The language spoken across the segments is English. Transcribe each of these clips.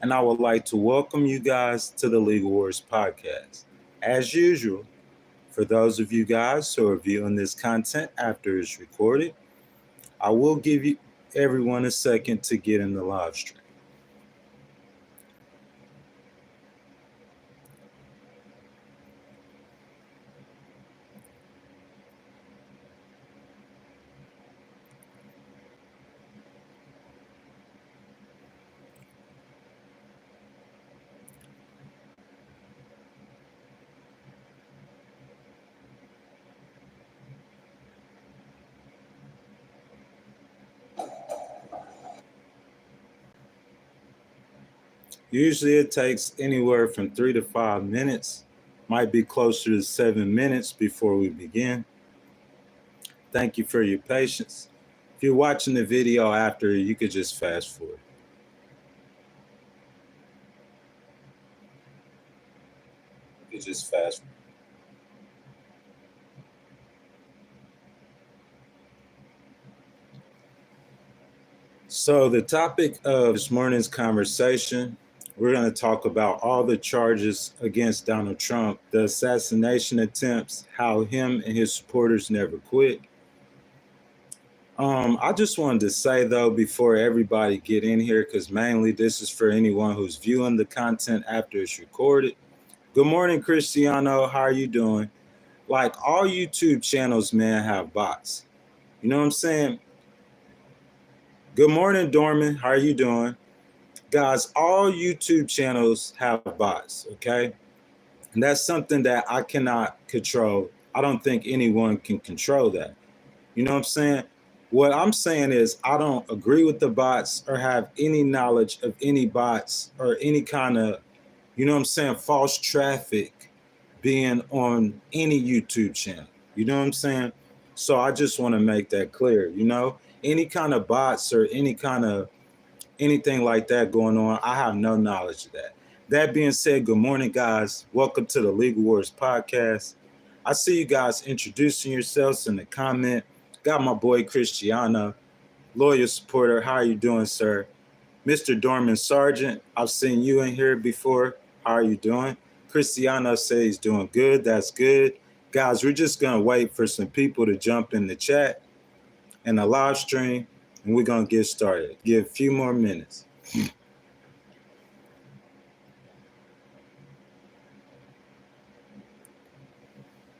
and I would like to welcome you guys to the Legal Wars podcast. As usual, for those of you guys who are viewing this content after it's recorded, I will give you everyone a second to get in the live stream. Usually it takes anywhere from 3 to 5 minutes, might be closer to 7 minutes before we begin. Thank you for your patience. If you're watching the video after, you could just fast forward. You could just fast forward. So the topic of this morning's conversation, we're going to talk about all the charges against Donald Trump, the assassination attempts, how him and his supporters never quit. I just wanted to say, though, before everybody get in here, because mainly this is for anyone who's viewing the content after it's recorded. Good morning, Cristiano. How are you doing? Like, all YouTube channels, man, have bots. You know what I'm saying? Good morning, Dorman. How are you doing? Guys, all YouTube channels have bots, okay? And that's something that I cannot control. I don't think anyone can control that. You know what I'm saying? What I'm saying is I don't agree with the bots or have any knowledge of any bots or any kind of, you know what I'm saying, false traffic being on any YouTube channel. You know what I'm saying? So I just want to make that clear, you know? Any kind of bots or any kind of anything like that going on, I have no knowledge of that. That being said, good morning, guys. Welcome to the Legal Wars podcast. I see you guys introducing yourselves in the comment. Got my boy Cristiano, loyal supporter. How are you doing, sir? Mr. Dorman Sargent, I've seen you in here before. How are you doing? Cristiano says he's doing good. That's good. Guys, we're just going to wait for some people to jump in the chat and the live stream, and we're going to get started. Give a few more minutes.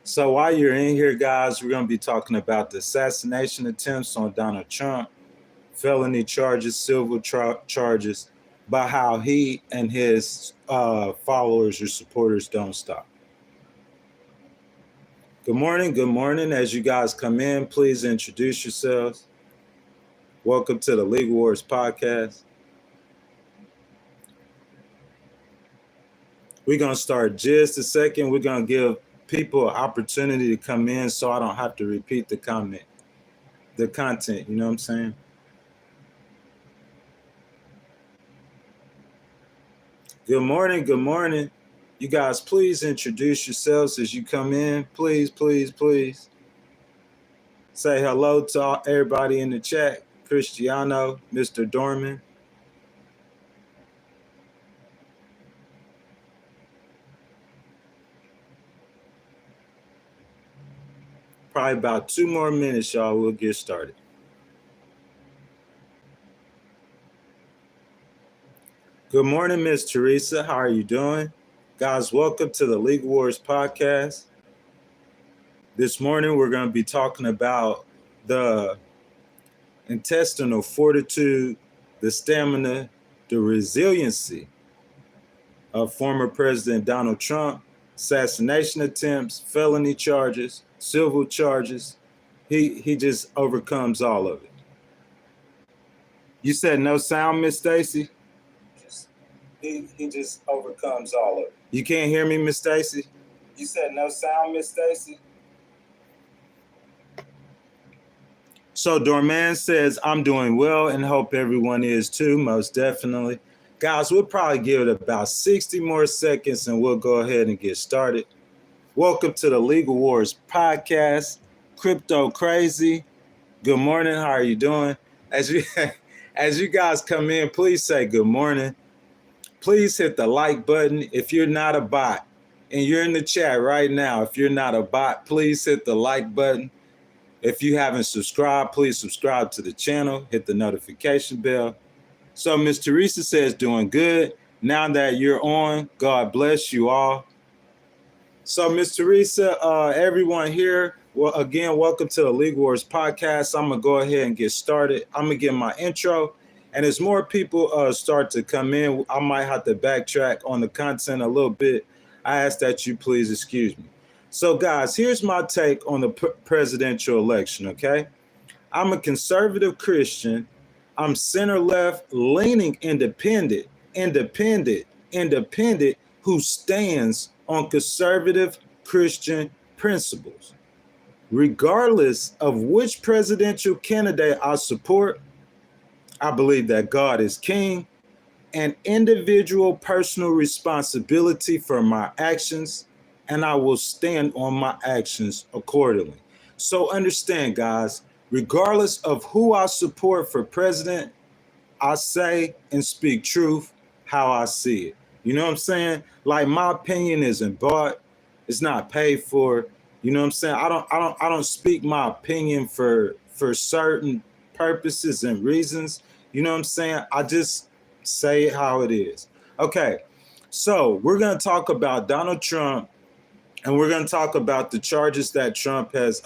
So while you're in here, guys, we're going to be talking about the assassination attempts on Donald Trump, felony charges, civil charges, about how he and his followers or supporters don't stop. Good morning. Good morning. As you guys come in, please introduce yourselves. Welcome to the Legal Wars podcast. We're going to start just a second. We're going to give people an opportunity to come in so I don't have to repeat the content, you know what I'm saying? Good morning, good morning. You guys, please introduce yourselves as you come in. Please, please, please. Say hello to everybody in the chat. Cristiano, Mr. Dorman. Probably about 2 more minutes, y'all. We'll get started. Good morning, Miss Teresa. How are you doing? Guys, welcome to the Legal Wars podcast. This morning, we're going to be talking about the intestinal fortitude, the stamina, the resiliency of former President Donald Trump, assassination attempts, felony charges, civil charges. He just overcomes all of it. You said no sound, Miss Stacy? He just overcomes all of it. You can't hear me, Miss Stacy? You said no sound, Miss Stacy? So Dorman says, I'm doing well and hope everyone is too, most definitely. Guys, we'll probably give it about 60 more seconds and we'll go ahead and get started. Welcome to the Legal Wars podcast, Crypto Crazy. Good morning. How are you doing? As you guys come in, please say good morning. please hit the like button if you're not a bot. And you're in the chat right now. If you're not a bot, please hit the like button. If you haven't subscribed, please subscribe to the channel. Hit the notification bell. So Miss Teresa says, doing good. Now that you're on, God bless you all. So Miss Teresa, everyone here, well, again, welcome to the League Wars podcast. I'm going to go ahead and get started. I'm going to give my intro. And as more people start to come in, I might have to backtrack on the content a little bit. I ask that you please excuse me. So guys, here's my take on the presidential election, okay? I'm a conservative Christian. I'm center-left, leaning independent, who stands on conservative Christian principles. Regardless of which presidential candidate I support, I believe that God is king and individual personal responsibility for my actions, and I will stand on my actions accordingly. So understand, guys, regardless of who I support for president, I say and speak truth how I see it. You know what I'm saying? Like, my opinion isn't bought, it's not paid for. You know what I'm saying? I don't speak my opinion for certain purposes and reasons. You know what I'm saying? I just say it how it is. Okay, so we're going to talk about Donald Trump, and we're going to talk about the charges that Trump has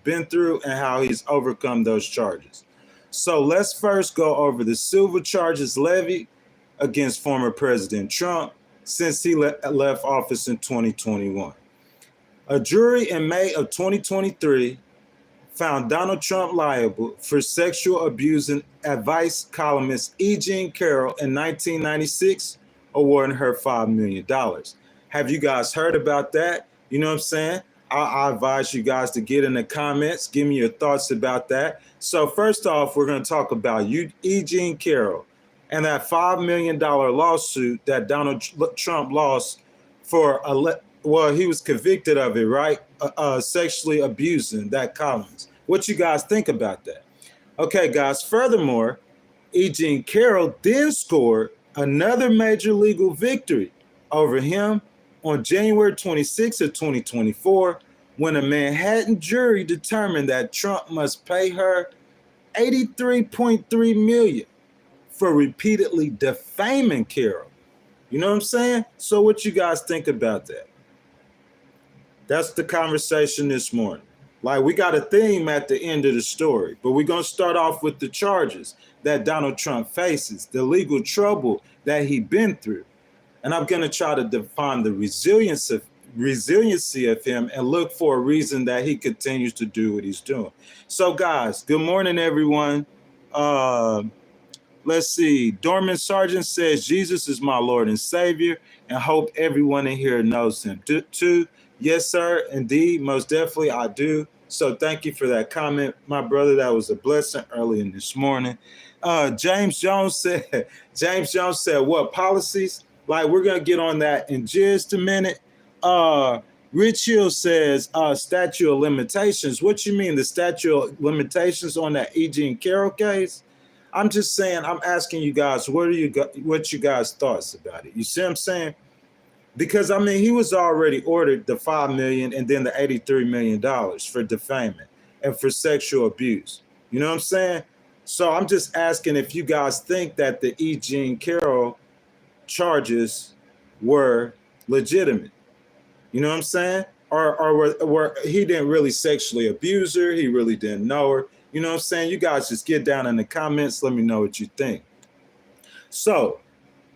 been through and how he's overcome those charges. So let's first go over the civil charges levied against former President Trump since he left office in 2021. A jury in May of 2023 found Donald Trump liable for sexual abusing advice columnist E. Jean Carroll in 1996, awarding her $5 million. Have you guys heard about that? You know what I'm saying? I advise you guys to get in the comments. Give me your thoughts about that. So first off, we're going to talk about E. Jean Carroll and that $5 million lawsuit that Donald Trump lost for, he was convicted of it, right? Sexually abusing that columnist. What you guys think about that? Okay, guys, furthermore, E. Jean Carroll then scored another major legal victory over him on January 26 of 2024, when a Manhattan jury determined that Trump must pay her $83.3 million for repeatedly defaming Carroll. You know what I'm saying? So what you guys think about that? That's the conversation this morning. Like, we got a theme at the end of the story, but we're going to start off with the charges that Donald Trump faces, the legal trouble that he's been through. And I'm going to try to define the resiliency of him and look for a reason that he continues to do what he's doing. So, guys, good morning, everyone. Let's see. Dorman Sargent says, Jesus is my Lord and Savior, and hope everyone in here knows him. Too. Yes, sir. Indeed. Most definitely, I do. So thank you for that comment, my brother. That was a blessing early in this morning. James Jones said, what policies? Like, we're going to get on that in just a minute. Rich Hill says, statute of limitations. What you mean, the statute of limitations on that E. Jean Carroll case? I'm just saying, I'm asking you guys, what you guys' thoughts about it? You see what I'm saying? Because, I mean, he was already ordered the $5 million and then the $83 million for defaming and for sexual abuse. You know what I'm saying? So I'm just asking if you guys think that the E. Jean Carroll charges were legitimate. You know what I'm saying? Or he didn't really sexually abuse her. He really didn't know her. You know what I'm saying? You guys just get down in the comments. Let me know what you think. So,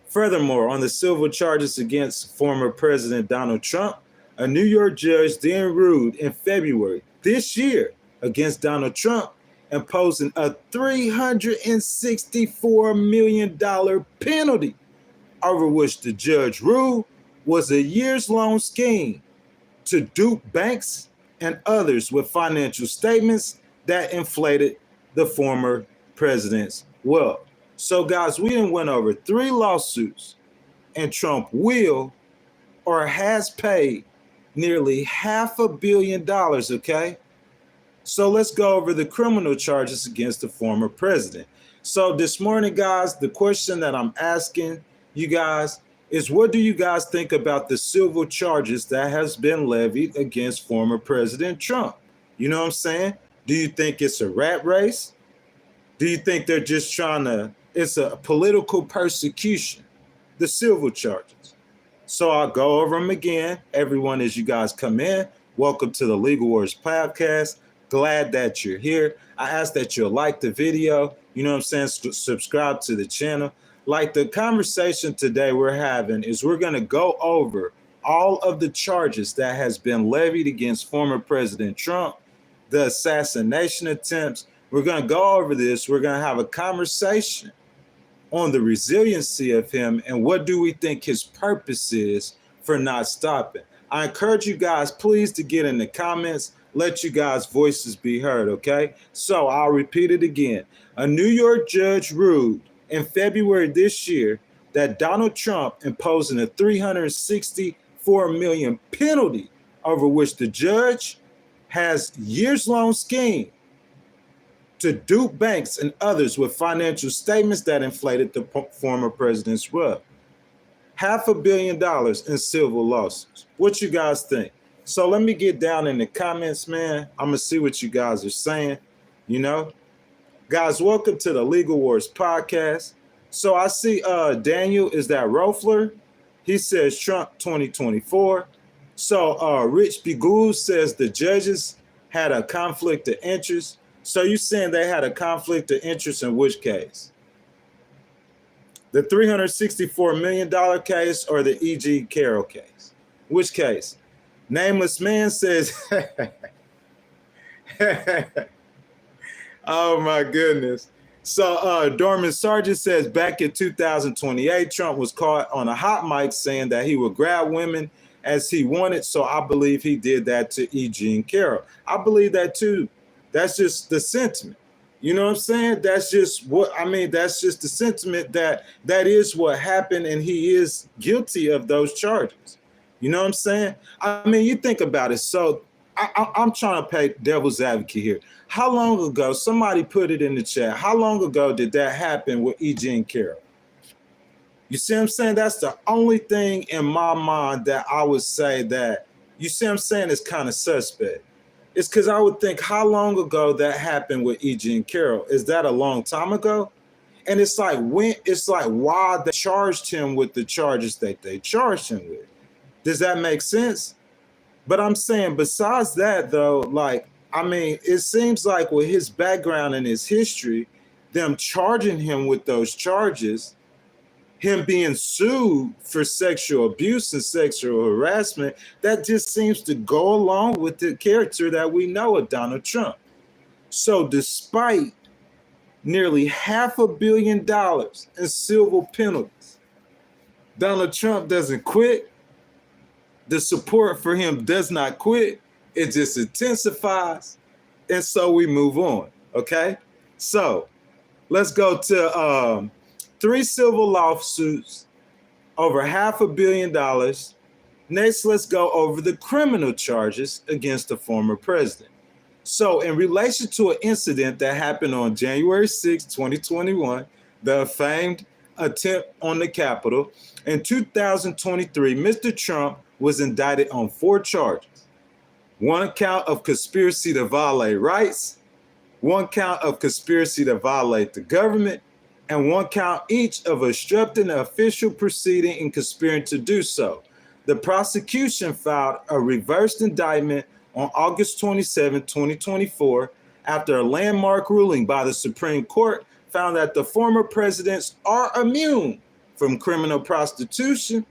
furthermore, on the civil charges against former President Donald Trump, a New York judge then ruled in February this year against Donald Trump, imposing a $364 million penalty, over which the judge ruled was a years-long scheme to dupe banks and others with financial statements that inflated the former president's wealth. So, guys, we done went over 3 lawsuits, and Trump will or has paid nearly $500 million, okay? So let's go over the criminal charges against the former president. So this morning, guys, the question that I'm asking, you guys, is what do you guys think about the civil charges that has been levied against former President Trump? You know what I'm saying? Do you think it's a rat race? Do you think they're just it's a political persecution, the civil charges? So I'll go over them again. Everyone, as you guys come in, welcome to the Legal Wars podcast. Glad that you're here. I ask that you'll like the video, you know what I'm saying? Subscribe to the channel. Like the conversation today we're having is we're going to go over all of the charges that has been levied against former President Trump, the assassination attempts. We're going to go over this. We're going to have a conversation on the resiliency of him and what do we think his purpose is for not stopping. I encourage you guys, please, to get in the comments. Let you guys' voices be heard, okay? So I'll repeat it again. A New York judge ruled in February this year that Donald Trump imposing a $364 million penalty over which the judge has years-long scheme to dupe banks and others with financial statements that inflated the former president's wealth. $500 million in civil lawsuits. What you guys think? So let me get down in the comments, man. I'm going to see what you guys are saying, you know. Guys, welcome to the Legal Wars podcast. So I see Daniel, is that Roefler? He says Trump 2024. So Rich Bigul says the judges had a conflict of interest. So you saying they had a conflict of interest in which case? The $364 million case or the E.G. Carroll case? Which case? Nameless Man says, oh my goodness. So Dorman Sargent says back in 2028, Trump was caught on a hot mic saying that he would grab women as he wanted. So I believe he did that to E.G. Carroll. I believe that too. That's just the sentiment. You know what I'm saying? That's just that's just the sentiment that is what happened, and he is guilty of those charges. You know what I'm saying? I mean, you think about it. So I'm trying to play devil's advocate here. How long ago, somebody put it in the chat, how long ago did that happen with E.G. Carroll? You see what I'm saying? That's the only thing in my mind that I would say that, you see what I'm saying, is kind of suspect. It's because I would think, how long ago that happened with E.G. Carroll? Is that a long time ago? And it's like, why they charged him with the charges that they charged him with. Does that make sense? But I'm saying, besides that, though, it seems like with his background and his history, them charging him with those charges, him being sued for sexual abuse and sexual harassment, that just seems to go along with the character that we know of Donald Trump. So despite nearly $500 million in civil penalties, Donald Trump doesn't quit. The support for him does not quit. It just intensifies. And so we move on, okay? So let's go to 3 civil lawsuits over $500 million. Next, let's go over the criminal charges against the former president. So in relation to an incident that happened on January 6, 2021, the famed attempt on the Capitol, in 2023, Mr. Trump was indicted on 4 charges. 1 count of conspiracy to violate rights, 1 count of conspiracy to violate the government, and 1 count each of obstructing the official proceeding and conspiring to do so. The prosecution filed a reversed indictment on August 27, 2024, after a landmark ruling by the Supreme Court found that the former presidents are immune from criminal prosecution,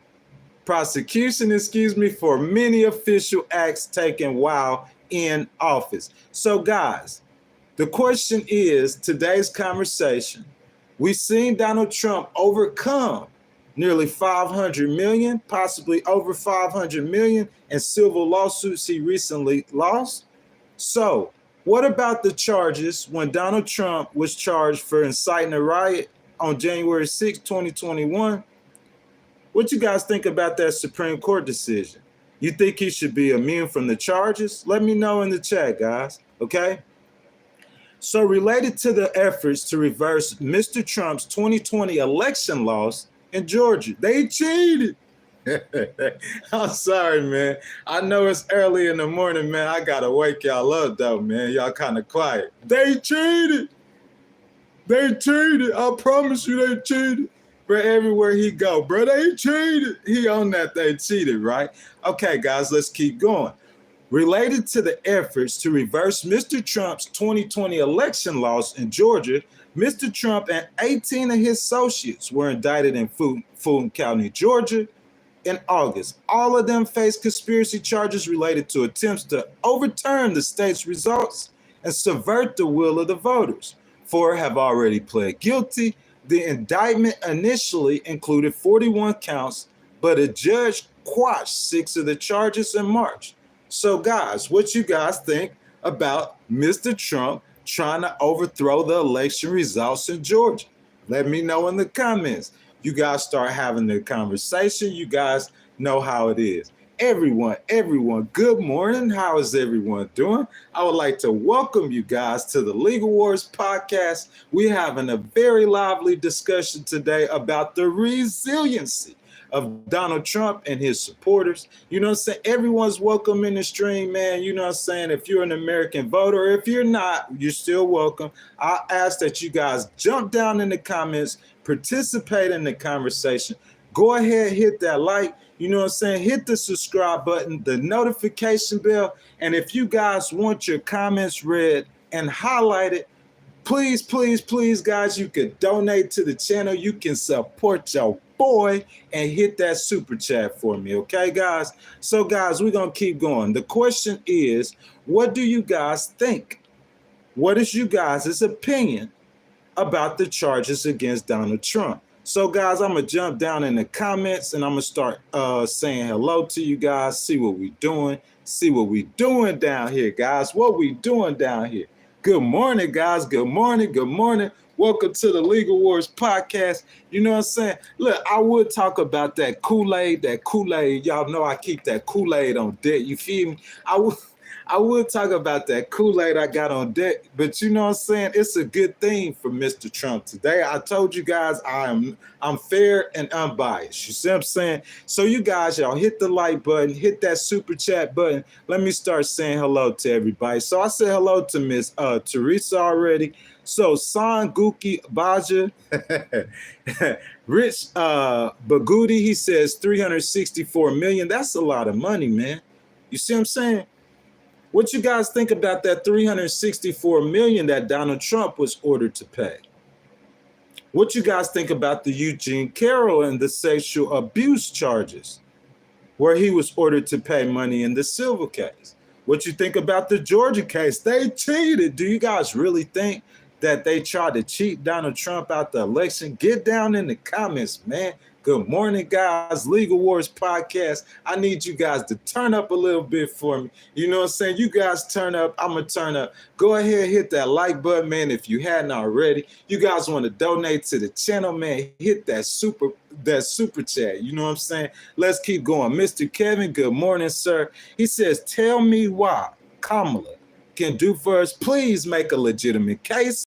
for many official acts taken while in office. So guys, the question is, today's conversation, we've seen Donald Trump overcome nearly 500 million, possibly over 500 million in civil lawsuits he recently lost. So what about the charges when Donald Trump was charged for inciting a riot on January 6, 2021? What you guys think about that Supreme Court decision? You think he should be immune from the charges? Let me know in the chat, guys, okay? So related to the efforts to reverse Mr. Trump's 2020 election loss in Georgia. They cheated. I'm sorry, man. I know it's early in the morning, man. I gotta wake y'all up, though, man. Y'all kind of quiet. They cheated. They cheated. I promise you they cheated. Bro, everywhere he go, bro, they cheated. He on that they cheated, right? Okay, guys, let's keep going. Related to the efforts to reverse Mr. Trump's 2020 election loss in Georgia, Mr. Trump and 18 of his associates were indicted in Fulton County, Georgia, in August. All of them face conspiracy charges related to attempts to overturn the state's results and subvert the will of the voters. 4 have already pled guilty. The indictment initially included 41 counts, but a judge quashed 6 of the charges in March. So, guys, what you guys think about Mr. Trump trying to overthrow the election results in Georgia? Let me know in the comments. You guys start having the conversation. You guys know how it is. Everyone, good morning. How is everyone doing? I would like to welcome you guys to the Legal Wars podcast. We're having a very lively discussion today about the resiliency of Donald Trump and his supporters. You know what I'm saying? Everyone's welcome in the stream, man. You know what I'm saying? If you're an American voter, or if you're not, you're still welcome. I ask that you guys jump down in the comments, participate in the conversation. Go ahead, hit that like, you know what I'm saying? Hit the subscribe button, the notification bell. And if you guys want your comments read and highlighted, please, guys, you can donate to the channel. You can support your boy and hit that super chat for me, okay, guys? So, guys, we're going to keep going. The question is, what do you guys think? What is you guys' opinion about the charges against Donald Trump? So, guys, I'm going to jump down in the comments and I'm going to start saying hello to you guys, see what we doing, see what we doing down here, guys. What we doing down here? Good morning, guys. Good morning. Welcome to the Legal Wars podcast. You know what I'm saying? Look, I would talk about that Kool-Aid. Y'all know I keep that Kool-Aid on deck. You feel me? I would talk about that Kool-Aid I got on deck, but you know what I'm saying? It's a good thing for Mr. Trump today. I told you guys I'm fair and unbiased. You see what I'm saying? So you guys, y'all hit the like button, hit that super chat button. Let me start saying hello to everybody. So I said hello to Miss Teresa already. So San Guki Baja, Rich Bagudi, he says 364 million. That's a lot of money, man. You see what I'm saying? What you guys think about that 364 million that Donald Trump was ordered to pay? What you guys think about the Eugene Carroll and the sexual abuse charges, where he was ordered to pay money in the Silva case? What you think about the Georgia case? They cheated. Do you guys really think that they tried to cheat Donald Trump out the election? Get down in the comments, man. Good morning, guys. Legal Wars podcast. I need you guys to turn up a little bit for me. You know what I'm saying? You guys turn up. I'm going to turn up. Go ahead, hit that like button, man, if you hadn't already. You guys want to donate to the channel, man, hit that super chat. You know what I'm saying? Let's keep going. Mr. Kevin, good morning, sir. He says, tell me why Kamala can do for us. Please make a legitimate case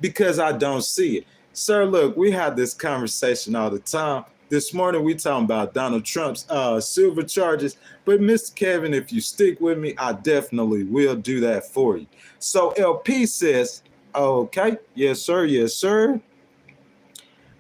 because I don't see it. Sir, look, we have this conversation all the time. This morning, we talking about Donald Trump's silver charges. But, Mr. Kevin, if you stick with me, I definitely will do that for you. So, LP says, okay, yes, sir. Mr.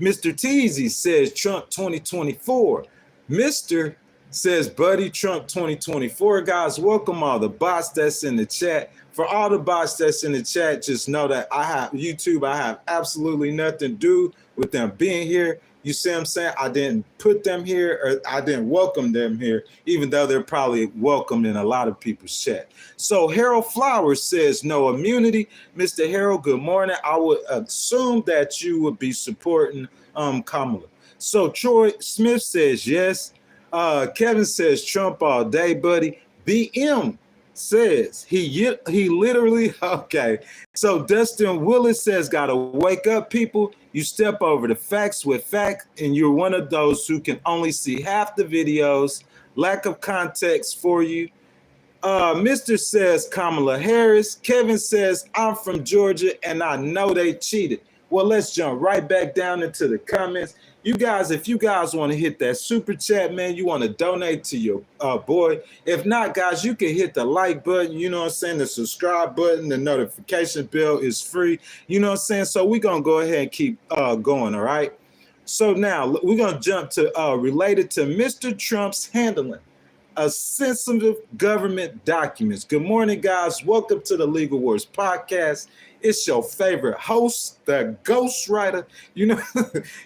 Teasy says Trump 2024. Mr. says Buddy Trump 2024. Guys, welcome all the bots that's in the chat. For all the bots that's in the chat, just know that I have absolutely nothing to do with them being here. You see what I'm saying? I didn't put them here, or I didn't welcome them here, even though they're probably welcomed in a lot of people's chat. So Harold Flowers says no immunity. Mr. Harold, good morning. I would assume that you would be supporting Kamala. So Troy Smith says yes. Kevin says Trump all day, buddy. BM says he literally, okay. So Dustin Willis says, gotta wake up, people. You step over the facts with fact, and you're one of those who can only see half the videos. Lack of context for you. Mr. says Kamala Harris. Kevin says, I'm from Georgia, and I know they cheated. Well, let's jump right back down into the comments. You guys, if you guys want to hit that super chat, man, you want to donate to your boy. If not, guys, you can hit the like button, you know what I'm saying? The subscribe button, the notification bell is free, you know what I'm saying? So we're going to go ahead and keep going, all right? So now we're going to jump to related to Mr. Trump's handling of sensitive government documents. Good morning, guys. Welcome to the Legal Wars podcast. It's your favorite host, the ghostwriter. You know,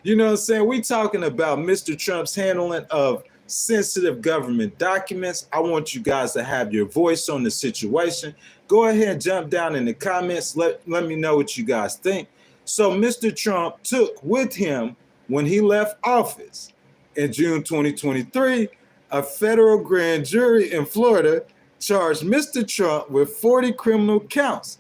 you know what I'm saying? We talking about Mr. Trump's handling of sensitive government documents. I want you guys to have your voice on the situation. Go ahead and jump down in the comments. Let me know what you guys think. So Mr. Trump took with him when he left office in June 2023, a federal grand jury in Florida charged Mr. Trump with 40 criminal counts,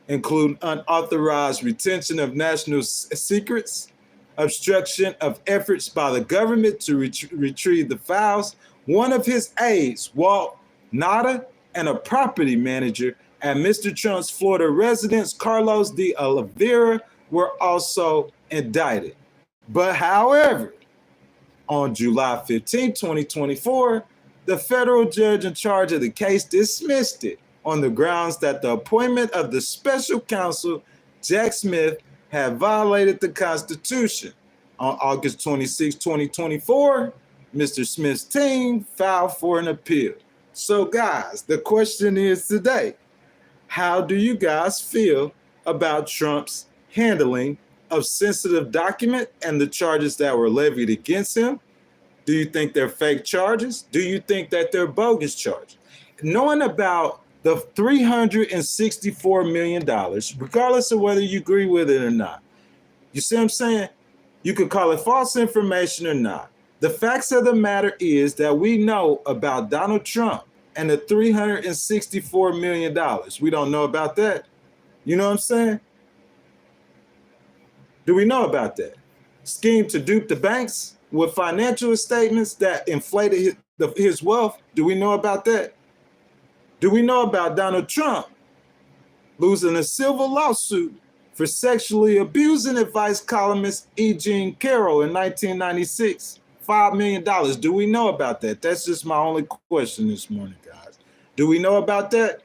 including unauthorized retention of national secrets, obstruction of efforts by the government to retrieve the files. One of his aides, Walt Nada, and a property manager at Mr. Trump's Florida residence, Carlos de Oliveira, were also indicted. But however, on July 15, 2024, the federal judge in charge of the case dismissed it on the grounds that the appointment of the special counsel, Jack Smith, had violated the Constitution. On August 26, 2024, Mr. Smith's team filed for an appeal. So, guys, the question is today, how do you guys feel about Trump's handling of sensitive document and the charges that were levied against him? Do you think they're fake charges? Do you think that they're bogus charges? Knowing about the $364 million, regardless of whether you agree with it or not, you see what I'm saying? You could call it false information or not. The facts of the matter is that we know about Donald Trump and the $364 million. We don't know about that. You know what I'm saying? Do we know about that? Scheme to dupe the banks with financial statements that inflated his wealth. Do we know about that? Do we know about Donald Trump losing a civil lawsuit for sexually abusing advice columnist E. Jean Carroll in 1996? $5 million. Do we know about that? That's just my only question this morning, guys. Do we know about that?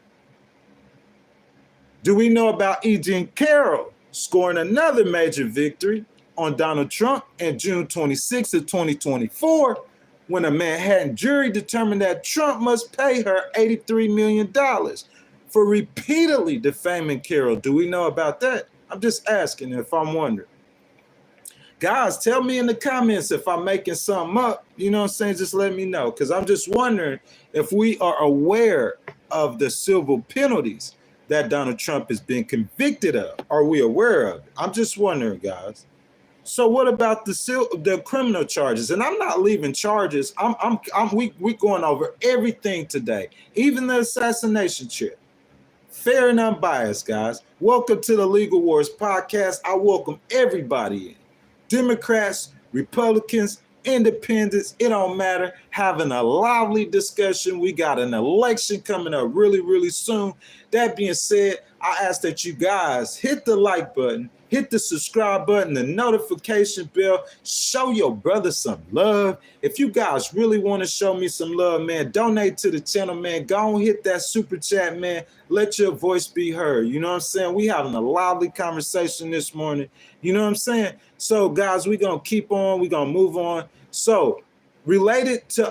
Do we know about E. Jean Carroll scoring another major victory on Donald Trump in June 26 of 2024, when a Manhattan jury determined that Trump must pay her $83 million for repeatedly defaming Carroll? Do we know about that? I'm just asking if I'm wondering. Guys, tell me in the comments if I'm making something up. You know what I'm saying? Just let me know, because I'm just wondering if we are aware of the civil penalties that Donald Trump has been convicted of. Are we aware of it? I'm just wondering, guys. So what about the criminal charges? And I'm not leaving charges. We going over everything today, even the assassination trip. Fair and unbiased, guys. Welcome to the Legal Wars podcast. I welcome everybody in. Democrats, Republicans, independents, it don't matter. Having a lively discussion. We got an election coming up really, really soon. That being said, I ask that you guys hit the like button, hit the subscribe button, the notification bell. Show your brother some love. If you guys really want to show me some love, man, donate to the channel, man. Go and hit that super chat, man. Let your voice be heard. You know what I'm saying? We having a lively conversation this morning. You know what I'm saying? So, guys, we're going to keep on. We're going to move on. So, related to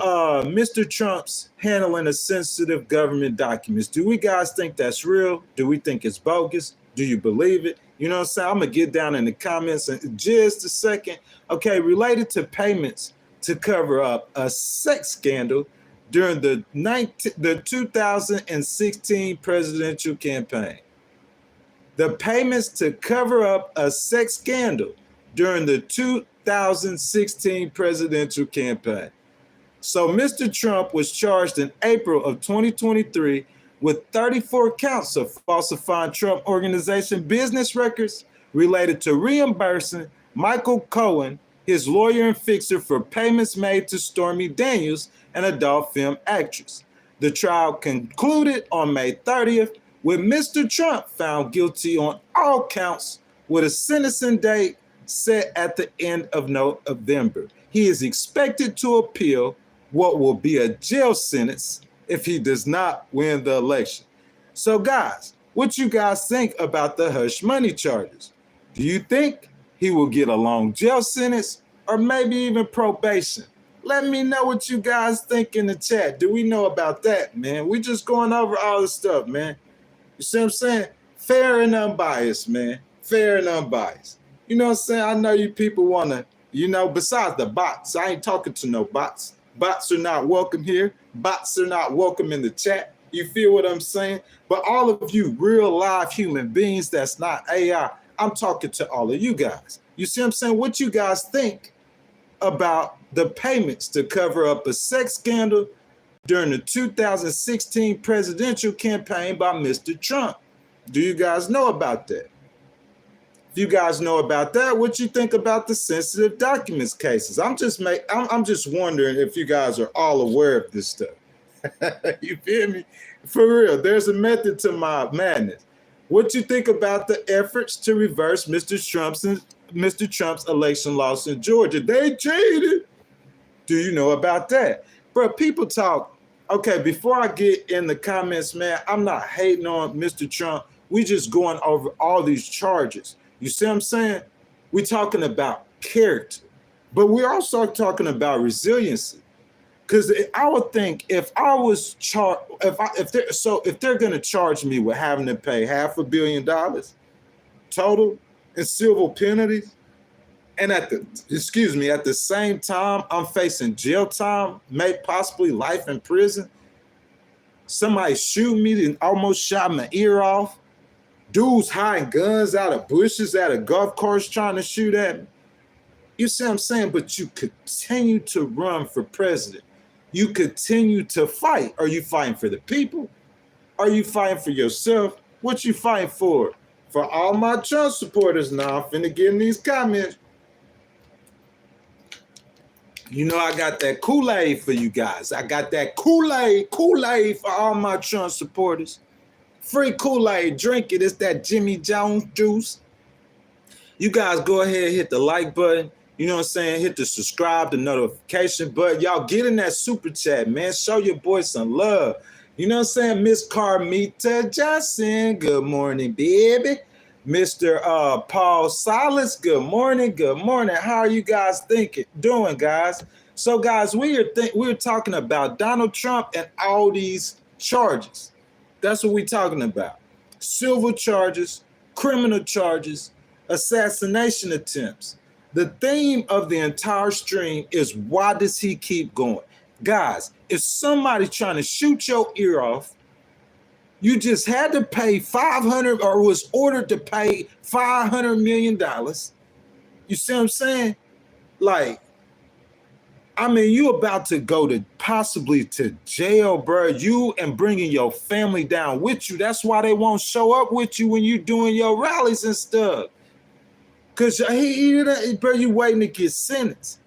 Mr. Trump's handling of sensitive government documents, do we guys think that's real? Do we think it's bogus? Do you believe it? You know what I'm saying? I'm going to get down in the comments in just a second. Okay, related to payments to cover up a sex scandal during the 2016 presidential campaign. The payments to cover up a sex scandal during the 2016 presidential campaign. So Mr. Trump was charged in April of 2023 with 34 counts of falsifying Trump Organization business records related to reimbursing Michael Cohen, his lawyer and fixer, for payments made to Stormy Daniels, an adult film actress. The trial concluded on May 30th with Mr. Trump found guilty on all counts with a sentencing date set at the end of November. He is expected to appeal what will be a jail sentence if he does not win the election. So, guys, what you guys think about the hush money charges? Do you think he will get a long jail sentence or maybe even probation? Let me know what you guys think in the chat. Do we know about that, man? We just going over all this stuff, man. You see what I'm saying? Fair and unbiased, man. Fair and unbiased. You know what I'm saying? I know you people want to, besides the bots, I ain't talking to no bots. Bots are not welcome here. Bots are not welcome in the chat. You feel what I'm saying? But all of you real live human beings that's not AI, I'm talking to all of you guys. You see what I'm saying? What you guys think about the payments to cover up a sex scandal during the 2016 presidential campaign by Mr. Trump? Do you guys know about that? If you guys know about that, what you think about the sensitive documents cases? I'm just wondering if you guys are all aware of this stuff. You feel me? For real, there's a method to my madness. What you think about the efforts to reverse Mr. Trump's election loss in Georgia? They cheated. Do you know about that? Bro, people talk. Okay, before I get in the comments, man, I'm not hating on Mr. Trump. We just going over all these charges. You see what I'm saying? We're talking about character, but we're also talking about resiliency. Because I would think if I was charged, if they're going to charge me with having to pay $500 million total in civil penalties, and at the same time I'm facing jail time, maybe possibly life in prison. Somebody shoot me and almost shot my ear off. Dudes hiding guns out of bushes at a golf course trying to shoot at me. You see what I'm saying? But you continue to run for president. You continue to fight. Are you fighting for the people? Are you fighting for yourself? What you fighting for? For all my Trump supporters now, I'm finna get in these comments. You know I got that Kool-Aid for you guys. I got that Kool-Aid for all my Trump supporters. Free Kool-Aid, drink it. It's that Jimmy Jones juice. You guys go ahead and hit the like button. You know what I'm saying? Hit the subscribe, the notification button. Y'all get in that super chat, man. Show your boy some love. You know what I'm saying? Miss Carmita Johnson, good morning, baby. Mr. Paul Silas, good morning. Good morning. How are you guys doing, guys? So, guys, we're talking about Donald Trump and all these charges. That's what we're talking about. Civil charges, criminal charges, assassination attempts. The theme of the entire stream is, why does he keep going? Guys, if somebody's trying to shoot your ear off, you just had to pay $500 or was ordered to pay $500 million. You see what I'm saying? You about to go to possibly to jail, bro. You and bringing your family down with you. That's why they won't show up with you when you doing your rallies and stuff. Because you waiting to get sentenced.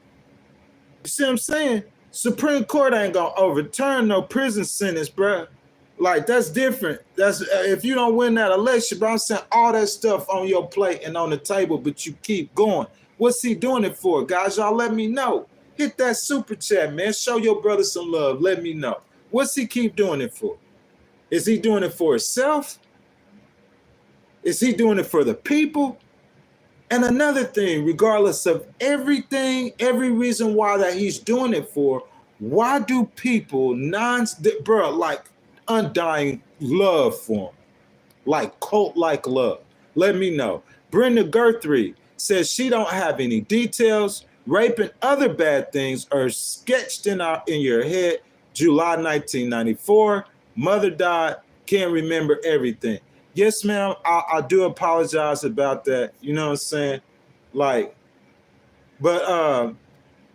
You see what I'm saying? Supreme Court ain't going to overturn no prison sentence, bro. That's different. That's if you don't win that election, bro, I'm saying all that stuff on your plate and on the table, but you keep going. What's he doing it for? Guys, y'all let me know. Hit that super chat, man. Show your brother some love. Let me know. What's he keep doing it for? Is he doing it for himself? Is he doing it for the people? And another thing, regardless of everything, every reason why that he's doing it for, why do people undying love for him? Cult-like love. Let me know. Brenda Guthrie says she don't have any details. Rape and other bad things are sketched in your head. July 1994. Mother died. Can't remember everything. Yes, ma'am. I do apologize about that. You know what I'm saying?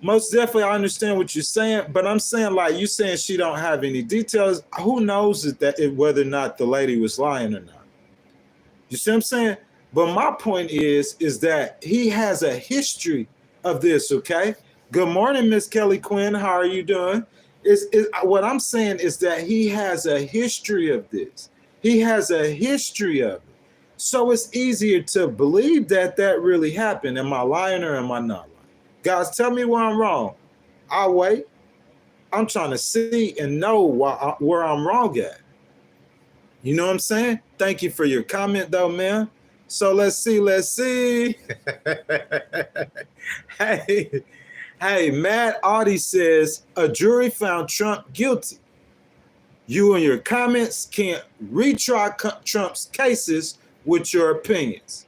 Most definitely I understand what you're saying, but I'm saying you saying she don't have any details. Who knows whether or not the lady was lying or not? You see what I'm saying? But my point is that he has a history of this, okay? Good morning, Miss Kelly Quinn. How are you doing? What I'm saying is that he has a history of this. He has a history of it. So it's easier to believe that that really happened. Am I lying or am I not lying? Guys, tell me where I'm wrong. I'll wait. I'm trying to see and know where I'm wrong at. You know what I'm saying? Thank you for your comment, though, man. So let's see. hey, Matt Audie says a jury found Trump guilty. You and your comments can't retry Trump's cases with your opinions.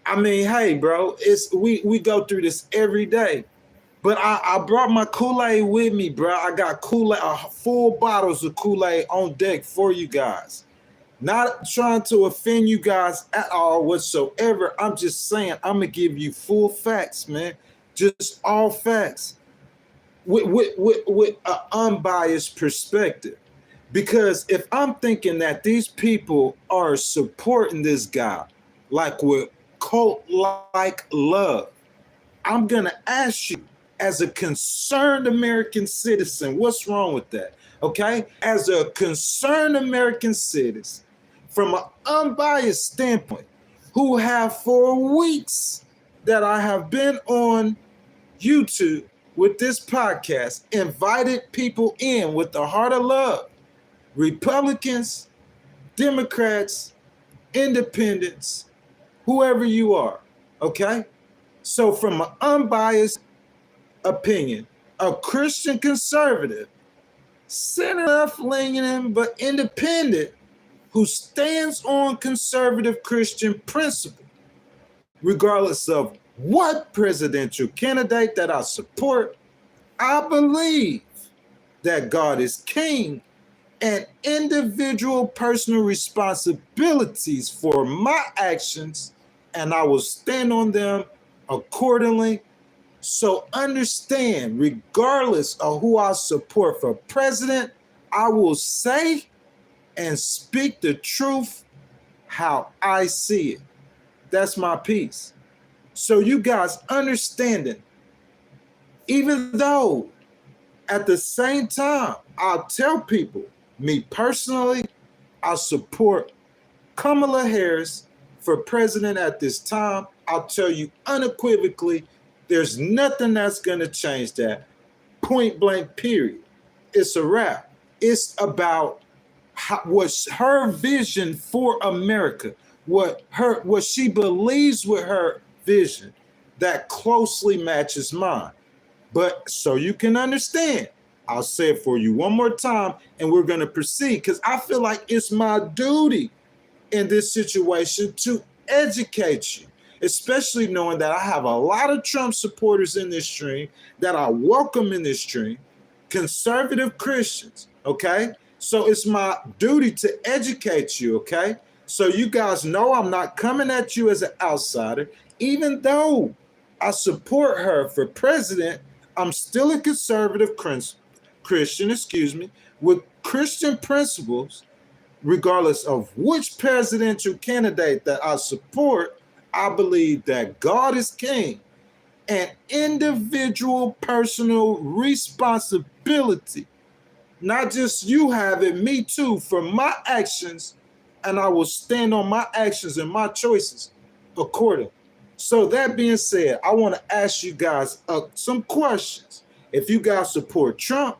I mean, hey, bro, we go through this every day. But I brought my Kool-Aid with me, bro. I got Kool-Aid, full bottles of Kool-Aid on deck for you guys. Not trying to offend you guys at all whatsoever. I'm just saying I'm going to give you full facts, man. Just all facts with an unbiased perspective. Because if I'm thinking that these people are supporting this guy like with cult-like love, I'm going to ask you, as a concerned American citizen, what's wrong with that? Okay? As a concerned American citizen, from an unbiased standpoint, who have for weeks that I have been on YouTube with this podcast, invited people in with the heart of love, Republicans, Democrats, independents, whoever you are, okay? So from an unbiased opinion, a Christian conservative, center left leaning but independent, who stands on conservative Christian principle, regardless of what presidential candidate that I support, I believe that God is king and individual personal responsibilities for my actions, and I will stand on them accordingly. So understand, regardless of who I support for president, I will say and speak the truth how I see it. That's my piece. So you guys understanding, even though at the same time, I'll tell people, me personally, I support Kamala Harris for president at this time. I'll tell you unequivocally, there's nothing that's going to change that. Point blank, period. It's a wrap. It's about what's her vision for America, what she believes with her vision that closely matches mine. But so you can understand, I'll say it for you one more time and we're going to proceed, because I feel like it's my duty in this situation to educate you, especially knowing that I have a lot of Trump supporters in this stream that I welcome in this stream, conservative Christians, okay? So it's my duty to educate you, okay? So you guys know I'm not coming at you as an outsider. Even though I support her for president, I'm still a conservative Christian, with Christian principles, regardless of which presidential candidate that I support. I believe that God is king and individual personal responsibility. Not just you have it, me too, for my actions, and I will stand on my actions and my choices accordingly. So that being said, I want to ask you guys some questions. If you guys support Trump,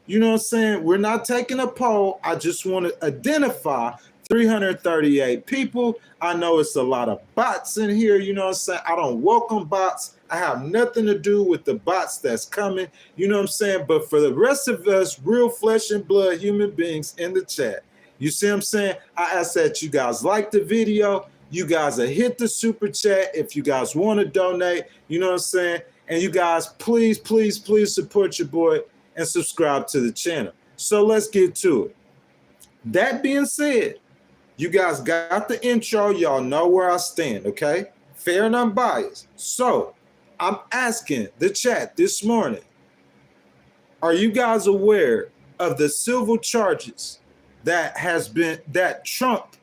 you know what I'm saying? We're not taking a poll. I just want to identify 338 people. I know it's a lot of bots in here. You know what I'm saying? I don't welcome bots. I have nothing to do with the bots that's coming. You know what I'm saying? But for the rest of us, real flesh and blood human beings in the chat, you see what I'm saying? I ask that you guys like the video. You guys hit the super chat if you guys want to donate. You know what I'm saying? And you guys, please, please, please support your boy and subscribe to the channel. So let's get to it. That being said, you guys got the intro. Y'all know where I stand, okay? Fair and unbiased. So I'm asking the chat this morning, are you guys aware of the civil charges that Trump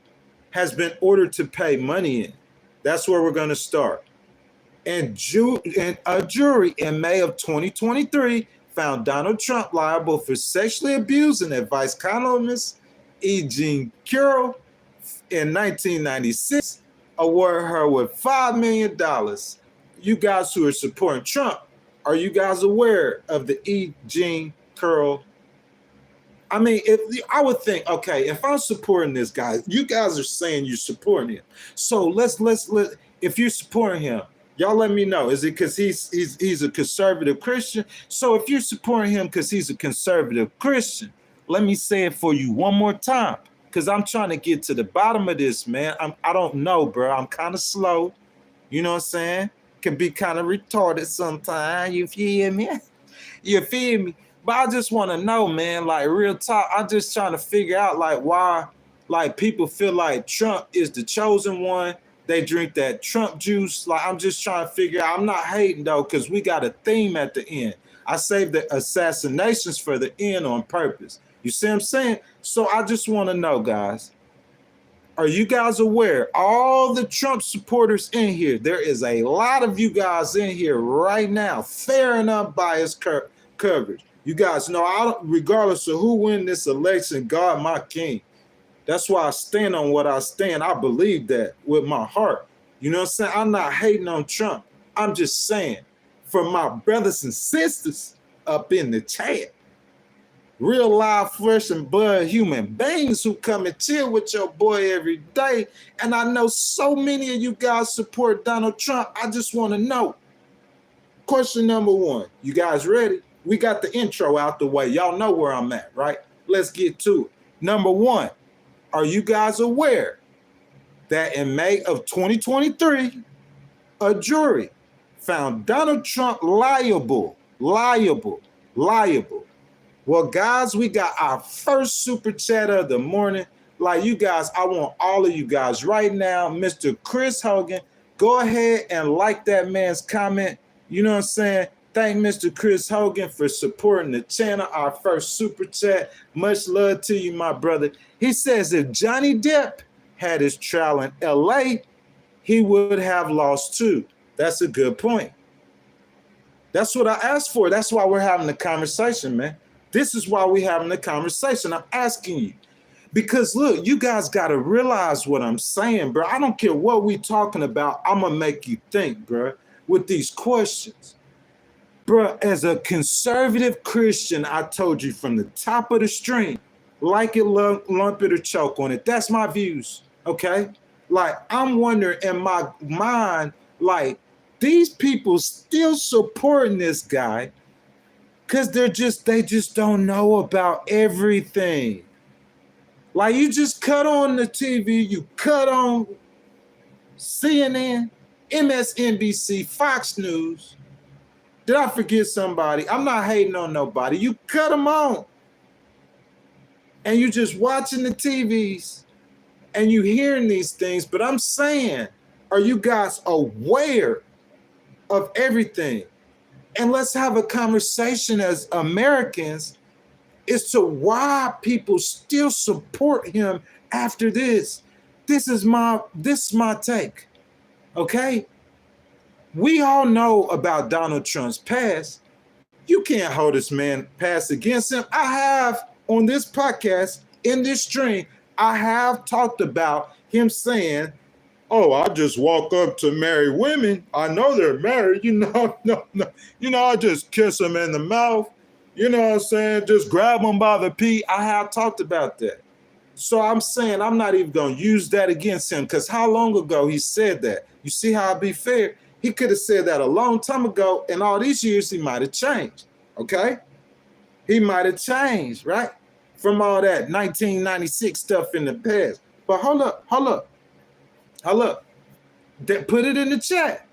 has been ordered to pay money in? That's where we're going to start. And a jury in May of 2023 found Donald Trump liable for sexually abusing a vice columnist, E. Jean Carroll, in 1996, award her with $5 million. You guys who are supporting Trump, are you guys aware of the E. Jean Carroll? I mean, if I would think, okay, if I'm supporting this guy, you guys are saying you're supporting him. So let's if you're supporting him, y'all let me know. Is it because he's a conservative Christian? So if you're supporting him because he's a conservative Christian, let me say it for you one more time, because I'm trying to get to the bottom of this, man. I don't know, bro. I'm kind of slow. You know what I'm saying? Can be kind of retarded sometimes. You feel me? You feel me? But I just want to know, man, like real talk. I'm just trying to figure out like why like people feel like Trump is the chosen one. They drink that Trump juice. Like I'm just trying to figure out. I'm not hating though, because we got a theme at the end. I saved the assassinations for the end on purpose. You see what I'm saying? So I just want to know, guys. Are you guys aware? All the Trump supporters in here, there is a lot of you guys in here right now, fair and unbiased coverage. You guys know, regardless of who wins this election, God, my king. That's why I stand on what I stand. I believe that with my heart. You know what I'm saying? I'm not hating on Trump. I'm just saying, for my brothers and sisters up in the chat, real live, flesh and blood human beings who come and chill with your boy every day. And I know so many of you guys support Donald Trump. I just want to know. Question number one. You guys ready? We got the intro out the way. Y'all know where I'm at, right? Let's get to it. Number one, are you guys aware that in May of 2023, a jury found Donald Trump liable? Well, guys, we got our first super chat of the morning. Like you guys, I want all of you guys right now, Mr. Chris Hogan, go ahead and like that man's comment. You know what I'm saying? Thank Mr. Chris Hogan for supporting the channel, our first super chat. Much love to you, my brother. He says if Johnny Depp had his trial in LA, he would have lost too. That's a good point. That's what I asked for. That's why we're having the conversation, man. This is why we're having the conversation. I'm asking you. Because look, you guys got to realize what I'm saying, bro. I don't care what we talking about. I'm going to make you think, bro, with these questions. Bro, as a conservative Christian, I told you from the top of the stream, like it, lump it, or choke on it. That's my views, okay? Like, I'm wondering in my mind, like, these people still supporting this guy because they just don't know about everything. Like, you just cut on the TV, you cut on CNN, MSNBC, Fox News. Did I forget somebody? I'm not hating on nobody. You cut them on. And you just watching the TVs and you hearing these things. But I'm saying, are you guys aware of everything? And let's have a conversation as Americans as to why people still support him after this. This is my take. Okay? We all know about Donald Trump's past. You can't hold this man past against him. I have on this podcast, in this stream, I have talked about him saying, oh, I just walk up to married women. I know they're married. No. I just kiss them in the mouth. You know what I'm saying? Just grab them by the pee. I have talked about that. So I'm saying I'm not even going to use that against him, because how long ago he said that? You see how I be fair? He could have said that a long time ago, and all these years he might have changed, okay? He might have changed, right? From all that 1996 stuff in the past. But hold up. Put it in the chat.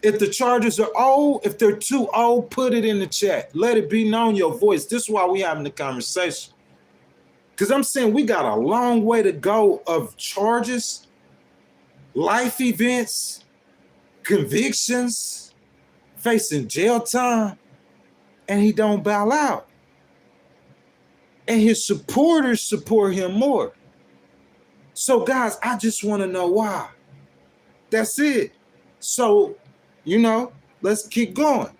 If the charges are old, if they're too old, put it in the chat. Let it be known your voice. This is why we having the conversation. Because I'm saying we got a long way to go of charges, life events, convictions, facing jail time, and he don't bow out. And his supporters support him more. So guys, I just want to know why. That's it. So, let's keep going.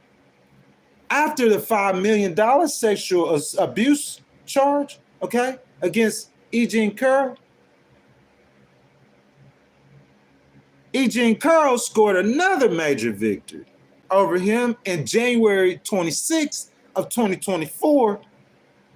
After the $5 million sexual abuse charge, okay, against E. Jean Carroll, E. Jean Carroll scored another major victory over him in January 26th of 2024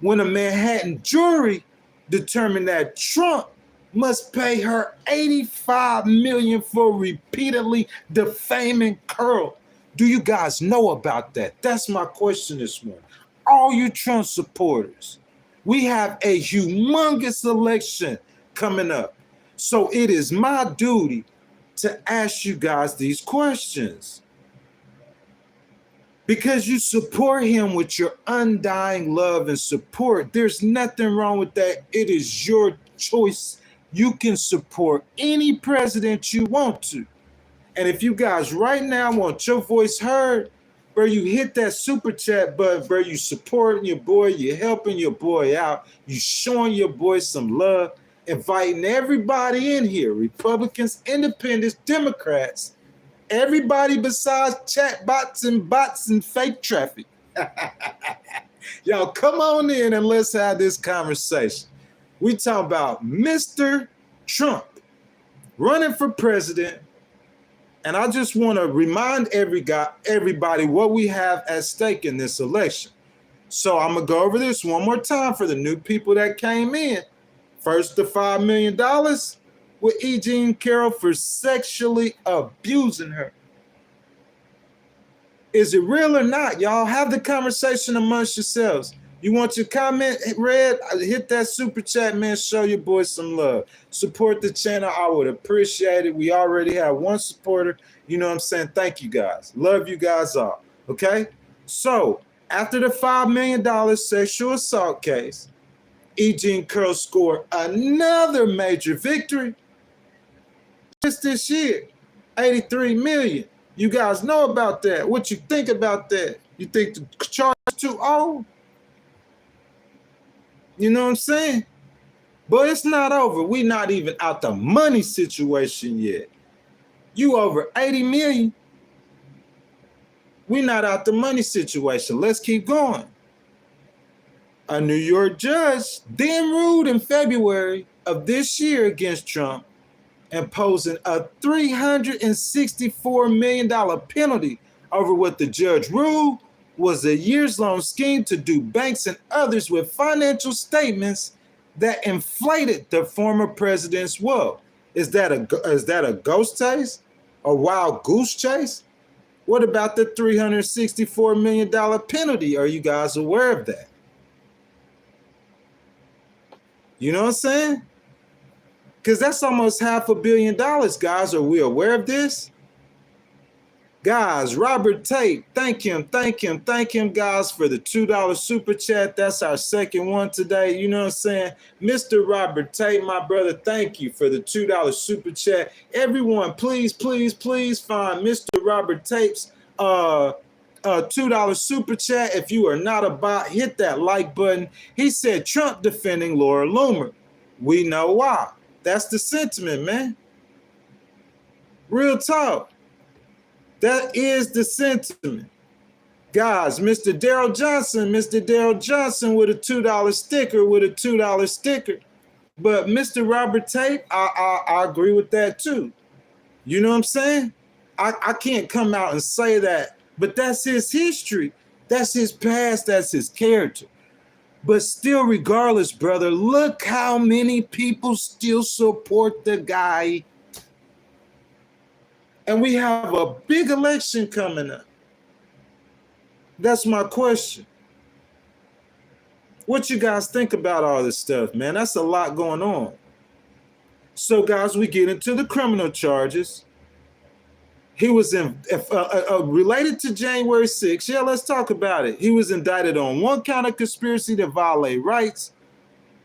when a Manhattan jury determined that Trump must pay her $85 million for repeatedly defaming Carroll. Do you guys know about that? That's my question this morning. All you Trump supporters, we have a humongous election coming up. So it is my duty to ask you guys these questions. Because you support him with your undying love and support. There's nothing wrong with that. It is your choice. You can support any president you want to. And if you guys right now want your voice heard, bro, you hit that super chat button, bro. You supporting your boy, you helping your boy out, you showing your boy some love, inviting everybody in here, Republicans, Independents, Democrats, everybody besides chat bots and fake traffic. Y'all come on in and let's have this conversation. We talk about Mr. Trump running for president. And I just want to remind everybody what we have at stake in this election. So I'm going to go over this one more time for the new people that came in. First, the $5 million with E. Jean Carroll for sexually abusing her. Is it real or not? Y'all have the conversation amongst yourselves. You want your comment read? Hit that super chat, man. Show your boys some love. Support the channel. I would appreciate it. We already have one supporter. You know what I'm saying? Thank you guys. Love you guys all. Okay? So, after the $5 million sexual assault case, E. Jean Carroll scored another major victory just this year. $83 million. You guys know about that. What you think about that? You think the charge is too old? You know what I'm saying? But it's not over. We're not even out the money situation yet. You over 80 million. We're not out the money situation. Let's keep going. A New York judge then ruled in February of this year against Trump, imposing a $364 million penalty over what the judge ruled was a years-long scheme to do banks and others with financial statements that inflated the former president's wealth. Is that a ghost chase? A wild goose chase? What about the $364 million penalty? Are you guys aware of that? You know what I'm saying? Because that's almost $500 million, guys. Are we aware of this? Guys, Robert Tate, thank him, guys, for the $2 super chat. That's our second one today. You know what I'm saying? Mr. Robert Tate, my brother, thank you for the $2 super chat. Everyone, please find Mr. Robert Tate's $2 super chat. If you are not a bot, hit that like button. He said Trump defending Laura Loomer. We know why. That's the sentiment, man. Real talk. That is the sentiment. Guys, Mr. Daryl Johnson with a $2 sticker, But Mr. Robert Tate, I agree with that too. You know what I'm saying? I can't come out and say that, but that's his history. That's his past. That's his character. But still, regardless, brother, look how many people still support the guy. And we have a big election coming up. That's my question. What you guys think about all this stuff, man? That's a lot going on. So, guys, we get into the criminal charges. He was related to January 6th. Yeah, let's talk about it. He was indicted on one count of conspiracy to violate rights,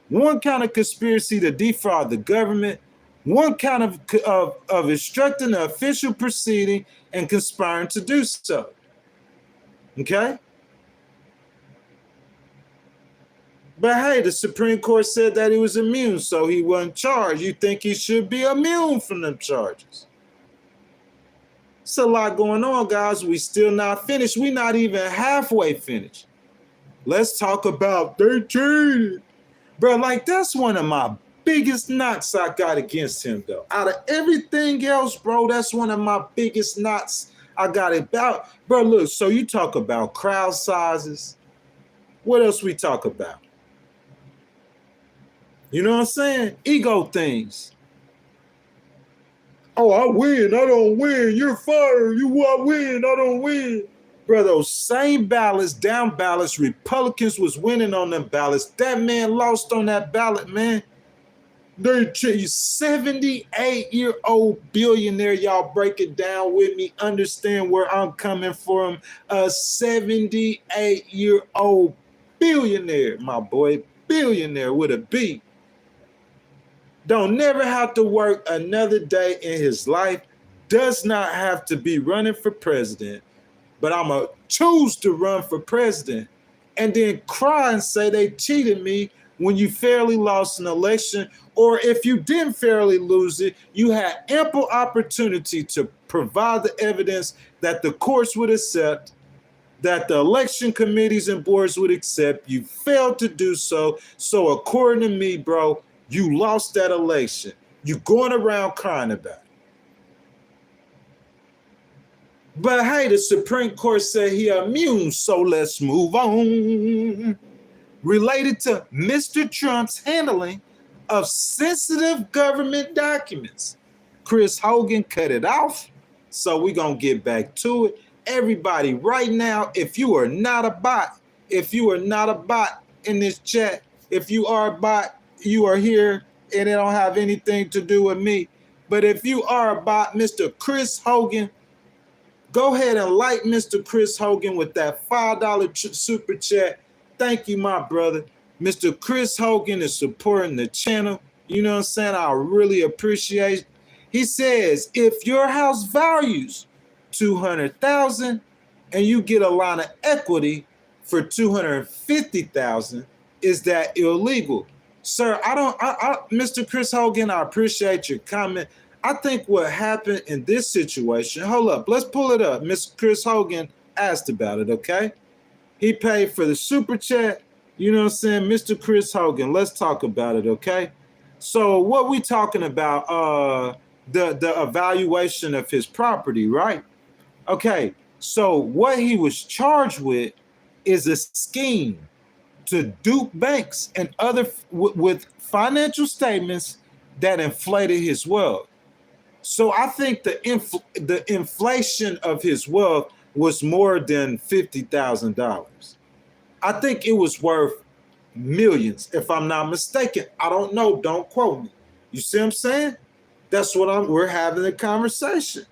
one count of conspiracy to defraud the government, one count of obstructing the official proceeding and conspiring to do so. Okay? But hey, the Supreme Court said that he was immune, so he wasn't charged. You think he should be immune from them charges? It's a lot going on, guys. We still not finished. We're not even halfway finished. Let's talk about they cheated. Bro, like that's one of my biggest knocks I got against him, though. Out of everything else, bro, that's one of my biggest knocks I got about. Bro, look, so you talk about crowd sizes. What else we talk about? You know what I'm saying? Ego things. Oh, I win. I don't win. You're fired. I win. I don't win. Bro, those same ballots, down ballots, Republicans was winning on them ballots. That man lost on that ballot, man. They're 78-year-old billionaire. Y'all break it down with me. Understand where I'm coming from. A 78-year-old billionaire, my boy. Billionaire with a B. Don't never have to work another day in his life. Does not have to be running for president. But I'm going to choose to run for president. And then cry and say they cheated me when you fairly lost an election. Or if you didn't fairly lose it, you had ample opportunity to provide the evidence that the courts would accept, that the election committees and boards would accept. You failed to do so. So according to me, bro, you lost that election. You going around crying about it. But hey, the Supreme Court said he immune, so let's move on. Related to Mr. Trump's handling of sensitive government documents. Chris Hogan cut it off, so we're going to get back to it. Everybody, right now, if you are not a bot in this chat, if you are a bot, you are here, and it don't have anything to do with me. But if you are a bot, Mr. Chris Hogan, go ahead and like Mr. Chris Hogan with that $5 super chat. Thank you, my brother. Mr. Chris Hogan is supporting the channel. You know what I'm saying? I really appreciate it. He says, if your house values $200,000 and you get a line of equity for $250,000, is that illegal? Sir, Mr. Chris Hogan, I appreciate your comment. I think what happened in this situation, hold up, let's pull it up. Mr. Chris Hogan asked about it, okay? He paid for the super chat. You know what I'm saying? Mr. Chris Hogan, let's talk about it, okay? So what we talking about, the evaluation of his property, right? Okay, so what he was charged with is a scheme to dupe banks and other with financial statements that inflated his wealth. So I think the inflation of his wealth was more than $50,000. I think it was worth millions, if I'm not mistaken. I don't know. Don't quote me. You see what I'm saying? That's what we're having a conversation.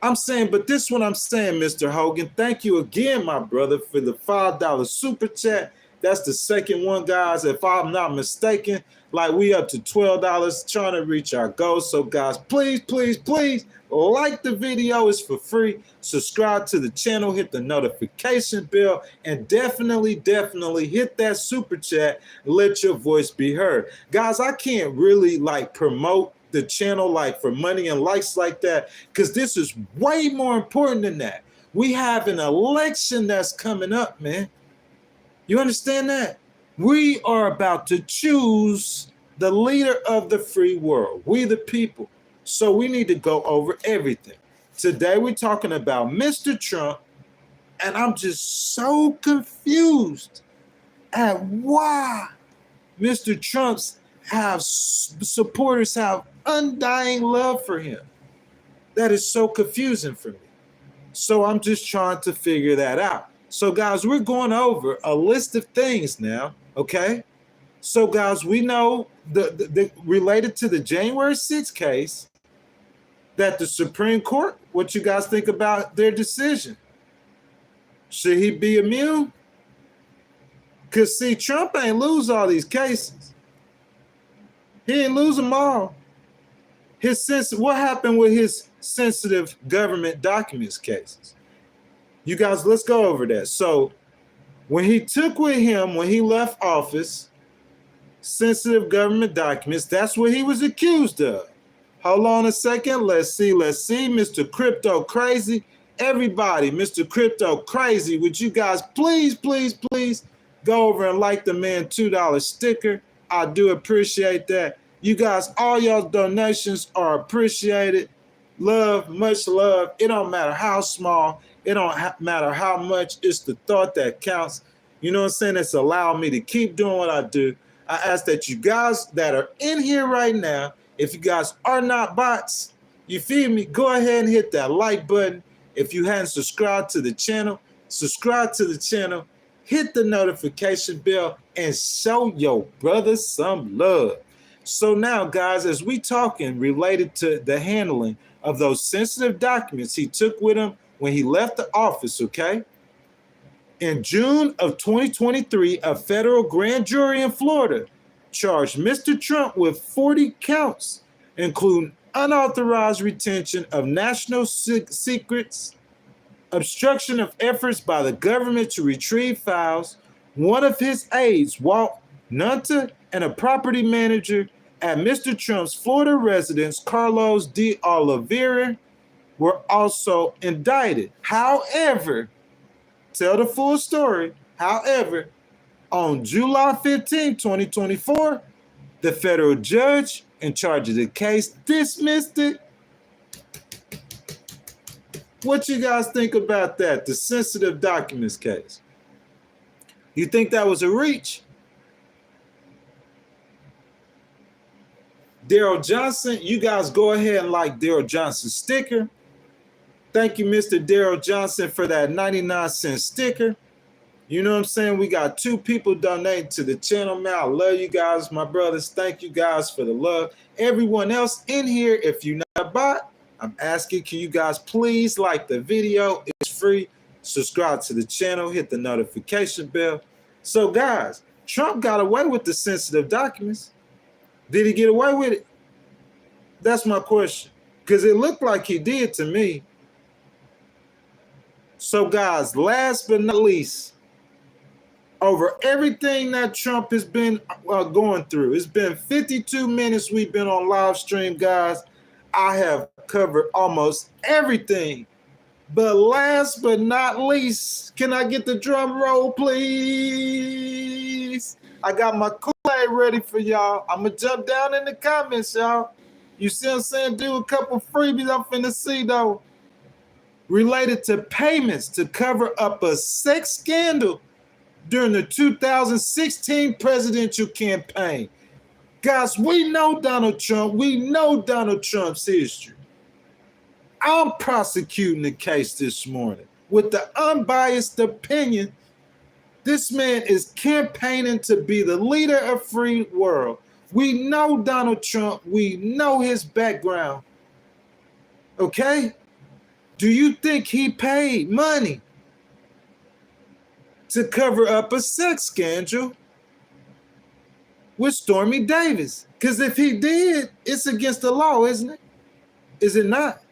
I'm saying, but this is what I'm saying, Mr. Hogan. Thank you again, my brother, for the $5 super chat. That's the second one, guys. If I'm not mistaken, like we up to $12 trying to reach our goal. So guys, please, please, please like the video. It's for free. Subscribe to the channel, hit the notification bell, and definitely hit that super chat. Let your voice be heard. Guys, I can't really promote the channel for money and likes like that, because this is way more important than that. We have an election that's coming up, man. You understand that? We are about to choose the leader of the free world, we the people. So we need to go over everything. Today we're talking about Mr. Trump, and I'm just so confused at why Mr. Trump's supporters have undying love for him. That is so confusing for me. So I'm just trying to figure that out. So guys, we're going over a list of things now, okay? So guys, we know the related to the January 6th case, that the Supreme Court, what you guys think about their decision? Should he be immune? Because see, Trump ain't lose all these cases. He ain't lose them all. What happened with his sensitive government documents cases? You guys, let's go over that. So when he took with him, when he left office, sensitive government documents, that's what he was accused of. Hold on a second. Let's see. Mr. Crypto Crazy. Everybody, Mr. Crypto Crazy, would you guys please go over and like the man $2 sticker? I do appreciate that. You guys, all y'all donations are appreciated. Love, much love. It don't matter how small. It don't matter how much. It's the thought that counts. You know what I'm saying? It's allowed me to keep doing what I do. I ask that you guys that are in here right now, if you guys are not bots, you feel me? Go ahead and hit that like button. If you hadn't subscribed to the channel, subscribe to the channel, hit the notification bell, and show your brother some love. So now, guys, as we talking related to the handling of those sensitive documents he took with him when he left the office, okay? In June of 2023, a federal grand jury in Florida charged Mr. Trump with 40 counts, including unauthorized retention of national secrets, obstruction of efforts by the government to retrieve files. One of his aides, Walt Nunta, and a property manager at Mr. Trump's Florida residence, Carlos de Oliveira, were also indicted. However, tell the full story. However, on July 15, 2024, the federal judge in charge of the case dismissed it. What you guys think about that, the sensitive documents case? You think that was a reach? Daryl Johnson, you guys go ahead and like Daryl Johnson's sticker. Thank you, Mr. Daryl Johnson, for that 99-cent sticker. You know what I'm saying? We got 2 people donating to the channel, man. I love you guys, my brothers. Thank you guys for the love. Everyone else in here, if you're not a bot, I'm asking, can you guys please like the video? It's free. Subscribe to the channel. Hit the notification bell. So, guys, Trump got away with the sensitive documents. Did he get away with it? That's my question. Because it looked like he did to me. So, guys, last but not least, over everything that Trump has been going through, it's been 52 minutes we've been on live stream, guys. I have covered almost everything. But last but not least, can I get the drum roll, please? I got my Kool-Aid ready for y'all. I'm going to jump down in the comments, y'all. You see what I'm saying? Do a couple freebies I'm finna see, though. Related to payments to cover up a sex scandal during the 2016 presidential campaign. Guys, we know Donald Trump. We know Donald Trump's history. I'm prosecuting the case this morning with the unbiased opinion. This man is campaigning to be the leader of free world. We know Donald Trump. We know his background. Okay? Do you think he paid money to cover up a sex scandal with Stormy Davis? Because if he did, it's against the law, isn't it? Is it not?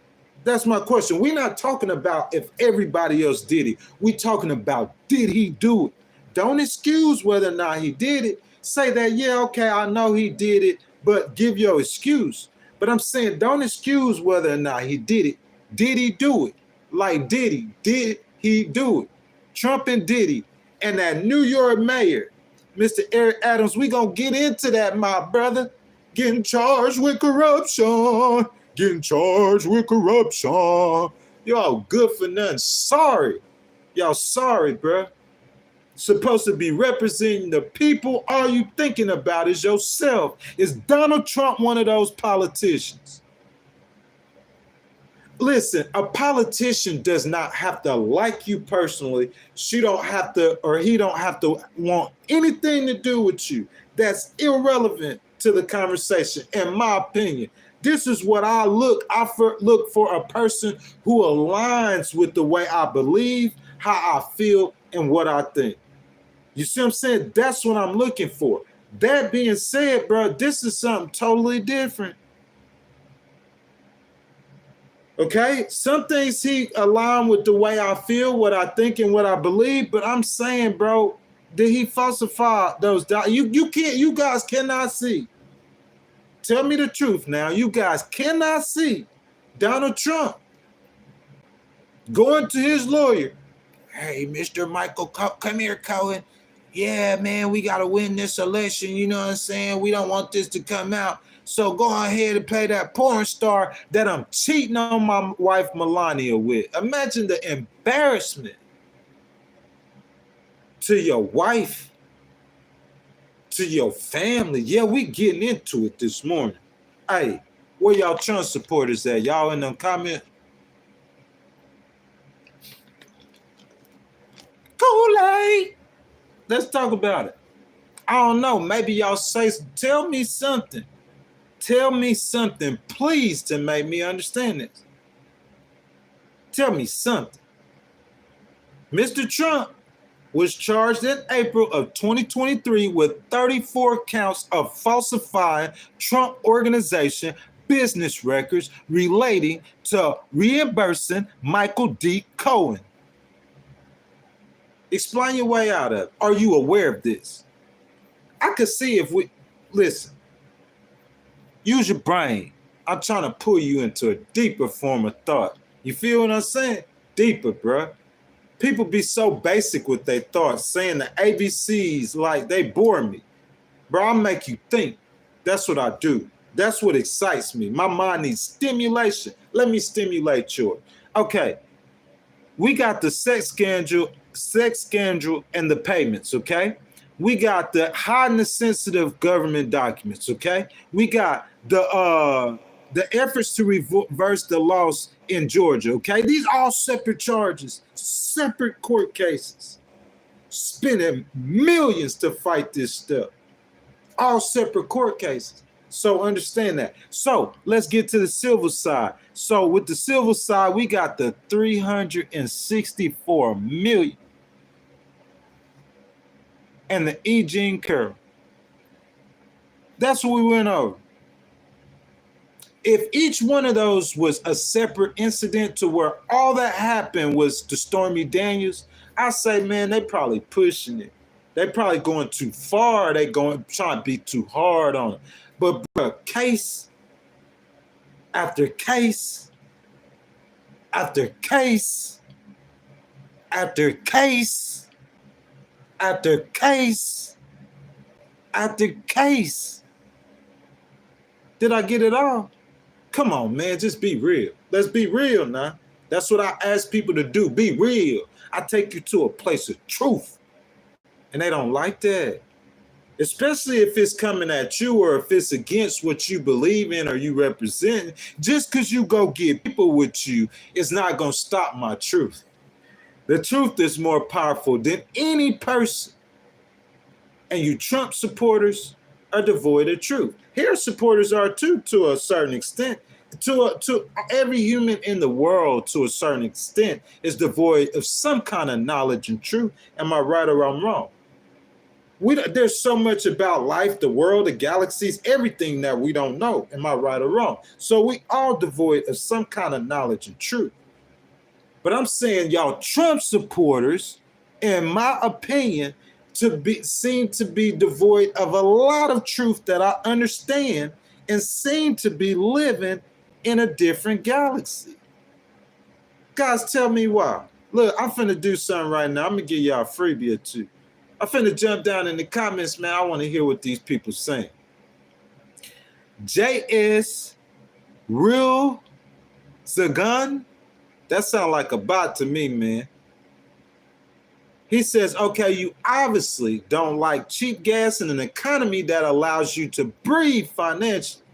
That's my question. We're not talking about if everybody else did it. We're talking about, did he do it? Don't excuse whether or not he did it. Say that, yeah, okay, I know he did it, but give your excuse. But I'm saying don't excuse whether or not he did it. Did he do it? Like, did he do it? Trump and Diddy and that New York mayor, Mr. Eric Adams, we gonna get into that, my brother. Getting charged with corruption. Getting charged with corruption. Y'all good for nothing. Sorry. Y'all sorry, bro. Supposed to be representing the people. All you thinking about is yourself. Is Donald Trump one of those politicians? Listen, a politician does not have to like you personally. She don't have to, or he don't have to want anything to do with you. That's irrelevant to the conversation, in my opinion. This is what I look. Look for a person who aligns with the way I believe, how I feel, and what I think. You see what I'm saying? That's what I'm looking for. That being said, bro, this is something totally different. Okay? Some things he align with the way I feel, what I think, and what I believe. But I'm saying, bro, did he falsify those documents? You guys cannot see. Tell me the truth now. You guys cannot see Donald Trump going to his lawyer. Hey, Mr. Michael, come here, Cohen. Yeah, man, we got to win this election. You know what I'm saying? We don't want this to come out. So go ahead and pay that porn star that I'm cheating on my wife Melania with. Imagine the embarrassment to your wife, to your family. Yeah, we getting into it this morning. Hey, where y'all Trump supporters at? Y'all in them comments? Kool-Aid. Let's talk about it. I don't know. Maybe y'all say, tell me something. Tell me something, please, to make me understand this. Tell me something. Mr. Trump was charged in April of 2023 with 34 counts of falsifying Trump Organization business records relating to reimbursing Michael D. Cohen. Explain your way out of it. Are you aware of this? I could see if we, listen, use your brain. I'm trying to pull you into a deeper form of thought. You feel what I'm saying? Deeper, bro. People be so basic with their thoughts, saying the ABCs like they bore me. Bro, I make you think. That's what I do. That's what excites me. My mind needs stimulation. Let me stimulate yours. Okay, we got the sex scandal, and the payments, okay? We got the highly sensitive government documents, okay? We got the efforts to reverse the loss in Georgia, okay? These are all separate charges, separate court cases, spending millions to fight this stuff. All separate court cases. So understand that. So let's get to the civil side. So with the civil side, we got the 364 million and the E. Jean Carroll. That's what we went over. If each one of those was a separate incident to where all that happened was to Stormy Daniels, I say, man, they probably pushing it. They probably going too far. They trying to be too hard on it. But bro, case after case after case after case after case after case. Did I get it all? Come on, man, just be real. Let's be real now. That's what I ask people to do. Be real. I take you to a place of truth. And they don't like that. Especially if it's coming at you or if it's against what you believe in or you represent. Just because you go get people with you, it's not going to stop my truth. The truth is more powerful than any person. And you Trump supporters are devoid of truth. Harris supporters are too, to a certain extent. To every human in the world, to a certain extent, is devoid of some kind of knowledge and truth. Am I right or I'm wrong? There's so much about life, the world, the galaxies, everything that we don't know. Am I right or wrong? So we all devoid of some kind of knowledge and truth. But I'm saying y'all Trump supporters, in my opinion, seem to be devoid of a lot of truth that I understand and seem to be living in a different galaxy. Guys, tell me why. Look, I'm finna do something right now. I'm gonna give y'all a freebie or two. I'm finna jump down in the comments, man. I want to hear what these people saying. JS Real Zagun? That sounds like a bot to me, man. He says, okay, you obviously don't like cheap gas in an economy that allows you to breathe financially.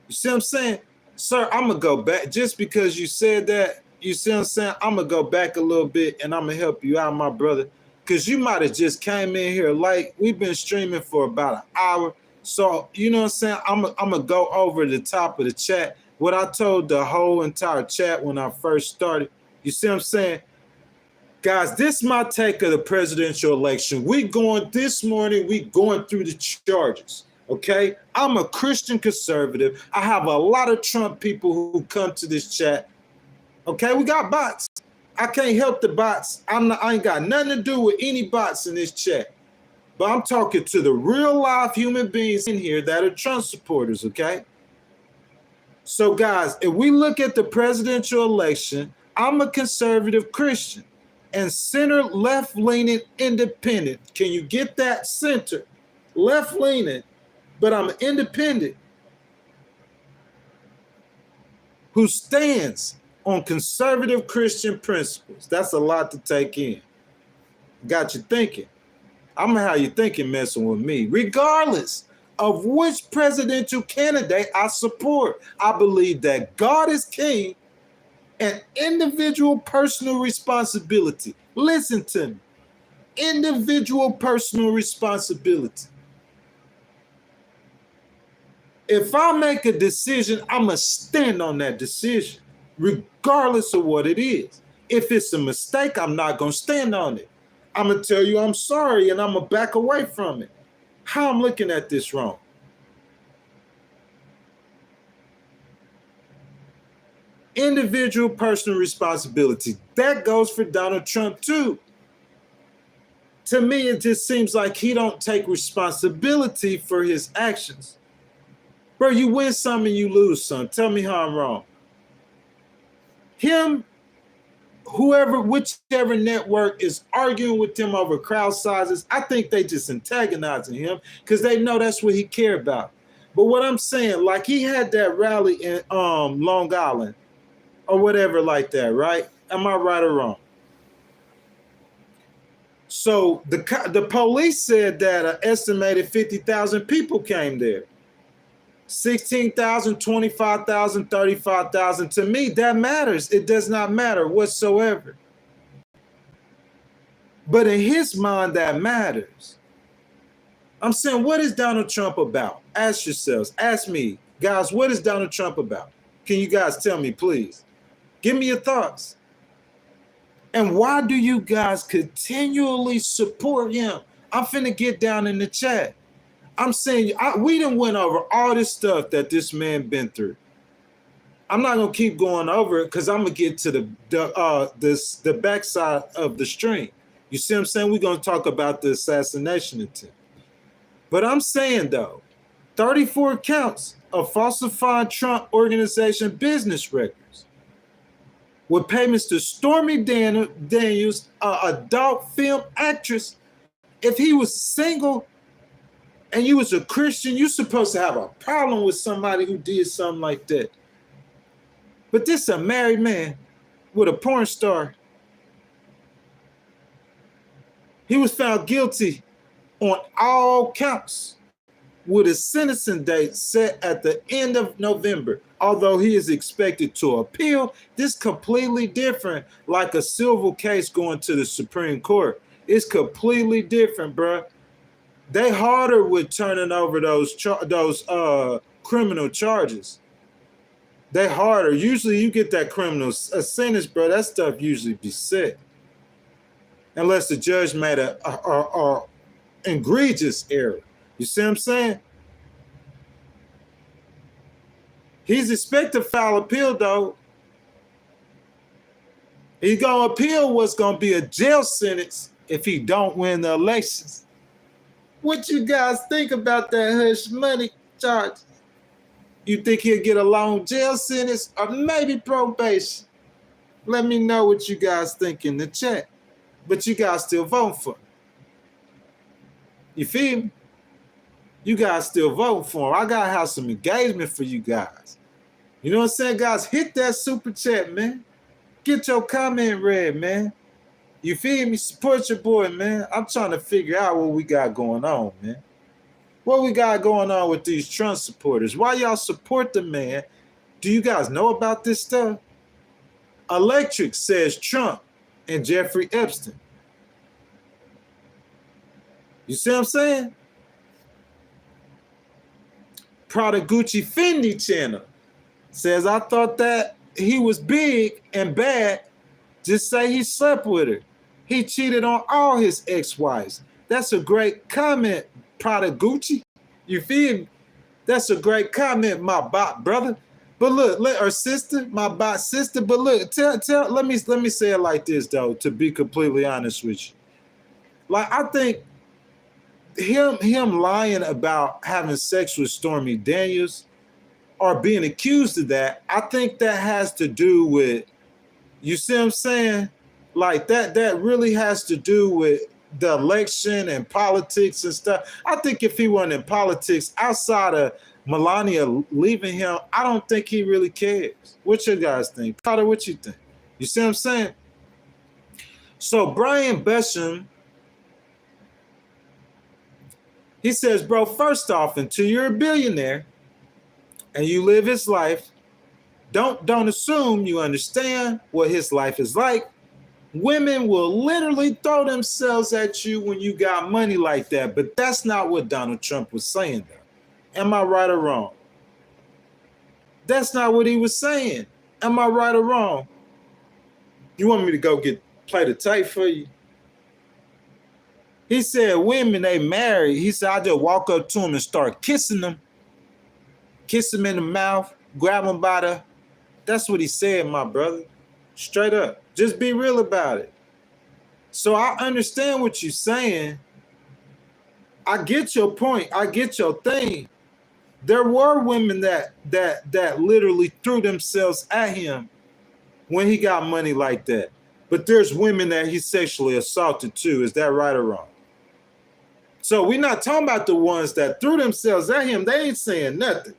You see what I'm saying? Sir, I'm going to go back. Just because you said that, you see what I'm saying? I'm going to go back a little bit and I'm going to help you out, my brother. Because you might have just came in here late. We've been streaming for about an hour. So, you know what I'm saying? I'm going to go over the top of the chat. What I told the whole entire chat when I first started. You see what I'm saying? Guys, this is my take of the presidential election. This morning, we going through the charges, okay? I'm a Christian conservative. I have a lot of Trump people who come to this chat, okay? We got bots. I can't help the bots. I ain't got nothing to do with any bots in this chat. But I'm talking to the real life human beings in here that are Trump supporters, okay? So, guys, if we look at the presidential election, I'm a conservative Christian and center left-leaning independent. Can you get that? Center left-leaning, but I'm independent. who stands on conservative Christian principles. That's a lot to take in. Got you thinking. I'm gonna have you thinking messing with me. Regardless of which presidential candidate I support, I believe that God is king and individual personal responsibility. Listen to me. Individual personal responsibility. If I make a decision, I'm going to stand on that decision, regardless of what it is. If it's a mistake, I'm not going to stand on it. I'm going to tell you I'm sorry and I'm going to back away from it. How I'm looking at this wrong? Individual personal responsibility. That goes for Donald Trump too. To me, it just seems like he don't take responsibility for his actions. Bro, you win some and you lose some. Tell me how I'm wrong. Him, whichever network is arguing with him over crowd sizes, I think they just antagonizing him because they know that's what he care about. But what I'm saying, like he had that rally in Long Island or whatever like that, right? Am I right or wrong? So the police said that an estimated 50,000 people came there. 16,000, 25,000, 35,000. To me, that matters. It does not matter whatsoever. But in his mind, that matters. I'm saying, what is Donald Trump about? Ask yourselves. Ask me. Guys, what is Donald Trump about? Can you guys tell me, please? Give me your thoughts. And why do you guys continually support him? I'm finna get down in the chat. I'm saying we done went over all this stuff that this man been through. I'm not gonna keep going over it because I'm gonna get to the backside of the string. You see what I'm saying? We're gonna talk about the assassination attempt. But I'm saying though, 34 counts of falsifying Trump organization business records with payments to Stormy Daniels, an adult film actress. If he was single and you was a Christian, you're supposed to have a problem with somebody who did something like that. But this is a married man with a porn star. He was found guilty on all counts with a sentencing date set at the end of November. Although he is expected to appeal, this completely different, like a civil case going to the Supreme Court. It's completely different, bro. They harder with turning over those criminal charges. They harder. Usually you get that criminal sentence, bro. That stuff usually be set. Unless the judge made a egregious error. You see what I'm saying? He's expected to file appeal, though. He's going to appeal what's going to be a jail sentence if he don't win the elections. What you guys think about that hush money charge? You think he'll get a long jail sentence or maybe probation? Let me know what you guys think in the chat. But you guys still vote for him. You feel me? You guys still vote for him. I got to have some engagement for you guys. You know what I'm saying, guys? Hit that super chat, man. Get your comment read, man. You feel me? Support your boy, man. I'm trying to figure out what we got going on, man. What we got going on with these Trump supporters? Why y'all support the man? Do you guys know about this stuff? Electric says Trump and Jeffrey Epstein. You see what I'm saying? Prada Gucci Fendi channel says, I thought that he was big and bad. Just say he slept with her. He cheated on all his ex-wives. That's a great comment, Prada Gucci. You feel me? That's a great comment, my bot brother. But look, or sister, my bot sister. But look, let me say it like this though, to be completely honest with you. Like I think him lying about having sex with Stormy Daniels or being accused of that, I think that has to do with, you see what I'm saying? Like that really has to do with the election and politics and stuff. I think if he wasn't in politics outside of Melania leaving him, I don't think he really cares. What you guys think? Carter, what you think? You see what I'm saying? So Brian Besham, he says, bro, first off, until you're a billionaire and you live his life, don't assume you understand what his life is like. Women will literally throw themselves at you when you got money like that. But that's not what Donald Trump was saying, though. Am I right or wrong? That's not what he was saying. Am I right or wrong? You want me to go play the tape for you? He said women, they marry. He said, I just walk up to them and start kissing them. Kiss them in the mouth, grab them by the... That's what he said, my brother. Straight up. Just be real about it. So I understand what you're saying. I get your point. I get your thing. There were women that literally threw themselves at him when he got money like that. But there's women that he sexually assaulted too. Is that right or wrong? So we're not talking about the ones that threw themselves at him. They ain't saying nothing.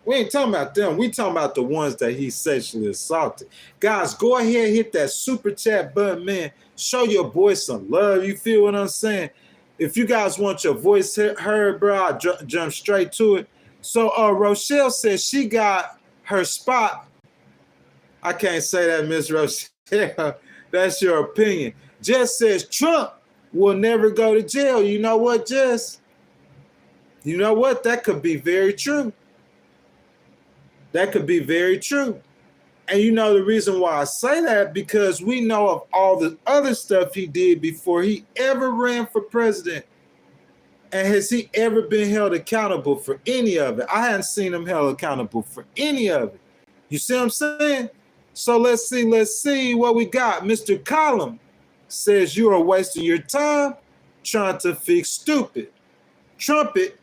We ain't talking about them. We talking about the ones that he sexually assaulted. Guys, go ahead, hit that super chat button, man. Show your boy some love. You feel what I'm saying? If you guys want your voice heard, bro, I'll jump straight to it. So Rochelle says she got her spot. I can't say that, Miss Rochelle. That's your opinion. Jess says Trump will never go to jail. You know what, Jess? You know what? That could be very true. That could be very true. And you know the reason why I say that, because we know of all the other stuff he did before he ever ran for president. And has he ever been held accountable for any of it? I hadn't seen him held accountable for any of it. You see what I'm saying? So let's see what we got. Mr. Collum says you are wasting your time trying to fix stupid. Trumpet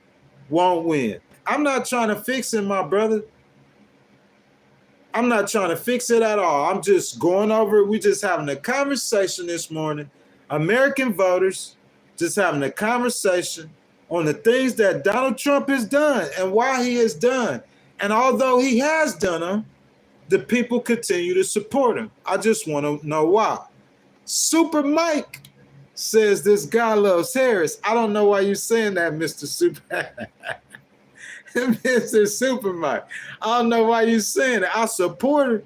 won't win. I'm not trying to fix it, my brother. I'm not trying to fix it at all. I'm just going over it. We just having a conversation this morning. American voters just having a conversation on the things that Donald Trump has done and why he has done. And although he has done them, the people continue to support him. I just want to know why. Super Mike says this guy loves Harris. I don't know why you're saying that, Mr. Super. Mr. Super Mike. I don't know why you're saying it. I support her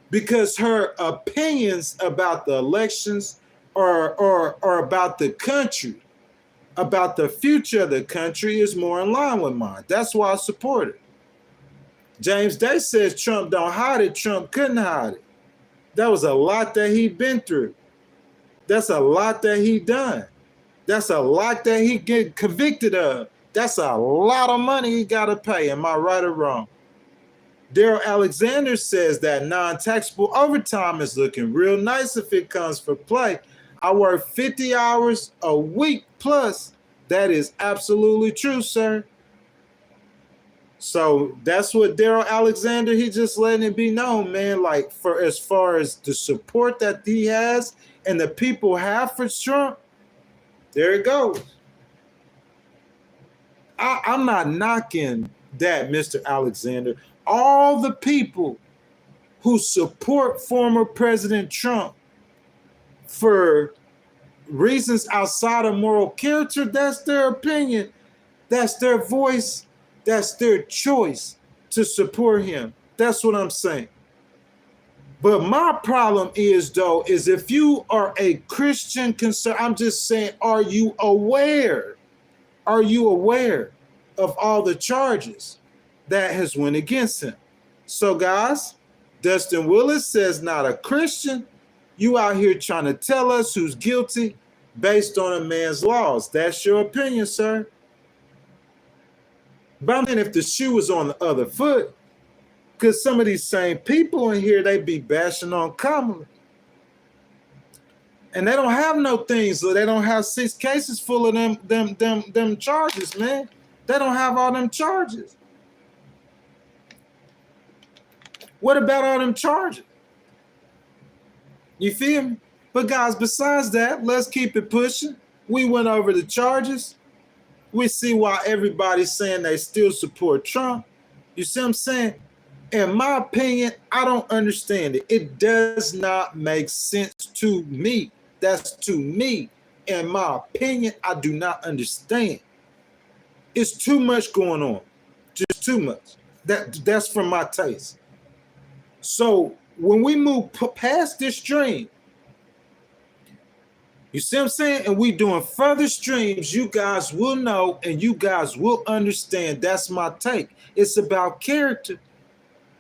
because her opinions about the elections or about the country, about the future of the country is more in line with mine. That's why I support it. James Day says Trump don't hide it. Trump couldn't hide it. That was a lot that he'd been through. That's a lot that he done. That's a lot that he get convicted of. That's a lot of money he got to pay. Am I right or wrong? Daryl Alexander says that non-taxable overtime is looking real nice if it comes for play. I work 50 hours a week plus. That is absolutely true, sir. So that's what Daryl Alexander, he just letting it be known, man. Like, for as far as the support that he has and the people have for Trump, there it goes. I'm not knocking that, Mr. Alexander. All the people who support former President Trump for reasons outside of moral character, that's their opinion. That's their voice. That's their choice to support him. That's what I'm saying. But my problem is, though, is if you are a Christian concern, I'm just saying, are you aware? Are you aware of all the charges that has went against him? So, guys, Dustin Willis says, not a Christian. You out here trying to tell us who's guilty based on a man's laws. That's your opinion, sir. But I mean, if the shoe was on the other foot, because some of these same people in here, they be bashing on Kamala. And they don't have no things. So they don't have 6 cases full of them charges, man. They don't have all them charges. What about all them charges? You feel me? But guys, besides that, let's keep it pushing. We went over the charges. We see why everybody's saying they still support Trump. You see what I'm saying? In my opinion, I don't understand it. It does not make sense to me. That's to me. In my opinion, I do not understand. It's too much going on. Just too much. That's from my taste. So when we move past this stream, you see what I'm saying? And we doing further streams, you guys will know and you guys will understand. That's my take. It's about character.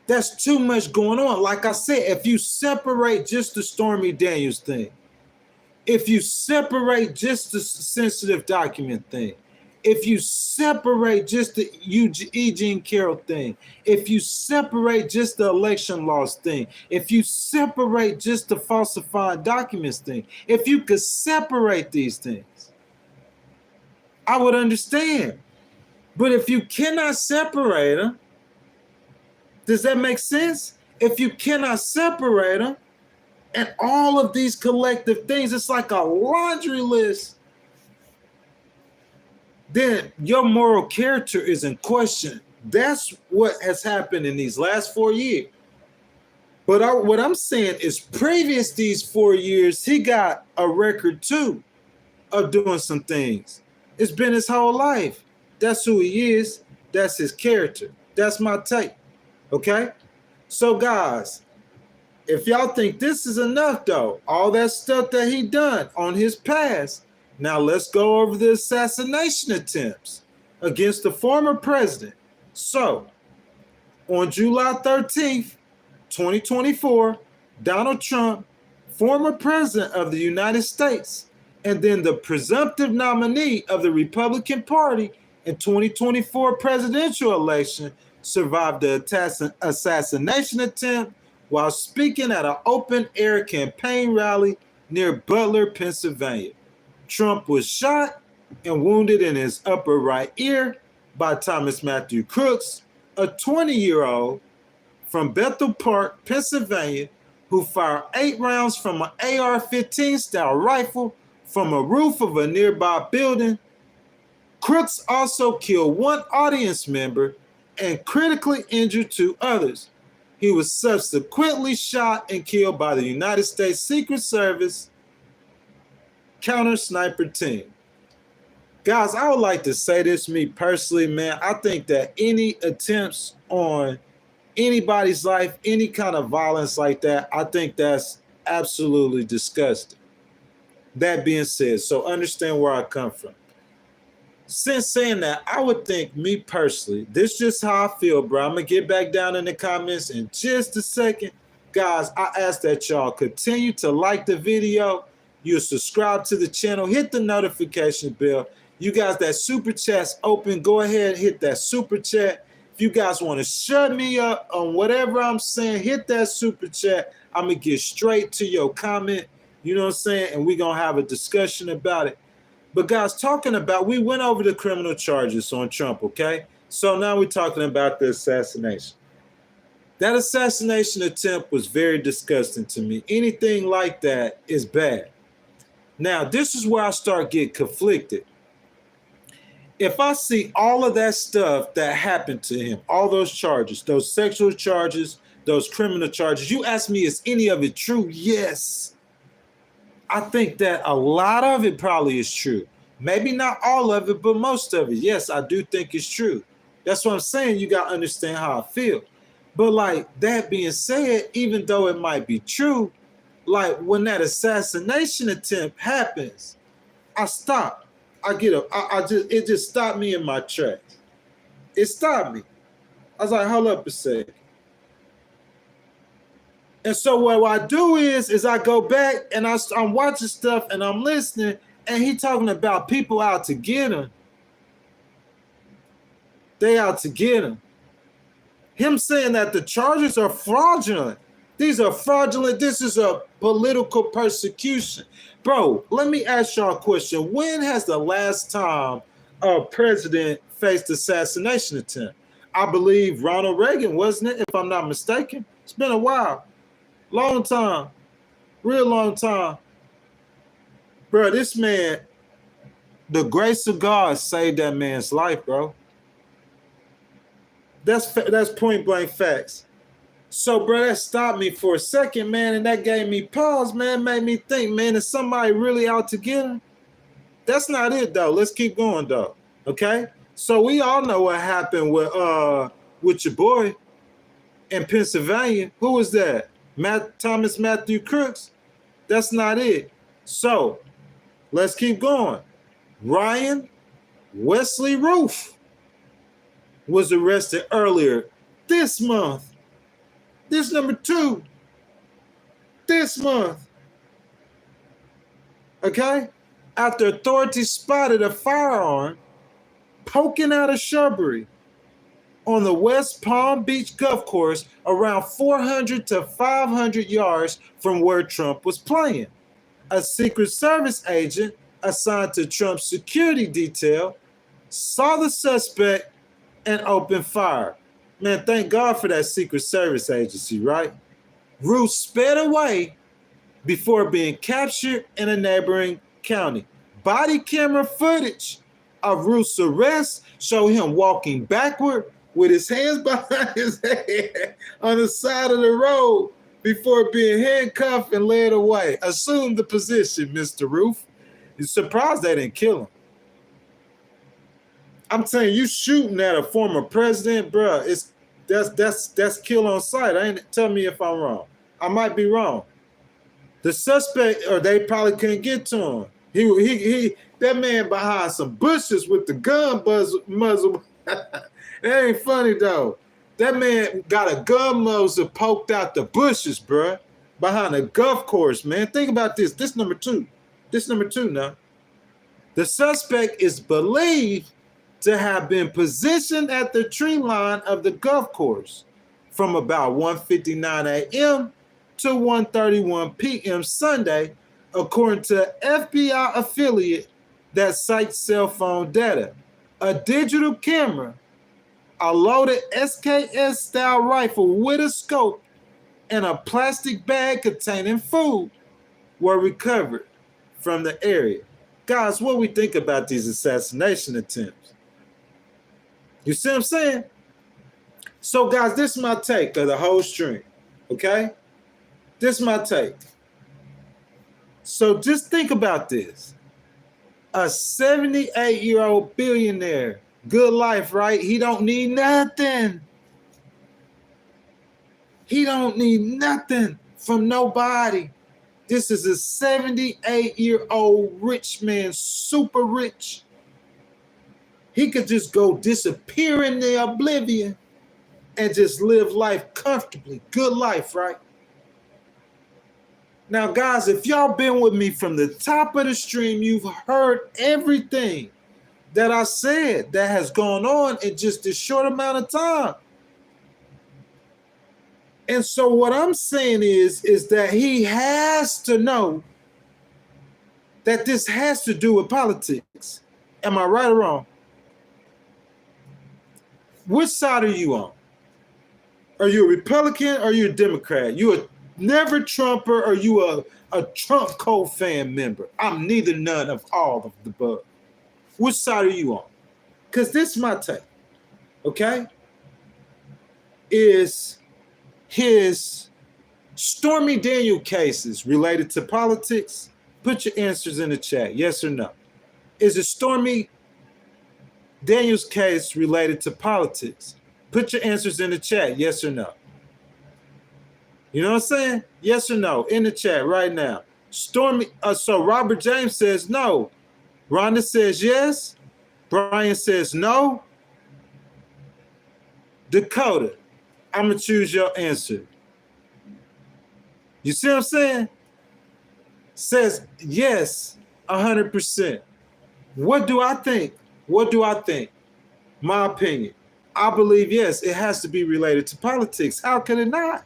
That's too much going on. Like I said, if you separate just the Stormy Daniels thing, if you separate just the sensitive document thing, if you separate just the Eugene Carroll thing, if you separate just the election laws thing, if you separate just the falsified documents thing, if you could separate these things, I would understand. But if you cannot separate them, does that make sense? If you cannot separate them, and all of these collective things, it's like a laundry list, then your moral character is in question. That's what has happened in these last 4 years. But what I'm saying is previous these 4 years, he got a record too of doing some things. It's been his whole life. That's who he is. That's his character. That's my take. Okay? So guys, if y'all think this is enough though, all that stuff that he done on his past, now let's go over the assassination attempts against the former president. So, on July 13th, 2024, Donald Trump, former president of the United States, and then the presumptive nominee of the Republican Party in 2024 presidential election, survived the assassination attempt while speaking at an open-air campaign rally near Butler, Pennsylvania. Trump was shot and wounded in his upper right ear by Thomas Matthew Crooks, a 20-year-old from Bethel Park, Pennsylvania, who fired 8 rounds from an AR-15 style rifle from a roof of a nearby building. Crooks also killed 1 audience member and critically injured 2 others. He was subsequently shot and killed by the United States Secret Service counter sniper team. Guys, I would like to say this, me personally, man. I think that any attempts on anybody's life, any kind of violence like that, I think that's absolutely disgusting. That being said, so understand where I come from. Since saying that, I would think, me personally, this is just how I feel, bro. I'm going to get back down in the comments in just a second. Guys, I ask that y'all continue to like the video. You subscribe to the channel. Hit the notification bell. You guys, that super chat's open. Go ahead, hit that super chat. If you guys want to shut me up on whatever I'm saying, hit that super chat. I'm going to get straight to your comment. You know what I'm saying? And we're going to have a discussion about it. But guys, we went over the criminal charges on Trump, okay? So now we're talking about the assassination. That assassination attempt was very disgusting to me. Anything like that is bad. Now, this is where I start getting conflicted. If I see all of that stuff that happened to him, all those charges, those sexual charges, those criminal charges, you ask me, is any of it true? Yes. I think that a lot of it probably is true. Maybe not all of it, but most of it. Yes, I do think it's true. That's what I'm saying. You got to understand how I feel. But like that being said, even though it might be true, like when that assassination attempt happens, I stop. It just stopped me in my tracks. It stopped me. I was like, hold up a second. And so what I do is I go back and I'm watching stuff and I'm listening, and he talking about people out to get him. They out to get him. Him saying that the charges are fraudulent. These are fraudulent. This is a political persecution. Bro, let me ask y'all a question. When has the last time a president faced assassination attempt? I believe Ronald Reagan, wasn't it, if I'm not mistaken? It's been a while. Long time. Real long time. Bro, this man, the grace of God saved that man's life, bro. That's point blank facts. So, bro, that stopped me for a second, man, and that gave me pause, man, made me think, man, is somebody really out to get him? That's not it, though. Let's keep going, though. Okay? So we all know what happened with your boy in Pennsylvania. Who was that? Thomas Matthew Crooks? That's not it. So let's keep going. Ryan Wesley Roof was arrested earlier this month. This number 2. This month. Okay? After authorities spotted a firearm poking out of shrubbery on the West Palm Beach golf course around 400 to 500 yards from where Trump was playing. A Secret Service agent assigned to Trump's security detail saw the suspect and opened fire. Man, thank God for that Secret Service agency, right? Roos sped away before being captured in a neighboring county. Body camera footage of Roos' arrest show him walking backward with his hands behind his head on the side of the road before being handcuffed and led away. Assume the position, Mr. Roof. You're surprised they didn't kill him. I'm saying you shooting at a former president, bro. That's kill on sight. Tell me if I'm wrong. I might be wrong. The suspect, or they probably couldn't get to him. He that man behind some bushes with the gun muzzle. That ain't funny though. That man got a gun muzzle poked out the bushes, bruh, behind a golf course, man. Think about this. This number 2. This number 2 now. The suspect is believed to have been positioned at the tree line of the golf course from about 1:59 a.m. to 1:31 p.m. Sunday, according to FBI affiliate that cites cell phone data. A digital camera, a loaded SKS-style rifle with a scope, and a plastic bag containing food were recovered from the area. Guys, what we think about these assassination attempts? You see what I'm saying? So, guys, this is my take of the whole stream, okay? This is my take. So just think about this. A 78-year-old billionaire, good life, right? He don't need nothing. He don't need nothing from nobody. This is a 78-year-old rich man, super rich. He could just go disappear in the oblivion and just live life comfortably. Good life, right? Now, guys, if y'all been with me from the top of the stream, you've heard everything that I said that has gone on in just a short amount of time. And so what I'm saying is that he has to know that this has to do with politics. Am I right or wrong? Which side are you on? Are you a Republican or are you a Democrat? You a never Trumper or you a Trump co-fan member? I'm neither none of all of the above. Which side are you on? Because this is my take, okay? Is his Stormy Daniels cases related to politics? Put your answers in the chat, yes or no. Is it Stormy Daniels' case related to politics? Put your answers in the chat, yes or no. You know what I'm saying? Yes or no, in the chat right now. So Robert James says no. Rhonda says yes. Brian says no. Dakota, I'm going to choose your answer. You see what I'm saying? Says yes, 100%. What do I think? What do I think? My opinion. I believe yes, it has to be related to politics. How can it not?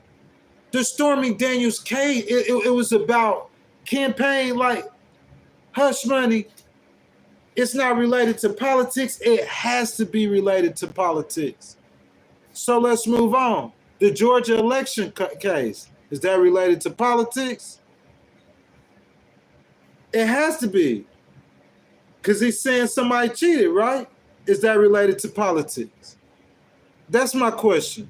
The Stormy Daniels case, it was about campaign like hush money. It's not related to politics. It has to be related to politics. So let's move on. The Georgia election case, is that related to politics? It has to be. Because he's saying somebody cheated, right? Is that related to politics? That's my question.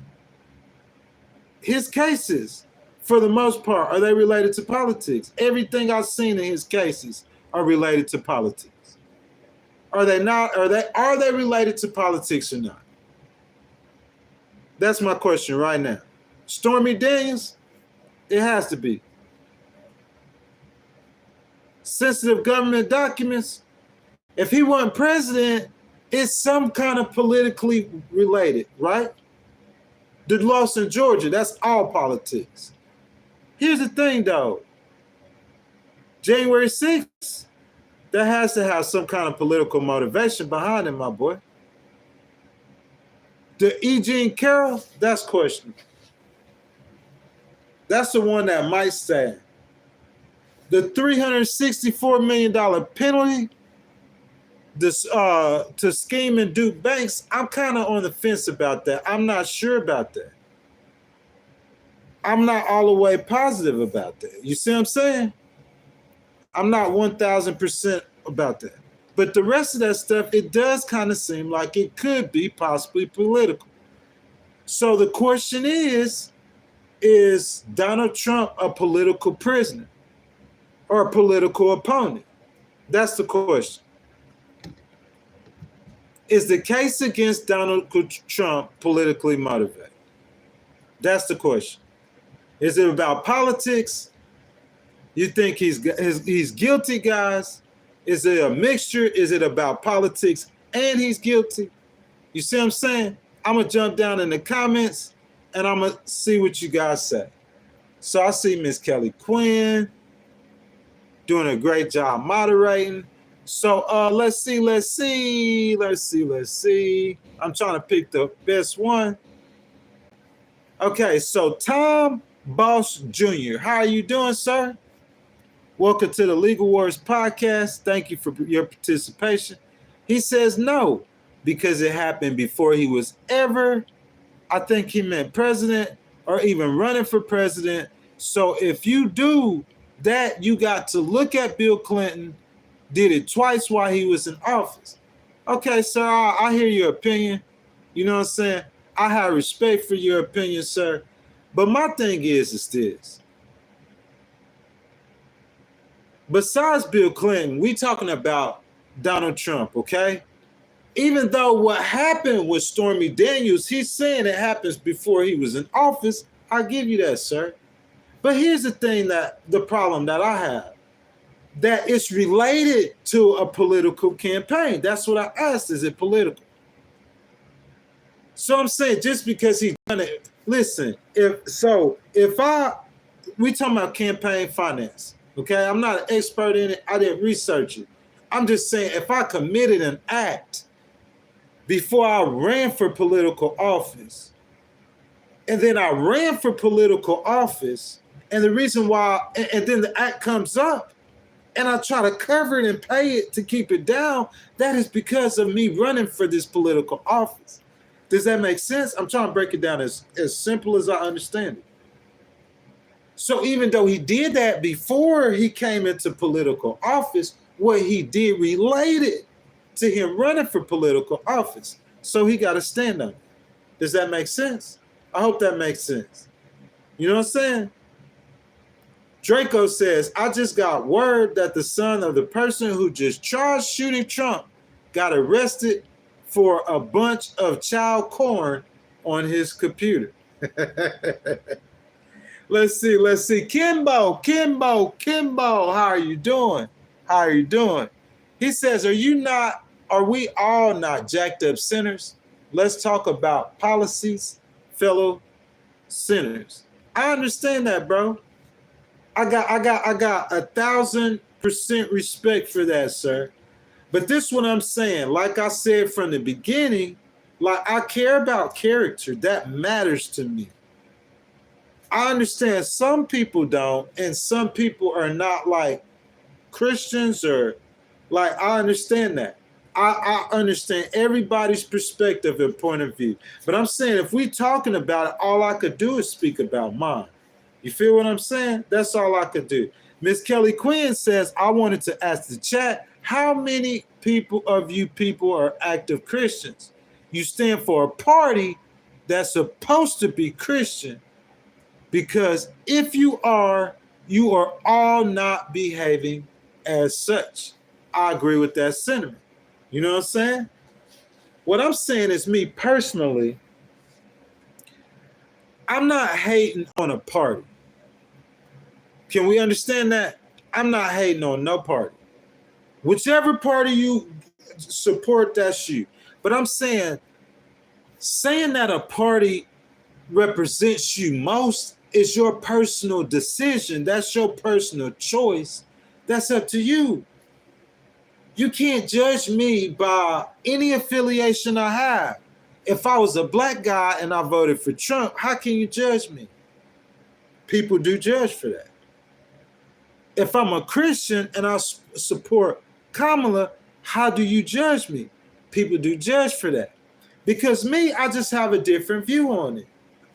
His cases, for the most part, are they related to politics? Everything I've seen in his cases are related to politics. Are they not? Are they related to politics or not? That's my question right now. Stormy Daniels, it has to be. Sensitive government documents, if he wasn't president, it's some kind of politically related, right? The loss in Georgia, that's all politics. Here's the thing though, January 6th, that has to have some kind of political motivation behind it, my boy. The E. Jean Carroll, that's questionable. That's the one that might stand. The $364 million penalty to scheme and dupe banks, I'm kind of on the fence about that. I'm not sure about that. I'm not all the way positive about that. You see what I'm saying? I'm not 1,000% about that. But the rest of that stuff, it does kind of seem like it could be possibly political. So the question is Donald Trump a political prisoner or a political opponent? That's the question. Is the case against Donald Trump politically motivated? That's the question. Is it about politics? You think he's guilty, guys? Is it a mixture? Is it about politics and he's guilty? You see what I'm saying? I'm going to jump down in the comments and I'm going to see what you guys say. So I see Miss Kelly Quinn doing a great job moderating. So let's see. I'm trying to pick the best one. Okay, so Tom Boss Jr., how are you doing, sir? Welcome to the Legal Wars podcast. Thank you for your participation. He says no, because it happened before he was ever, I think he meant president or even running for president. So if you do that, you got to look at Bill Clinton, did it twice while he was in office. Okay, sir, I hear your opinion. You know what I'm saying? I have respect for your opinion, sir. But my thing is this. Besides Bill Clinton, we talking about Donald Trump, okay? Even though what happened with Stormy Daniels, he's saying it happens before he was in office. I give you that, sir. But here's the thing, the problem that I have, that it's related to a political campaign. That's what I asked. Is it political? So I'm saying just because he's done it, listen, we talking about campaign finance, okay? I'm not an expert in it. I didn't research it. I'm just saying if I committed an act before I ran for political office, and then I ran for political office, and the reason why, and then the act comes up, and I try to cover it and pay it to keep it down, that is because of me running for this political office. Does that make sense? I'm trying to break it down as simple as I understand it. So even though he did that before he came into political office, what he did related to him running for political office. So he got to stand on it. Does that make sense? I hope that makes sense. You know what I'm saying? Draco says, I just got word that the son of the person who just charged shooting Trump got arrested for a bunch of child porn on his computer. Let's see. Kimbo, how are you doing? He says, are we all not jacked up sinners? Let's talk about policies, fellow sinners. I understand that, bro. I got 1,000% respect for that, sir. But this is what I'm saying. Like I said from the beginning, like I care about character. That matters to me. I understand some people don't, and some people are not like Christians or like, I understand that. I understand everybody's perspective and point of view. But I'm saying if we talking about it, all I could do is speak about mine. You feel what I'm saying? That's all I could do. Miss Kelly Quinn says, I wanted to ask the chat, how many people are active Christians? You stand for a party that's supposed to be Christian, because if you are all not behaving as such. I agree with that sentiment. You know what I'm saying? What I'm saying is, me personally, I'm not hating on a party. Can we understand that? I'm not hating on no party. Whichever party you support, that's you. But I'm saying that a party represents you most is your personal decision. That's your personal choice. That's up to you. You can't judge me by any affiliation I have. If I was a black guy and I voted for Trump, how can you judge me? People do judge for that. If I'm a Christian and I support Kamala, how do you judge me? People do judge for that. Because me, I just have a different view on it.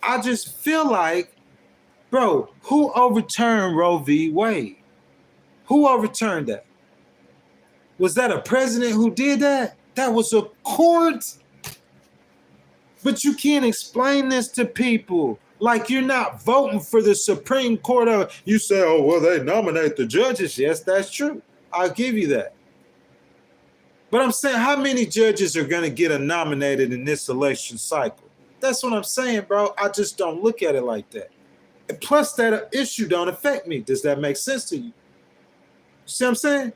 I just feel like, bro, who overturned Roe v. Wade? Who overturned that? Was that a president who did that? That was a court. But you can't explain this to people. Like, you're not voting for the Supreme Court of, you say, oh, well, they nominate the judges. Yes, that's true. I'll give you that. But I'm saying, how many judges are going to get nominated in this election cycle? That's what I'm saying, bro. I just don't look at it like that. And plus, that issue don't affect me. Does that make sense to you? See what I'm saying?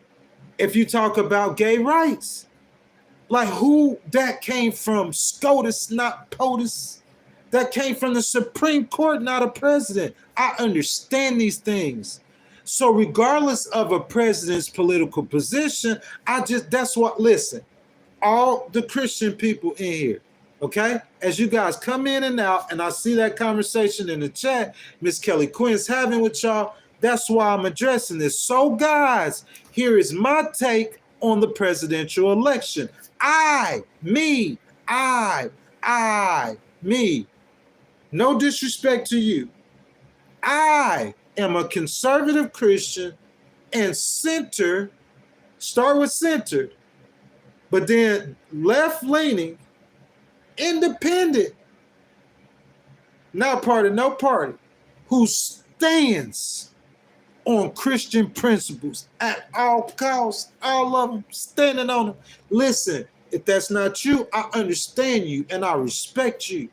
If you talk about gay rights, like, who that came from? SCOTUS, not POTUS. That came from the Supreme Court, not a president. I understand these things. So regardless of a president's political position, that's what, listen, all the Christian people in here, okay? As you guys come in and out, and I see that conversation in the chat Miss Kelly Quinn's having with y'all, that's why I'm addressing this. So guys, here is my take on the presidential election. Me. No disrespect to you. I am a conservative Christian and start with centered, but then left-leaning, independent, not part of no party, who stands on Christian principles at all costs, all of them, standing on them. Listen, if that's not you, I understand you and I respect you.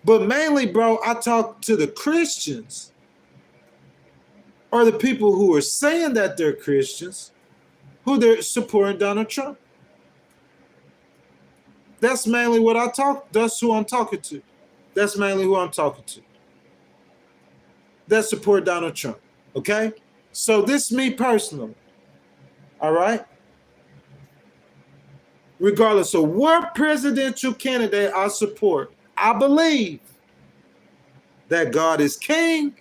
But mainly, bro, I talk to the Christians, or the people who are saying that they're Christians, who they're supporting Donald Trump. That's mainly that's who I'm talking to. That's mainly who I'm talking to. That support Donald Trump, okay? So this is me personally, all right? Regardless of what presidential candidate I support, I believe that God is king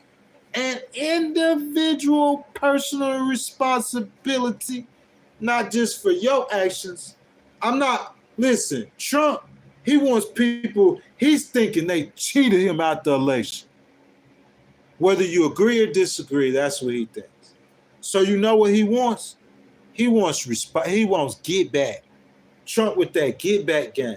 and individual personal responsibility, not just for your actions. Listen, Trump, he wants people, he's thinking they cheated him out the election. Whether you agree or disagree, that's what he thinks. So you know what he wants? He wants get back. Trump with that get back game.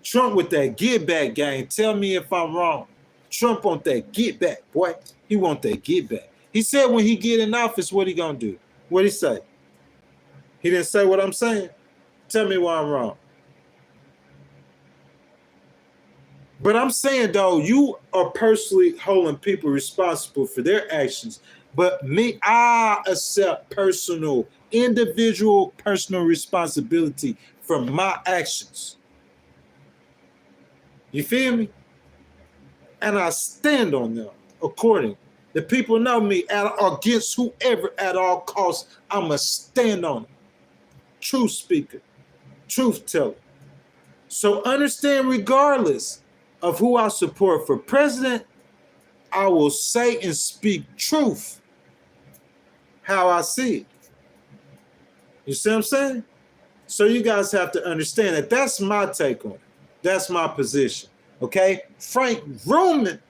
Trump with that get back game. Tell me if I'm wrong. Trump want that get back, boy. He want that get back. He said when he get in office, what he gonna do? What he say? He didn't say what I'm saying. Tell me why I'm wrong. But I'm saying, though, you are personally holding people responsible for their actions. But me, I accept individual personal responsibility for my actions. You feel me? And I stand on them accordingly. The people know me against whoever at all costs. I'm a stand on it. Truth speaker, truth teller. So understand, regardless of who I support for president, I will say and speak truth how I see it. You see what I'm saying? So you guys have to understand that that's my take on it. That's my position. Okay? Frank Roman,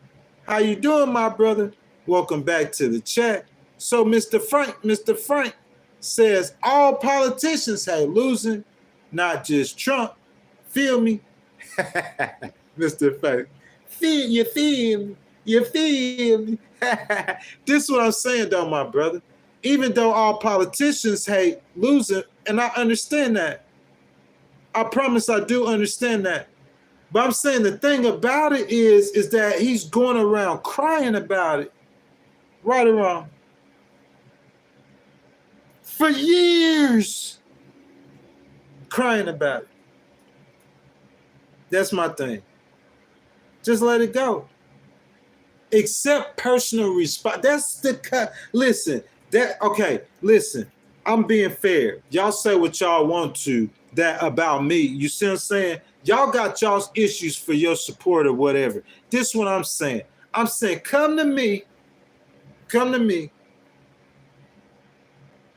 how you doing, my brother? Welcome back to the chat. So Mr. Frank says all politicians have losing, not just Trump. Feel me? Mr. Faith. You feel me? You feel me? This is what I'm saying, though, my brother. Even though all politicians hate losing, and I understand that. I promise I do understand that. But I'm saying the thing about it is that he's going around crying about it. Right or wrong. For years. Crying about it. That's my thing. Just let it go. Accept personal response. That's the listen. Listen. I'm being fair. Y'all say what y'all want to that about me. You see what I'm saying? Y'all got y'all's issues for your support or whatever. This is what I'm saying. I'm saying come to me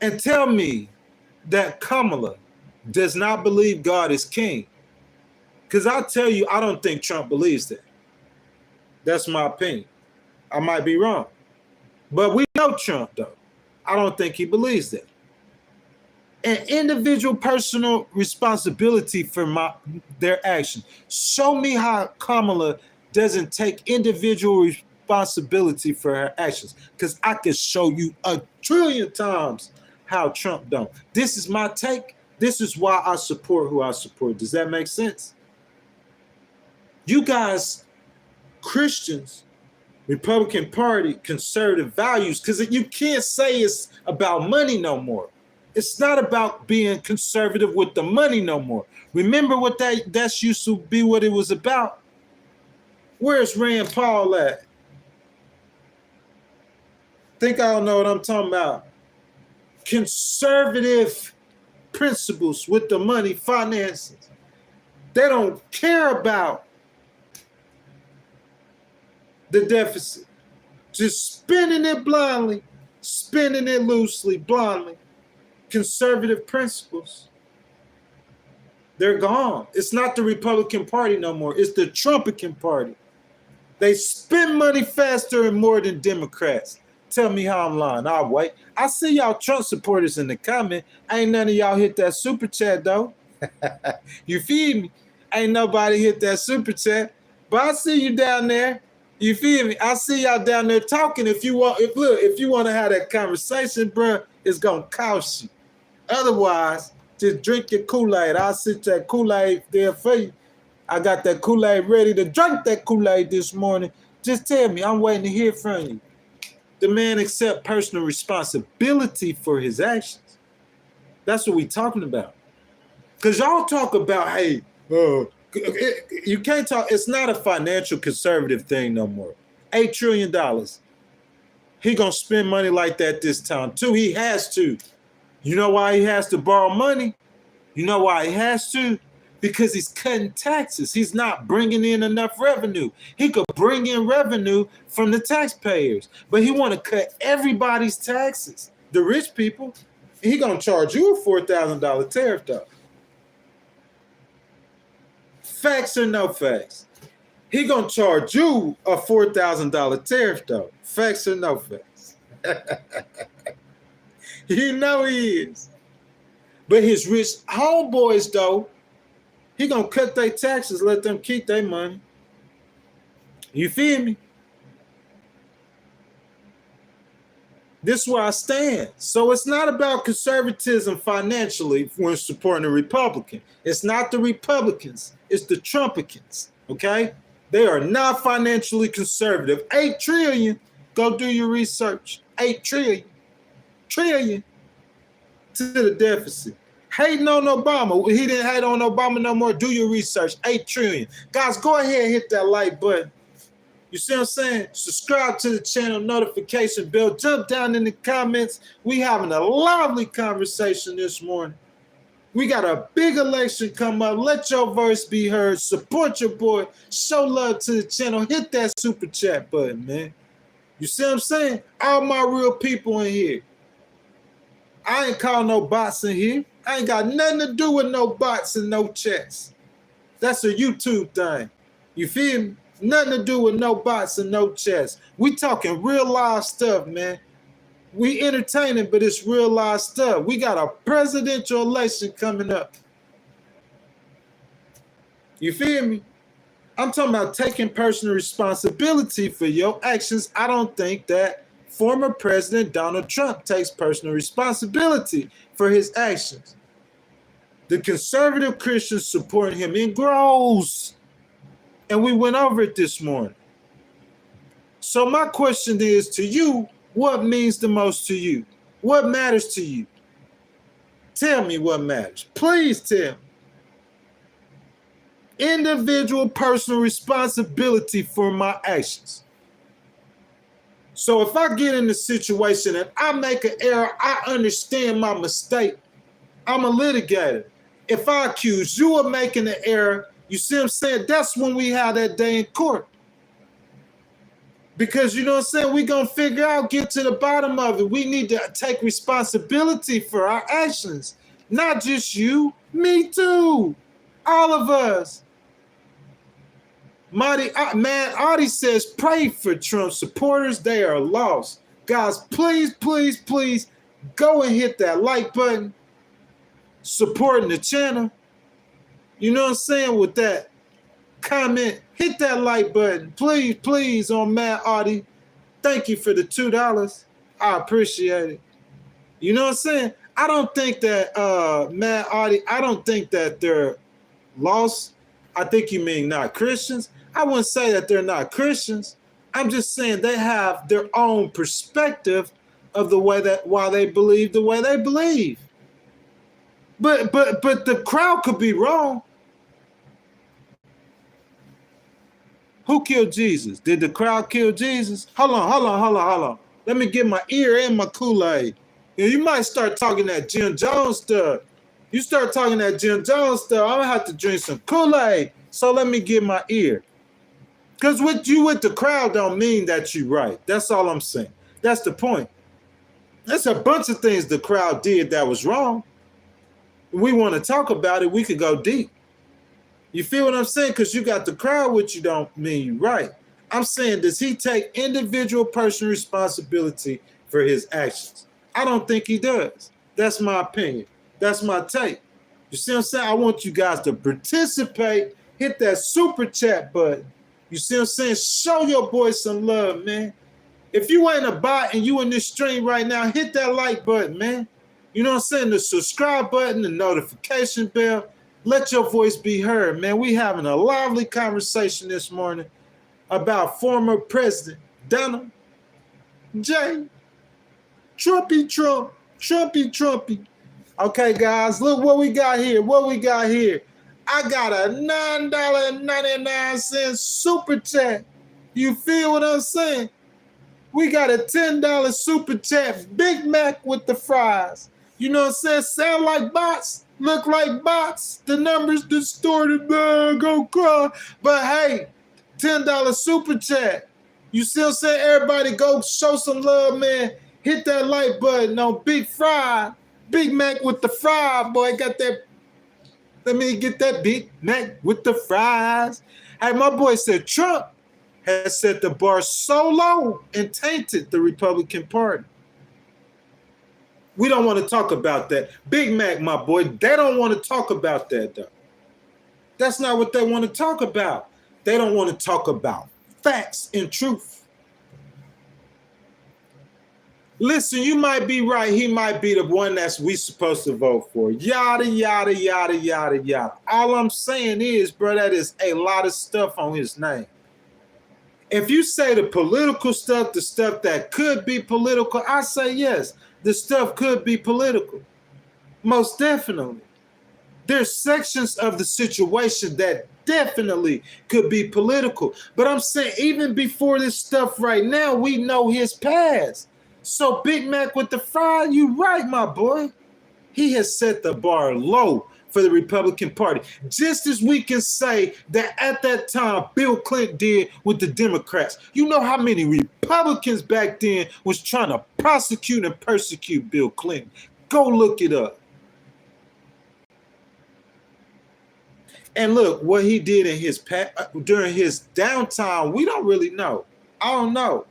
and tell me that Kamala does not believe God is king. Because I'll tell you, I don't think Trump believes that. That's my opinion. I might be wrong. But we know Trump, though. I don't think he believes that. An individual personal responsibility for their actions. Show me how Kamala doesn't take individual responsibility for her actions. Because I can show you 1,000,000,000 times how Trump don't. This is my take. This is why I support who I support. Does that make sense? You guys, Christians, Republican Party, conservative values, because you can't say it's about money no more. It's not about being conservative with the money no more. Remember what that used to be what it was about? Where's Rand Paul at? Think I don't know what I'm talking about. Conservative principles with the money, finances. They don't care about the deficit. Just spending it blindly, spending it loosely, blindly. Conservative principles. They're gone. It's not the Republican Party no more. It's the Trumpican Party. They spend money faster and more than Democrats. Tell me how I'm lying. I'll wait. I see y'all Trump supporters in the comment. Ain't none of y'all hit that super chat, though. You feel me? Ain't nobody hit that super chat. But I see you down there. You feel me? I see y'all down there talking. If you want to have that conversation, bro, it's gonna cost you. Otherwise, just drink your Kool-Aid. I'll sit that Kool-Aid there for you. I got that Kool-Aid ready to drink that Kool-Aid this morning. Just tell me. I'm waiting to hear from you. The man accept personal responsibility for his actions. That's what we talking about. Because y'all talk about, hey, you can't talk. It's not a financial conservative thing no more. $8 trillion. He going to spend money like that this time, too. He has to. You know why he has to borrow money? You know why he has to? Because he's cutting taxes. He's not bringing in enough revenue. He could bring in revenue from the taxpayers, but he want to cut everybody's taxes. The rich people, he going to charge you a $4,000 tariff, though. Facts or no facts? He going to charge you a $4,000 tariff, though. Facts or no facts? You know he is. But his rich homeboys, though, he gonna cut their taxes, let them keep their money. You feel me? This is where I stand. So it's not about conservatism financially when supporting a Republican. It's not the Republicans. It's the Trumpicans, okay? They are not financially conservative. $8 trillion, go do your research. $8 trillion to the deficit. Hating on Obama. He didn't hate on Obama no more. Do your research. $8 trillion. Guys, go ahead and hit that like button. You see what I'm saying? Subscribe to the channel, notification bell. Jump down in the comments. We having a lively conversation this morning. We got a big election come up. Let your voice be heard. Support your boy. Show love to the channel. Hit that super chat button, man. You see what I'm saying? All my real people in here. I ain't calling no bots in here. I ain't got nothing to do with no bots and no chats. That's a YouTube thing. You feel me? Nothing to do with no bots and no chats. We talking real live stuff, man. We entertaining, but it's real live stuff. We got a presidential election coming up. You feel me? I'm talking about taking personal responsibility for your actions. I don't think that former President Donald Trump takes personal responsibility for his actions. The conservative Christians support him in grows. And we went over it this morning. So my question is to you, what means the most to you? What matters to you? Tell me what matters. Please tell me. Individual personal responsibility for my actions. So if I get in a situation and I make an error, I understand my mistake. I'm a litigator. If I accuse you of making an error, you see what I'm saying? That's when we have that day in court. Because you know what I'm saying? We're going to figure out, get to the bottom of it. We need to take responsibility for our actions. Not just you, me too. All of us. Audie says, pray for Trump supporters. They are lost. Guys, please, please, please go and hit that like button. Supporting the channel. You know what I'm saying? With that comment, hit that like button. Please, please, on Mad Audie. Thank you for the $2. I appreciate it. You know what I'm saying? I don't think that Mad Audie, I don't think that they're lost. I think you mean not Christians. I wouldn't say that they're not Christians. I'm just saying they have their own perspective of the way that why they believe the way they believe. But the crowd could be wrong. Who killed Jesus? Did the crowd kill Jesus? Hold on. Let me get my ear and my Kool-Aid. You might start talking that Jim Jones stuff. You start talking that Jim Jones stuff, I'm gonna have to drink some Kool-Aid. So let me get my ear. Because with the crowd don't mean that you're right. That's all I'm saying. That's the point. There's a bunch of things the crowd did that was wrong. We want to talk about it, we could go deep. You feel what I'm saying? Because you got the crowd with you don't mean you're right. I'm saying, does he take individual personal responsibility for his actions? I don't think he does. That's my opinion. That's my take. You see what I'm saying? I want you guys to participate. Hit that super chat button. You see what I'm saying? Show your boy some love, man. If you ain't a bot and you in this stream right now, hit that like button, man. You know what I'm saying? The subscribe button, the notification bell. Let your voice be heard, man. We having a lively conversation this morning about former President Donald J. Trumpy. Okay, guys, look what we got here. I got a $9.99 super chat. You feel what I'm saying? We got a $10 super chat. Big Mac with the fries. You know what I'm saying? Sound like bots. Look like bots. The numbers distorted, man. Go cry. But hey, $10 super chat. You see what I'm saying? Everybody go show some love, man. Hit that like button on Big Fry. Big Mac with the fry, boy. Got that. Let me get that Big Mac with the fries. Hey, my boy said Trump has set the bar so low and tainted the Republican Party. We don't want to talk about that. Big Mac, my boy, they don't want to talk about that, though. That's not what they want to talk about. They don't want to talk about facts and truth. Listen, you might be right. He might be the one that's we supposed to vote for. Yada, yada, yada, yada, yada. All I'm saying is, bro, that is a lot of stuff on his name. If you say the political stuff, the stuff that could be political, I say yes. The stuff could be political. Most definitely. There's sections of the situation that definitely could be political. But I'm saying even before this stuff right now, we know his past. So Big Mac with the fry, you right, my boy. He has set the bar low for the Republican Party. Just as we can say that at that time, Bill Clinton did with the Democrats. You know how many Republicans back then was trying to prosecute and persecute Bill Clinton. Go look it up. And look, what he did in his during his downtime, we don't really know. I don't know.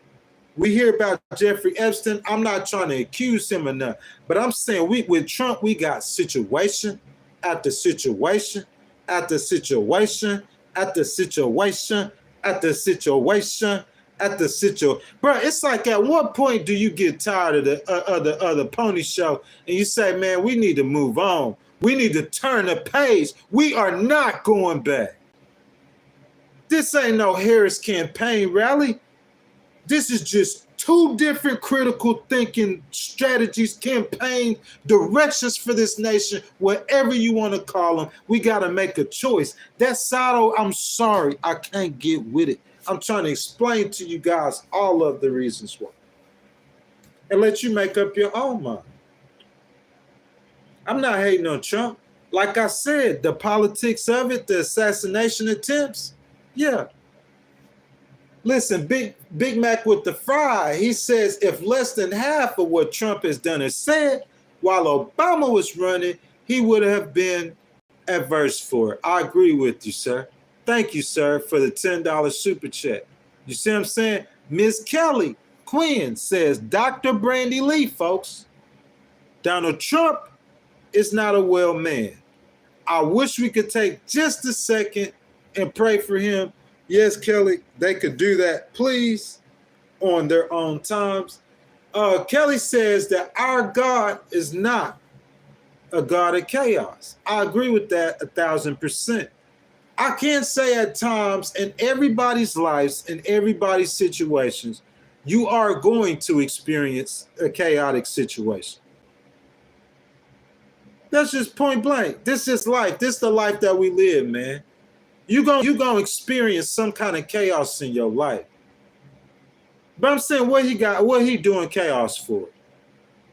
We hear about Jeffrey Epstein. I'm not trying to accuse him of nothing, but I'm saying with Trump, we got situation after situation. after situation, after situation, after situation, after situation. Bro, it's like at what point do you get tired of the pony show and you say, man, we need to move on. We need to turn the page. We are not going back. This ain't no Harris campaign rally. This is just two different critical thinking strategies, campaign directions for this nation, whatever you want to call them. We got to make a choice. That Sato, I'm sorry, I can't get with it. I'm trying to explain to you guys all of the reasons why and let you make up your own mind. I'm not hating on Trump. Like I said, the politics of it, the assassination attempts, yeah. Listen, Big Mac with the fry, he says if less than half of what Trump has done is said, while Obama was running, he would have been adverse for it. I agree with you, sir. Thank you, sir, for the $10 super chat. You see what I'm saying? Miss Kelly Quinn says, Dr. Brandy Lee, folks, Donald Trump is not a well man. I wish we could take just a second and pray for him. Yes, Kelly, they could do that, please, on their own times. Kelly says that our God is not a God of chaos. I agree with that 1,000%. I can say at times in everybody's lives, in everybody's situations, you are going to experience a chaotic situation. That's just point blank. This is life. This is the life that we live, man. You're gonna experience some kind of chaos in your life. But I'm saying what he doing chaos for?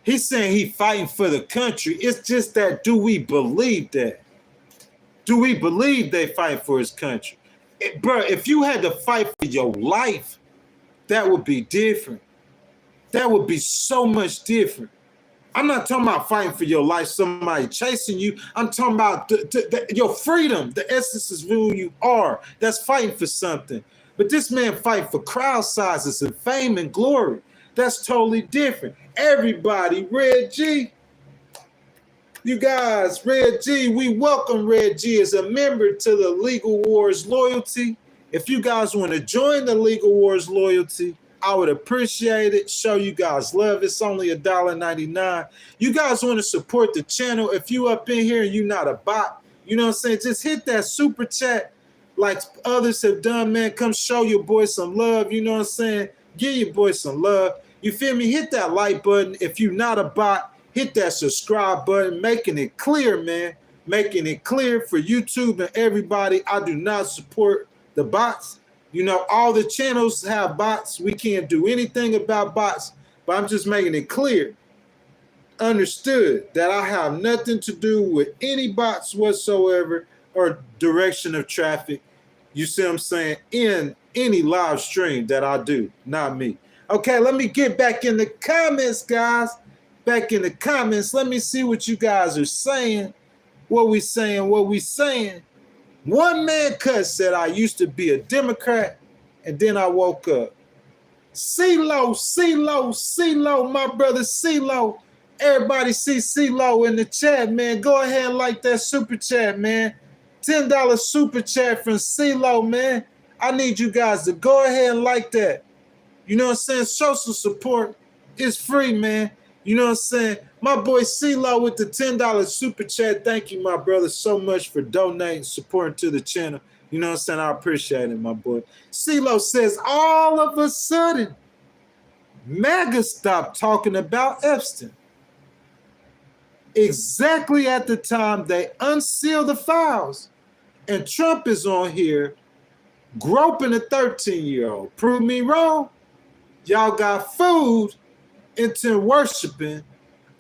He's saying he fighting for the country. It's just that, do we believe that? Do we believe they fight for his country? Bro, if you had to fight for your life, that would be different. That would be so much different. I'm not talking about fighting for your life, somebody chasing you. I'm talking about your freedom, the essence of who you are. That's fighting for something. But this man fighting for crowd sizes and fame and glory. That's totally different. Everybody, Red G. You guys, Red G, we welcome Red G as a member to the Legal Wars Loyalty. If you guys want to join the Legal Wars Loyalty, I would appreciate it. Show you guys love. It's only $1.99. You guys want to support the channel. If you up in here and you're not a bot, you know what I'm saying? Just hit that super chat like others have done, man. Come show your boy some love. You know what I'm saying? Give your boy some love. You feel me? Hit that like button. If you're not a bot, hit that subscribe button. Making it clear, man. Making it clear for YouTube and everybody. I do not support the bots. You know, all the channels have bots. We can't do anything about bots, but I'm just making it clear, understood, that I have nothing to do with any bots whatsoever or direction of traffic. You see what I'm saying? In any live stream that I do, not me. Okay, let me get back in the comments, guys. Back in the comments. Let me see what you guys are saying. What we saying. One man cut said, I used to be a Democrat, and then I woke up. CeeLo, my brother CeeLo. Everybody see CeeLo in the chat, man. Go ahead and like that super chat, man. $10 super chat from CeeLo, man. I need you guys to go ahead and like that. You know what I'm saying? Show some support. It's free, man. You know what I'm saying? My boy CeeLo with the $10 super chat. Thank you, my brother, so much for donating, supporting to the channel. You know what I'm saying? I appreciate it, my boy. CeeLo says, all of a sudden, MAGA stopped talking about Epstein. Exactly at the time they unseal the files. And Trump is on here groping a 13-year-old. Prove me wrong. Y'all got fooled into worshiping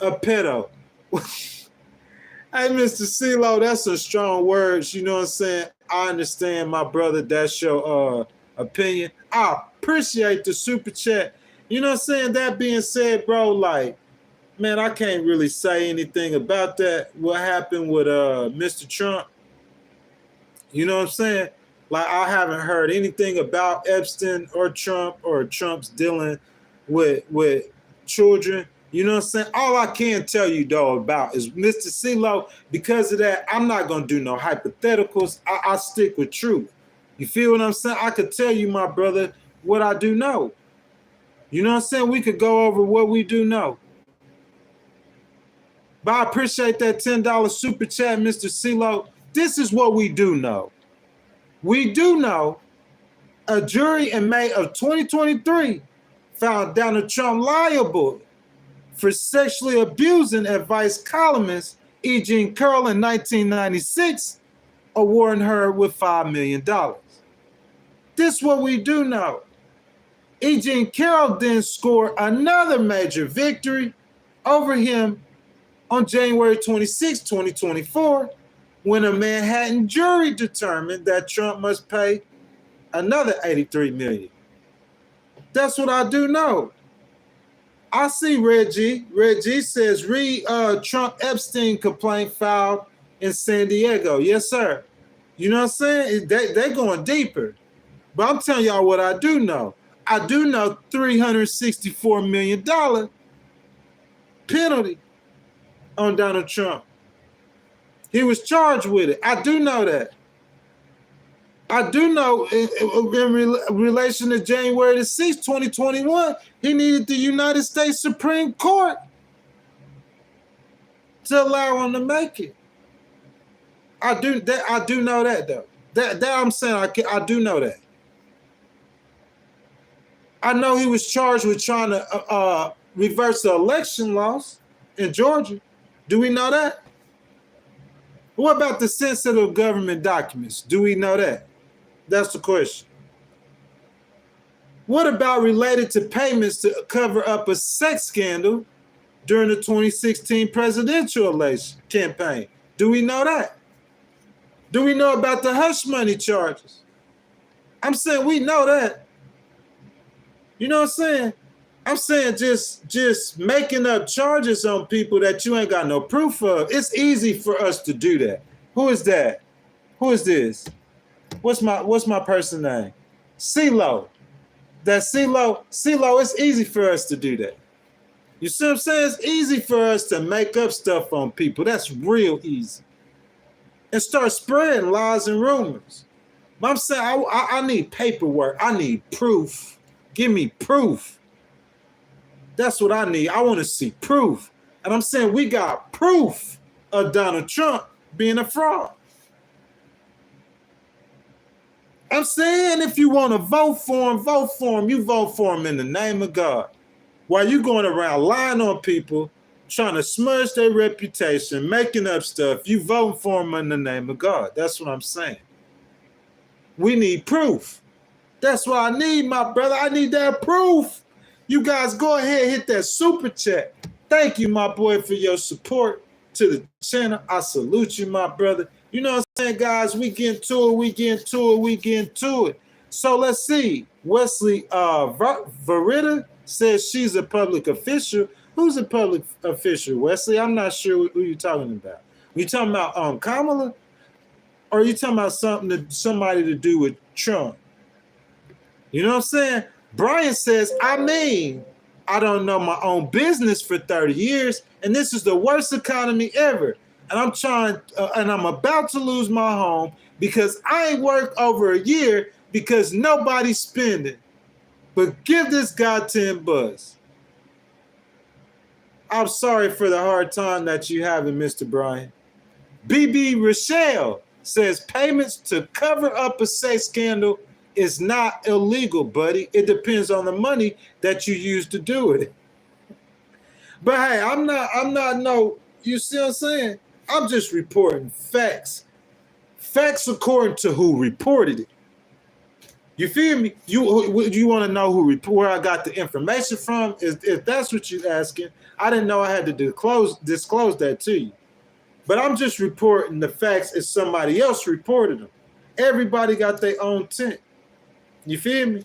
a pedo. Hey, Mr. CeeLo, that's some strong words. You know what I'm saying? I understand, my brother. That's your opinion. I appreciate the super chat. You know what I'm saying? That being said, bro, like, man, I can't really say anything about that. What happened with Mr. Trump? You know what I'm saying? Like, I haven't heard anything about Epstein or Trump's dealing with children. You know what I'm saying? All I can tell you though about is Mr. CeeLo, because of that, I'm not gonna do no hypotheticals. I stick with truth. You feel what I'm saying? I could tell you, my brother, what I do know. You know what I'm saying? We could go over what we do know. But I appreciate that $10 super chat, Mr. CeeLo. This is what we do know. We do know a jury in May of 2023 found Donald Trump liable for sexually abusing advice columnist E. Jean Carroll in 1996, awarding her with $5 million. This is what we do know. E. Jean Carroll then scored another major victory over him on January 26, 2024, when a Manhattan jury determined that Trump must pay another $83 million. That's what I do know. I see Reggie. Reggie says, read Trump Epstein complaint filed in San Diego. Yes, sir. You know what I'm saying? They're going deeper. But I'm telling y'all what I do know. I do know $364 million penalty on Donald Trump. He was charged with it. I do know that. I do know in relation to January the 6th, 2021, he needed the United States Supreme Court to allow him to make it. I do know that though. That I'm saying I do know that. I know he was charged with trying to reverse the election loss in Georgia. Do we know that? What about the sensitive government documents? Do we know that? That's the question. What about related to payments to cover up a sex scandal during the 2016 presidential election campaign? Do we know that? Do we know about the hush money charges? I'm saying we know that. You know what I'm saying? I'm saying just making up charges on people that you ain't got no proof of. It's easy for us to do that. Who is that? Who is this? What's my person name? CeeLo. That CeeLo, it's easy for us to do that. You see what I'm saying? It's easy for us to make up stuff on people. That's real easy. And start spreading lies and rumors. But I'm saying I need paperwork. I need proof. Give me proof. That's what I need. I want to see proof. And I'm saying we got proof of Donald Trump being a fraud. I'm saying if you want to vote for him, vote for him. You vote for him in the name of God. While you going around lying on people, trying to smudge their reputation, making up stuff, you voting for him in the name of God. That's what I'm saying. We need proof. That's what I need, my brother. I need that proof. You guys go ahead and hit that super chat. Thank you, my boy, for your support to the channel. I salute you, my brother. You know what I'm saying, guys? We get into it. So let's see. Wesley Verita says she's a public official. Who's a public official, Wesley? I'm not sure who you're talking about. You talking about Kamala? Or are you talking about somebody to do with Trump? You know what I'm saying? Brian says, I don't know my own business for 30 years, and this is the worst economy ever. And I'm about to lose my home because I ain't worked over a year because nobody's spending. But give this guy 10 bucks. I'm sorry for the hard time that you having, Mr. Brian. BB Rochelle says payments to cover up a sex scandal is not illegal, buddy. It depends on the money that you use to do it. But hey, I'm not, you see what I'm saying? I'm just reporting facts. Facts according to who reported it. You feel me? You want to know where I got the information from? If that's what you're asking, I didn't know I had to disclose that to you. But I'm just reporting the facts as somebody else reported them. Everybody got their own tent. You feel me?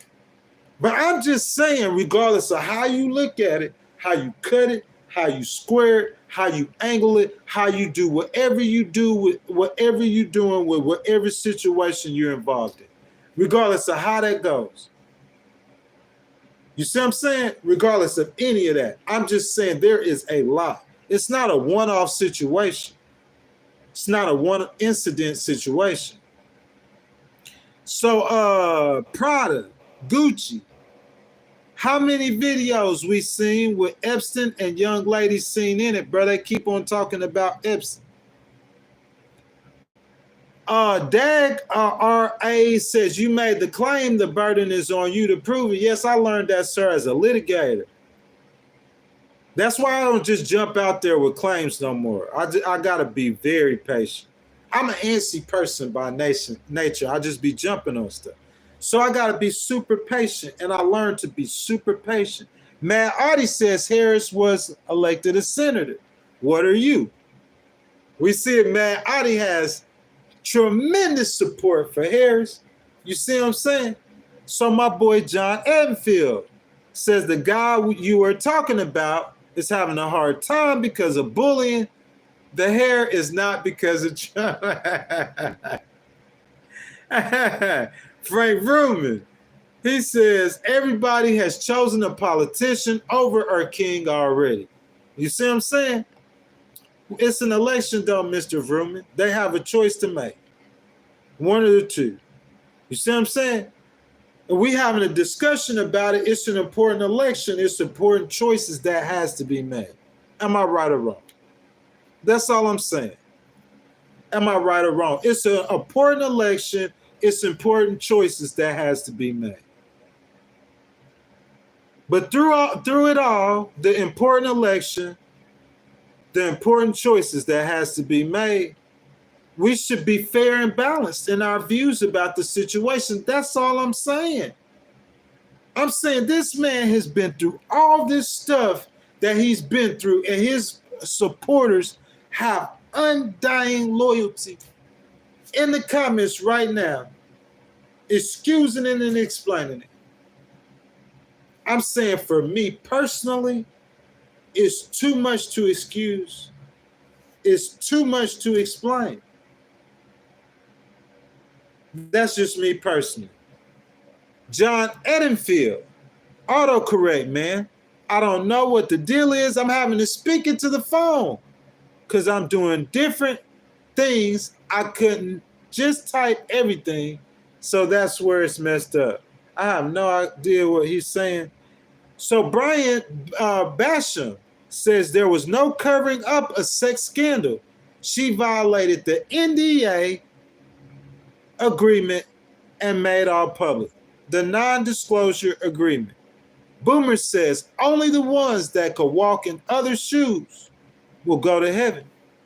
But I'm just saying, regardless of how you look at it, how you cut it, how you square it, how you angle it, how you do whatever you do with whatever you're doing with whatever situation you're involved in, regardless of how that goes. You see what I'm saying? Regardless of any of that, I'm just saying there is a lot. It's not a one-off situation. It's not a one incident situation. So Prada, Gucci, how many videos we seen with Epstein and young ladies seen in it, bro? They keep on talking about Epstein. Dag RA says, you made the claim, the burden is on you to prove it. Yes, I learned that, sir, as a litigator. That's why I don't just jump out there with claims no more. I got to be very patient. I'm an antsy person by nature. I just be jumping on stuff. So I got to be super patient, and I learned to be super patient. Mad Audie says Harris was elected a senator. What are you? We see it, Mad Audie has tremendous support for Harris. You see what I'm saying? So my boy John Edenfield says the guy you were talking about is having a hard time because of bullying. The hair is not because of Trump. Frank Ruman, he says everybody has chosen a politician over our king already. You see what I'm saying? It's an election, though, Mr. Ruman. They have a choice to make. One of the two. You see what I'm saying? And we having a discussion about it. It's an important election. It's important choices that has to be made. Am I right or wrong? That's all I'm saying. Am I right or wrong? It's an important election. It's important choices that has to be made. But through it all, the important election, the important choices that has to be made, we should be fair and balanced in our views about the situation. That's all I'm saying. I'm saying this man has been through all this stuff that he's been through, and his supporters have undying loyalty. In the comments right now, excusing it and explaining it. I'm saying for me personally, it's too much to excuse. It's too much to explain. That's just me personally. John Edenfield, autocorrect, man. I don't know what the deal is. I'm having to speak into the phone because I'm doing different things. I couldn't just type everything. So that's where it's messed up. I have no idea what he's saying. So Brian Basham says there was no covering up a sex scandal. She violated the NDA agreement and made all public. The non-disclosure agreement. Boomer says only the ones that could walk in other shoes will go to heaven.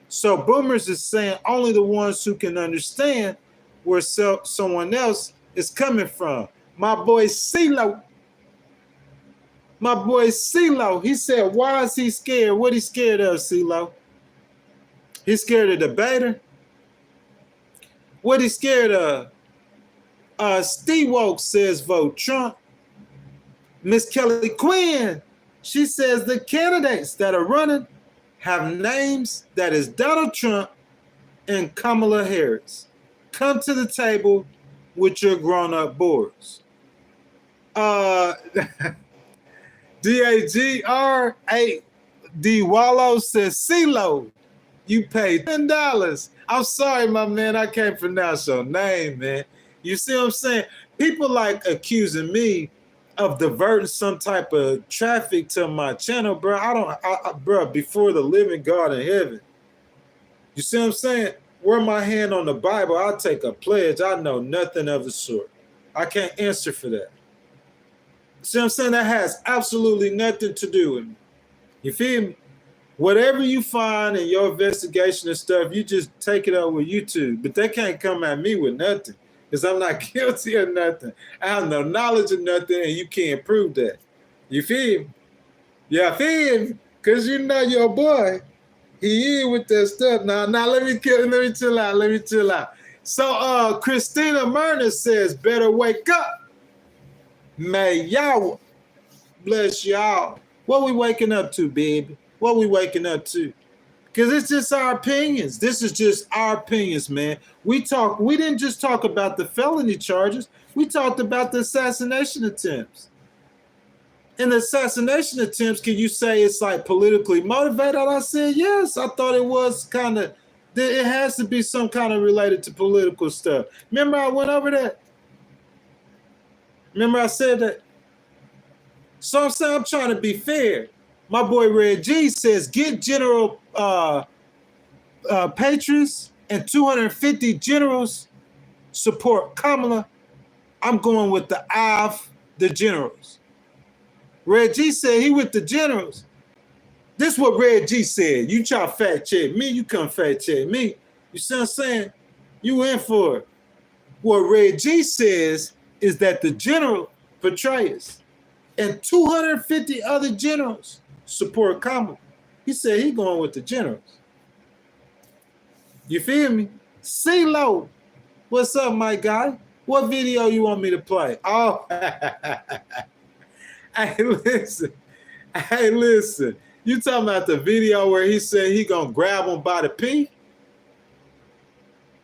So Boomers is saying only the ones who can understand where someone else is coming from. My boy CeeLo. My boy CeeLo, he said, why is he scared? What he scared of, CeeLo? He's scared of the debater? What he scared of? Steve Woke says vote Trump. Miss Kelly Quinn, she says the candidates that are running have names that is Donald Trump and Kamala Harris. Come to the table with your grown-up boards. DAGR8D Wallow says, CeeLo, you paid $10. I'm sorry, my man, I can't pronounce your name, man. You see what I'm saying? People like accusing me of diverting some type of traffic to my channel, bro. Bro, before the living God in heaven. You see what I'm saying? Wear my hand on the Bible, I'll take a pledge. I know nothing of the sort. I can't answer for that. See what I'm saying? That has absolutely nothing to do with me. You feel me? Whatever you find in your investigation and stuff, you just take it up with YouTube. But they can't come at me with nothing because I'm not guilty of nothing. I have no knowledge of nothing, and you can't prove that. You feel me? Yeah, feel me? Because you know your boy, he in with that stuff. Now, let me chill out. So Christina Myrna says, better wake up. May y'all bless y'all. What we waking up to, baby? What we waking up to? Because it's just our opinions. This is just our opinions, man. We didn't just talk about the felony charges. We talked about the assassination attempts. And the assassination attempts, can you say it's like politically motivated? I said, yes. I thought it was kind of, it has to be some kind of related to political stuff. Remember I went over that? Remember I said that? So I'm saying I'm trying to be fair. My boy Red G says, get General Patriots and 250 generals support Kamala. I'm going with the generals. Red G said he with the generals. This is what Red G said. You try to fact check me, you come fact check me. You see what I'm saying? You in for it. What Red G says is that the general Petraeus and 250 other generals support Kamala. He said he going with the generals. You feel me? CeeLo, what's up, my guy? What video you want me to play? Oh, hey, listen. You talking about the video where he said he gonna grab him by the pee?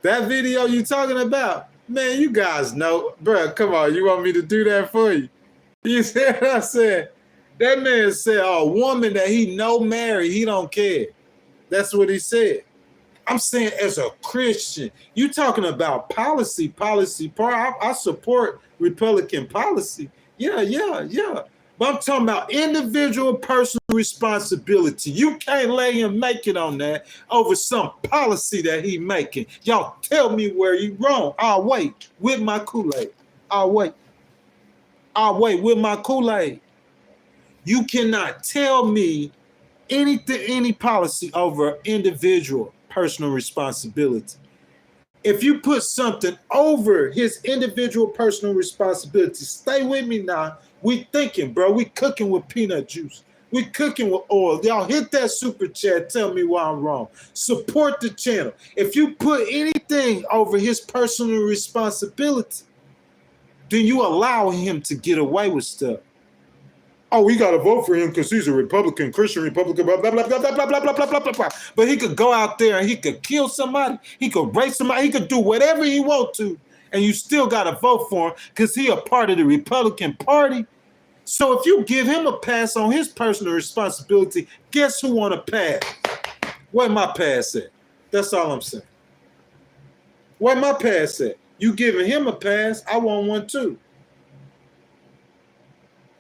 That video you talking about? Man, you guys know. Bro, come on. You want me to do that for you? You see what I said? That man said a woman that he know married, he don't care. That's what he said. I'm saying as a Christian, you talking about policy. I support Republican policy. Yeah. But I'm talking about individual personal responsibility. You can't lay him make it on that over some policy that he making. Y'all tell me where you wrong. I'll wait with my Kool-Aid. I'll wait with my Kool-Aid. You cannot tell me any policy over individual personal responsibility. If you put something over his individual personal responsibility, stay with me now. We thinking, bro. We cooking with peanut juice. We cooking with oil. Y'all hit that super chat. Tell me why I'm wrong. Support the channel. If you put anything over his personal responsibility, then you allow him to get away with stuff. Oh, we got to vote for him because he's a Republican, Christian Republican, blah, blah, blah, blah, blah, blah, blah, blah, blah, blah, blah. But he could go out there and he could kill somebody. He could rape somebody. He could do whatever he want to. And you still got to vote for him because he a part of the Republican Party. So if you give him a pass on his personal responsibility, guess who want a pass? Where my pass at? That's all I'm saying. Where my pass at? You giving him a pass, I want one too.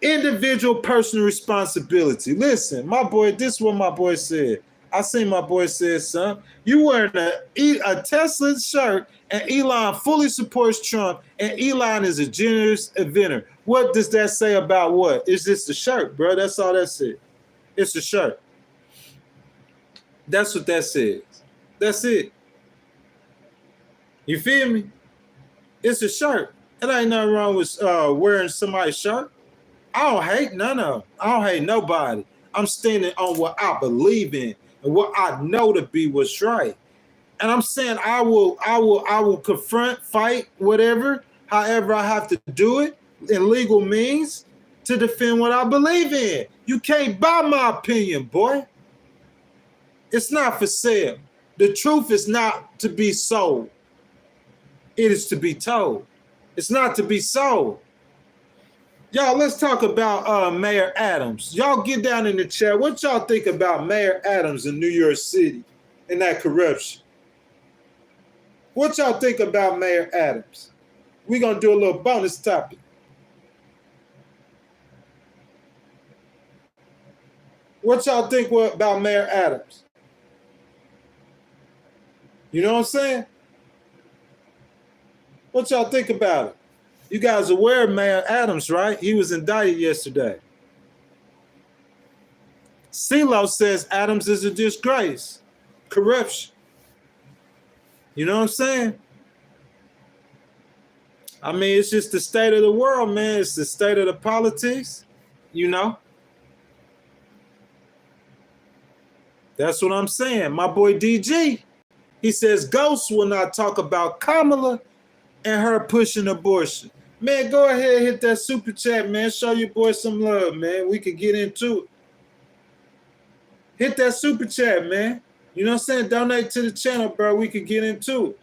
Individual personal responsibility. Listen, my boy, this is what my boy said. I seen my boy said, son, you wearing a Tesla shirt and Elon fully supports Trump and Elon is a generous inventor. What does that say about what? It's just a shirt, bro. That's all that said. It's a shirt. That's what that says. That's it. You feel me? It's a shirt. It ain't nothing wrong with wearing somebody's shirt. I don't hate none of them. I don't hate nobody. I'm standing on what I believe in and what I know to be what's right. And I'm saying I will confront, fight, whatever, however I have to do it in legal means to defend what I believe in. You can't buy my opinion, boy. It's not for sale. The truth is not to be sold. It is to be told. It's not to be sold. Y'all, let's talk about Mayor Adams. Y'all get down in the chat. What y'all think about Mayor Adams in New York City and that corruption? What y'all think about Mayor Adams? We're going to do a little bonus topic. What y'all think about Mayor Adams? You know what I'm saying? What y'all think about it? You guys aware of Mayor Adams, right? He was indicted yesterday. CeeLo says Adams is a disgrace. Corruption. You know what I'm saying? I mean, it's just the state of the world, man. It's the state of the politics, you know? That's what I'm saying. My boy DG, he says ghosts will not talk about Kamala and her pushing abortion. Man, go ahead and hit that super chat, man. Show your boy some love, man. We can get into it. Hit that super chat, man. You know what I'm saying? Donate to the channel, bro. We can get into it.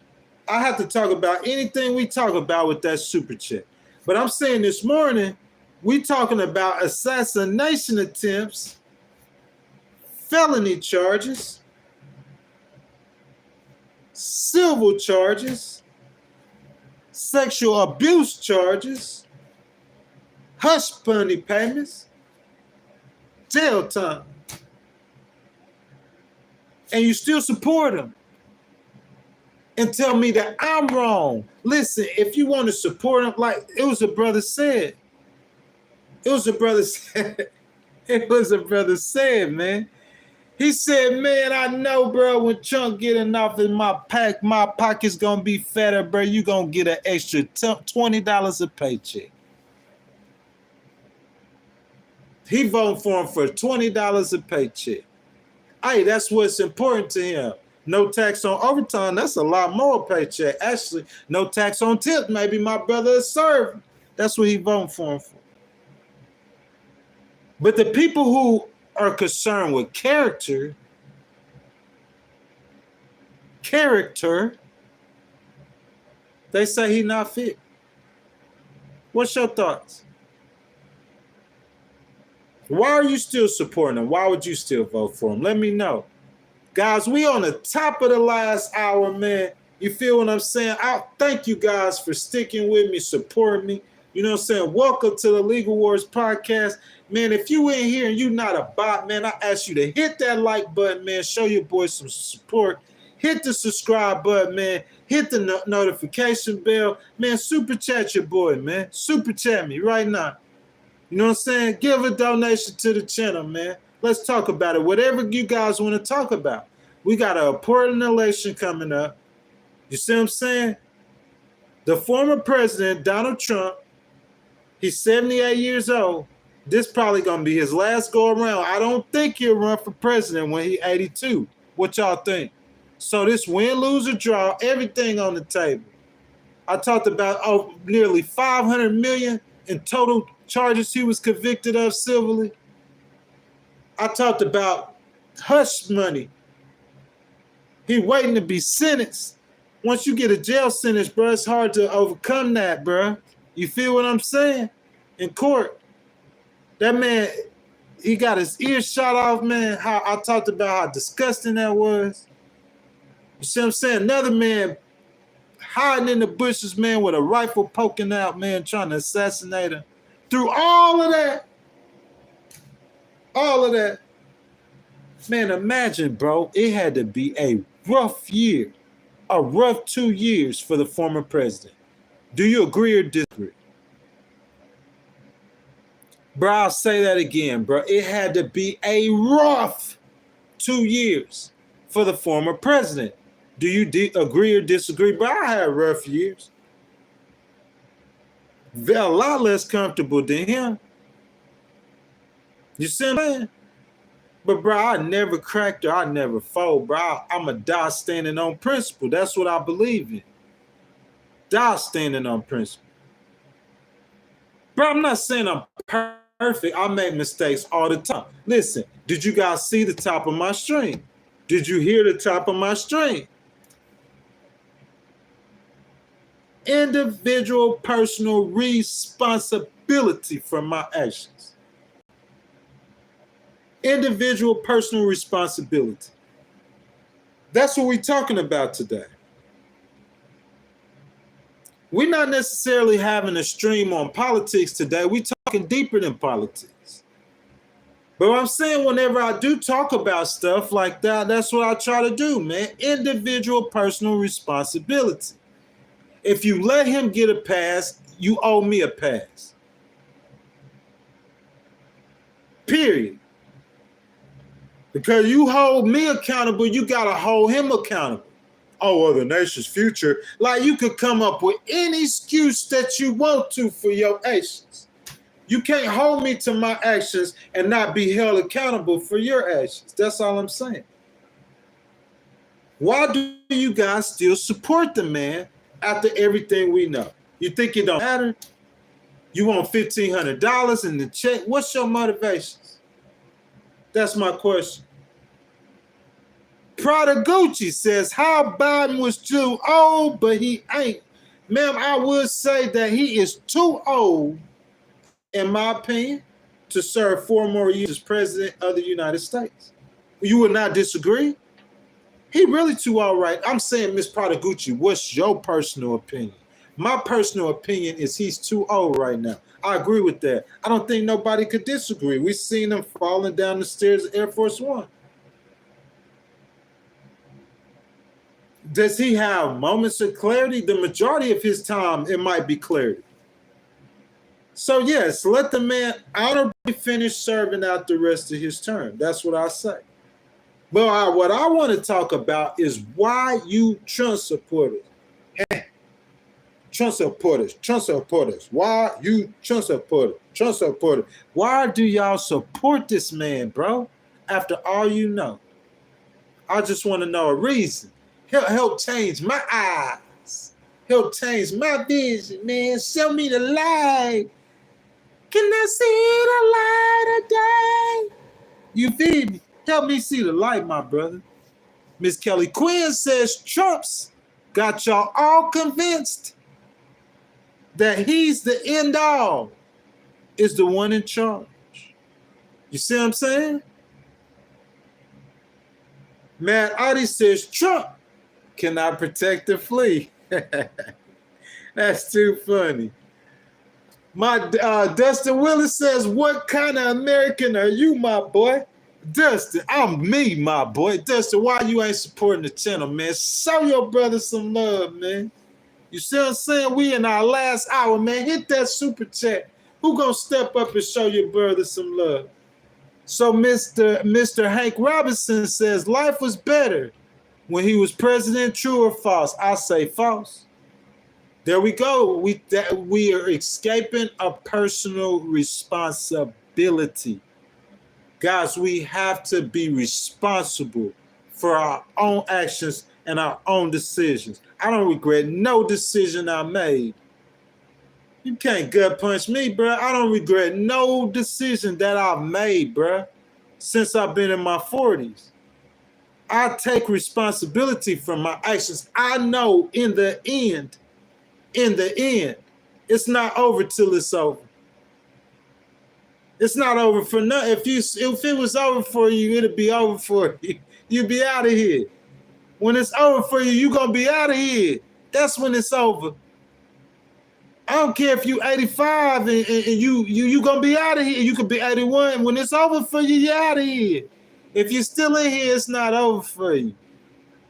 I have to talk about anything we talk about with that super chat. But I'm saying this morning, We talking about assassination attempts, felony charges, civil charges, sexual abuse charges, hush money payments, jail time. And you still support him and tell me that I'm wrong. Listen, if you want to support him, like it was a brother said. It was a brother said, man. He said, man, I know, bro, when Trump getting off in my pocket's going to be fatter, bro. You going to get an extra $20 a paycheck. He voted for him for $20 a paycheck. Hey, that's what's important to him. No tax on overtime. That's a lot more paycheck. Actually, no tax on tips. Maybe my brother is serving. That's what he voted for him for. But the people who are concerned with character, they say he's not fit. What's your thoughts? Why are you still supporting him? Why would you still vote for him? Let me know. Guys, we on the top of the last hour, man. You feel what I'm saying? I thank you guys for sticking with me, supporting me. You know what I'm saying? Welcome to the Legal Wars podcast. Man, if you in here and you not a bot, man, I ask you to hit that like button, man. Show your boy some support. Hit the subscribe button, man. Hit the notification bell. Man, super chat your boy, man. Super chat me right now. You know what I'm saying? Give a donation to the channel, man. Let's talk about it. Whatever you guys want to talk about. We got an important election coming up. You see what I'm saying? The former president, Donald Trump, he's 78 years old. This probably going to be his last go around. I don't think he'll run for president when he's 82. What y'all think? So this win, lose, or draw, everything on the table. I talked about nearly $500 million in total charges he was convicted of civilly. I talked about hush money. He waiting to be sentenced. Once you get a jail sentence, bro, it's hard to overcome that, bro. You feel what I'm saying? In court. That man, he got his ears shot off, man. How I talked about how disgusting that was. You see what I'm saying? Another man hiding in the bushes, man, with a rifle poking out, man, trying to assassinate him. Through all of that, man, imagine, bro, it had to be a rough year, a rough 2 years for the former president. Do you agree or disagree? Bro, I'll say that again, bro. It had to be a rough 2 years for the former president. Do you agree or disagree? Bro, I had rough years. They're a lot less comfortable than him. You see what I'm saying? But, bro, I never cracked or I never fold, bro. I'm a die standing on principle. That's what I believe in. Die standing on principle. Bro, I'm not saying I'm perfect. I make mistakes all the time. Listen, did you guys see the top of my stream? Did you hear the top of my stream? Individual personal responsibility for my actions. Individual personal responsibility. That's what we're talking about today. We're not necessarily having a stream on politics today. We're talking deeper than politics. But I'm saying whenever I do talk about stuff like that, that's what I try to do, man. Individual personal responsibility. If you let him get a pass, you owe me a pass. Period. Because you hold me accountable, you got to hold him accountable. Oh, well, the nation's future. Like, you could come up with any excuse that you want to for your actions. You can't hold me to my actions and not be held accountable for your actions. That's all I'm saying. Why do you guys still support the man after everything we know? You think it don't matter? You want $1,500 in the check? What's your motivations? That's my question. Prada Gucci says, how Biden was too old, but he ain't. Ma'am, I would say that he is too old in my opinion, to serve 4 more years as president of the United States. You would not disagree? He really too all right. I'm saying, Miss Pradagucci, what's your personal opinion? My personal opinion is he's too old right now. I agree with that. I don't think nobody could disagree. We've seen him falling down the stairs of Air Force One. Does he have moments of clarity? The majority of his time, it might be clarity. So yes, let the man honorably finish serving out the rest of his term. That's what I say. But what I want to talk about is why you Trump supporters, why you Trump supporters, why do y'all support this man, bro? After all you know, I just want to know a reason. He'll help change my eyes. He'll change my vision, man. Show me the light. Can I see the light of day? You feel me? Help me see the light, my brother. Miss Kelly Quinn says Trump's got y'all all convinced that he's the end all, is the one in charge. You see what I'm saying? Matt Audi says Trump cannot protect the flea. That's too funny. My Dustin Willis says, what kind of American are you, my boy? Dustin, I'm me, my boy. Dustin, why you ain't supporting the channel, man? Show your brother some love, man. You see what I'm saying? We in our last hour, man. Hit that super chat. Who gonna step up and show your brother some love? So Mr. Hank Robinson says, life was better when he was president. True or false? I say false. There we go. We are escaping a personal responsibility. Guys, we have to be responsible for our own actions and our own decisions. I don't regret no decision I made. You can't gut punch me, bro. I don't regret no decision that I've made, bro, since I've been in my 40s. I take responsibility for my actions. I know in the end, it's not over till it's over. It's not over for nothing. If it was over for you, it'd be over for you. You'd be out of here. When it's over for you, you're gonna be out of here. That's when it's over. I don't care if you 85 and you gonna be out of here. You could be 81. When it's over for you, you're out of here. If you're still in here, it's not over for you.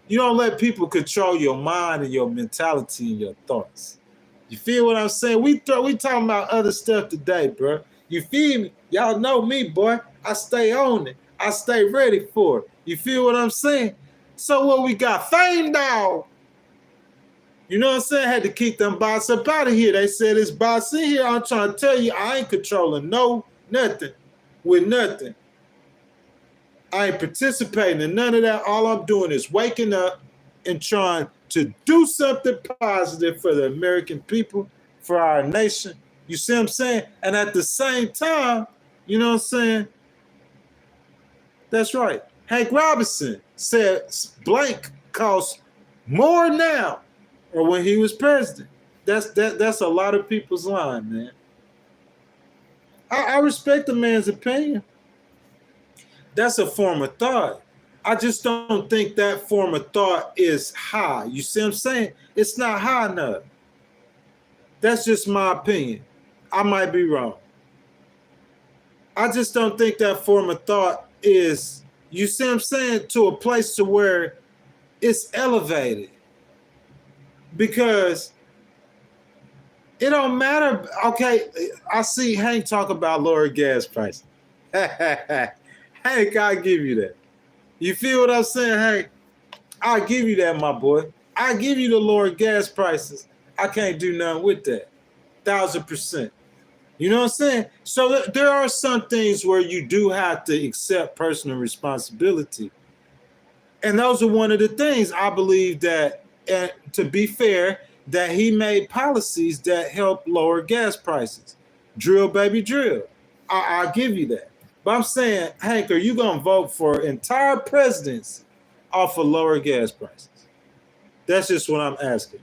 You don't let people control your mind and your mentality and your thoughts. You feel what I'm saying? We talking about other stuff today, bro. You feel me? Y'all know me, boy. I stay on it. I stay ready for it. You feel what I'm saying? So what we got? Fame dog. You know what I'm saying? I had to keep them bots up out of here. They said it's bots in here. I'm trying to tell you, I ain't controlling nothing with nothing. I ain't participating in none of that. All I'm doing is waking up and trying to do something positive for the American people, for our nation. You see what I'm saying? And at the same time, you know what I'm saying? That's right. Hank Robinson said blank costs more now or when he was president. That's a lot of people's line, man. I respect the man's opinion. That's a form of thought. I just don't think that form of thought is high. You see what I'm saying? It's not high enough. That's just my opinion. I might be wrong. I just don't think that form of thought is, you see what I'm saying, to a place to where it's elevated. Because it don't matter. Okay, I see Hank talk about lower gas prices. Hank, I'll give you that. You feel what I'm saying, Hank? I'll give you that, my boy. I'll give you the lower gas prices. I can't do nothing with that. 1,000%. You know what I'm saying? So there are some things where you do have to accept personal responsibility. And those are one of the things I believe that, to be fair, that he made policies that help lower gas prices. Drill, baby, drill. I'll give you that. But I'm saying, Hank, are you going to vote for entire presidents off of lower gas prices? That's just what I'm asking.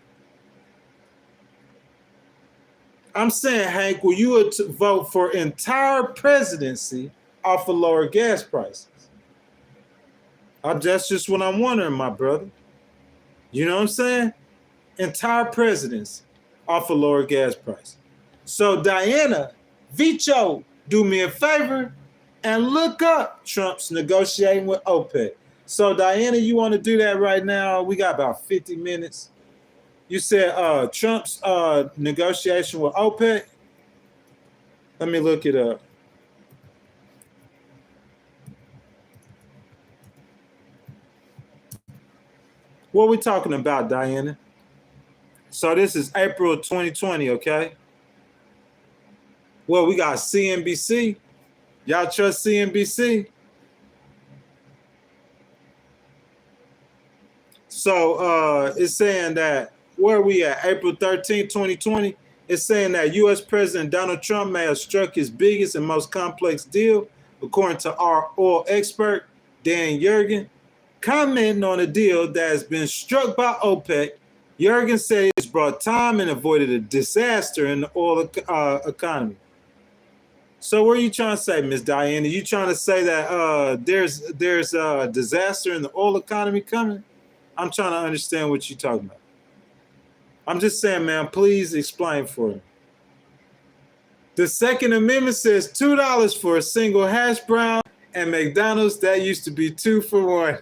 I'm saying, Hank, will you vote for entire presidency off of lower gas prices? That's just what I'm wondering, my brother. You know what I'm saying? Entire presidency off of lower gas prices. So Diana, Vicho, do me a favor and look up Trump's negotiating with OPEC. So Diana, you want to do that right now? We got about 50 minutes. You said Trump's negotiation with OPEC. Let me look it up. What are we talking about, Diana? So this is April 2020, okay? Well, we got CNBC. Y'all trust CNBC? So it's saying that, where are we at? April 13, 2020. It's saying that U.S. President Donald Trump may have struck his biggest and most complex deal, according to our oil expert, Dan Yergin. Commenting on a deal that has been struck by OPEC, Yergin said it's brought time and avoided a disaster in the oil economy. So what are you trying to say, Ms. Diana? You trying to say that there's a disaster in the oil economy coming? I'm trying to understand what you're talking about. I'm just saying, man, please explain for me. The Second Amendment says $2 for a single hash brown, and McDonald's, that used to be 2 for 1.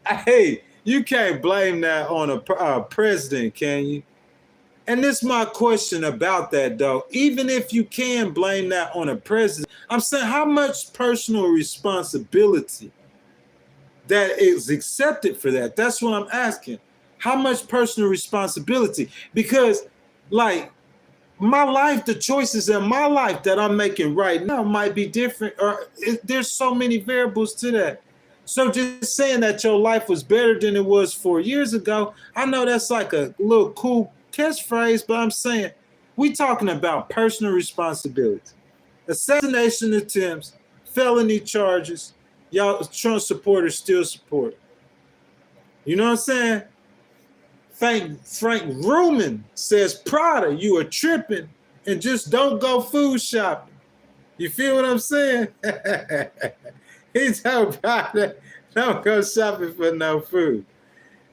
Hey, you can't blame that on a president, can you? And this is my question about that, though. Even if you can blame that on a president, I'm saying, how much personal responsibility that is accepted for that? That's what I'm asking. How much personal responsibility? Because, like, my life, the choices in my life that I'm making right now might be different, or there's so many variables to that. So just saying that your life was better than it was 4 years ago, I know that's like a little cool catchphrase, but I'm saying we talking about personal responsibility. Assassination attempts, felony charges, y'all Trump supporters still support. You know what I'm saying? Frank Ruman says, Prada, you are tripping and just don't go food shopping. You feel what I'm saying? He told Prada, don't go shopping for no food.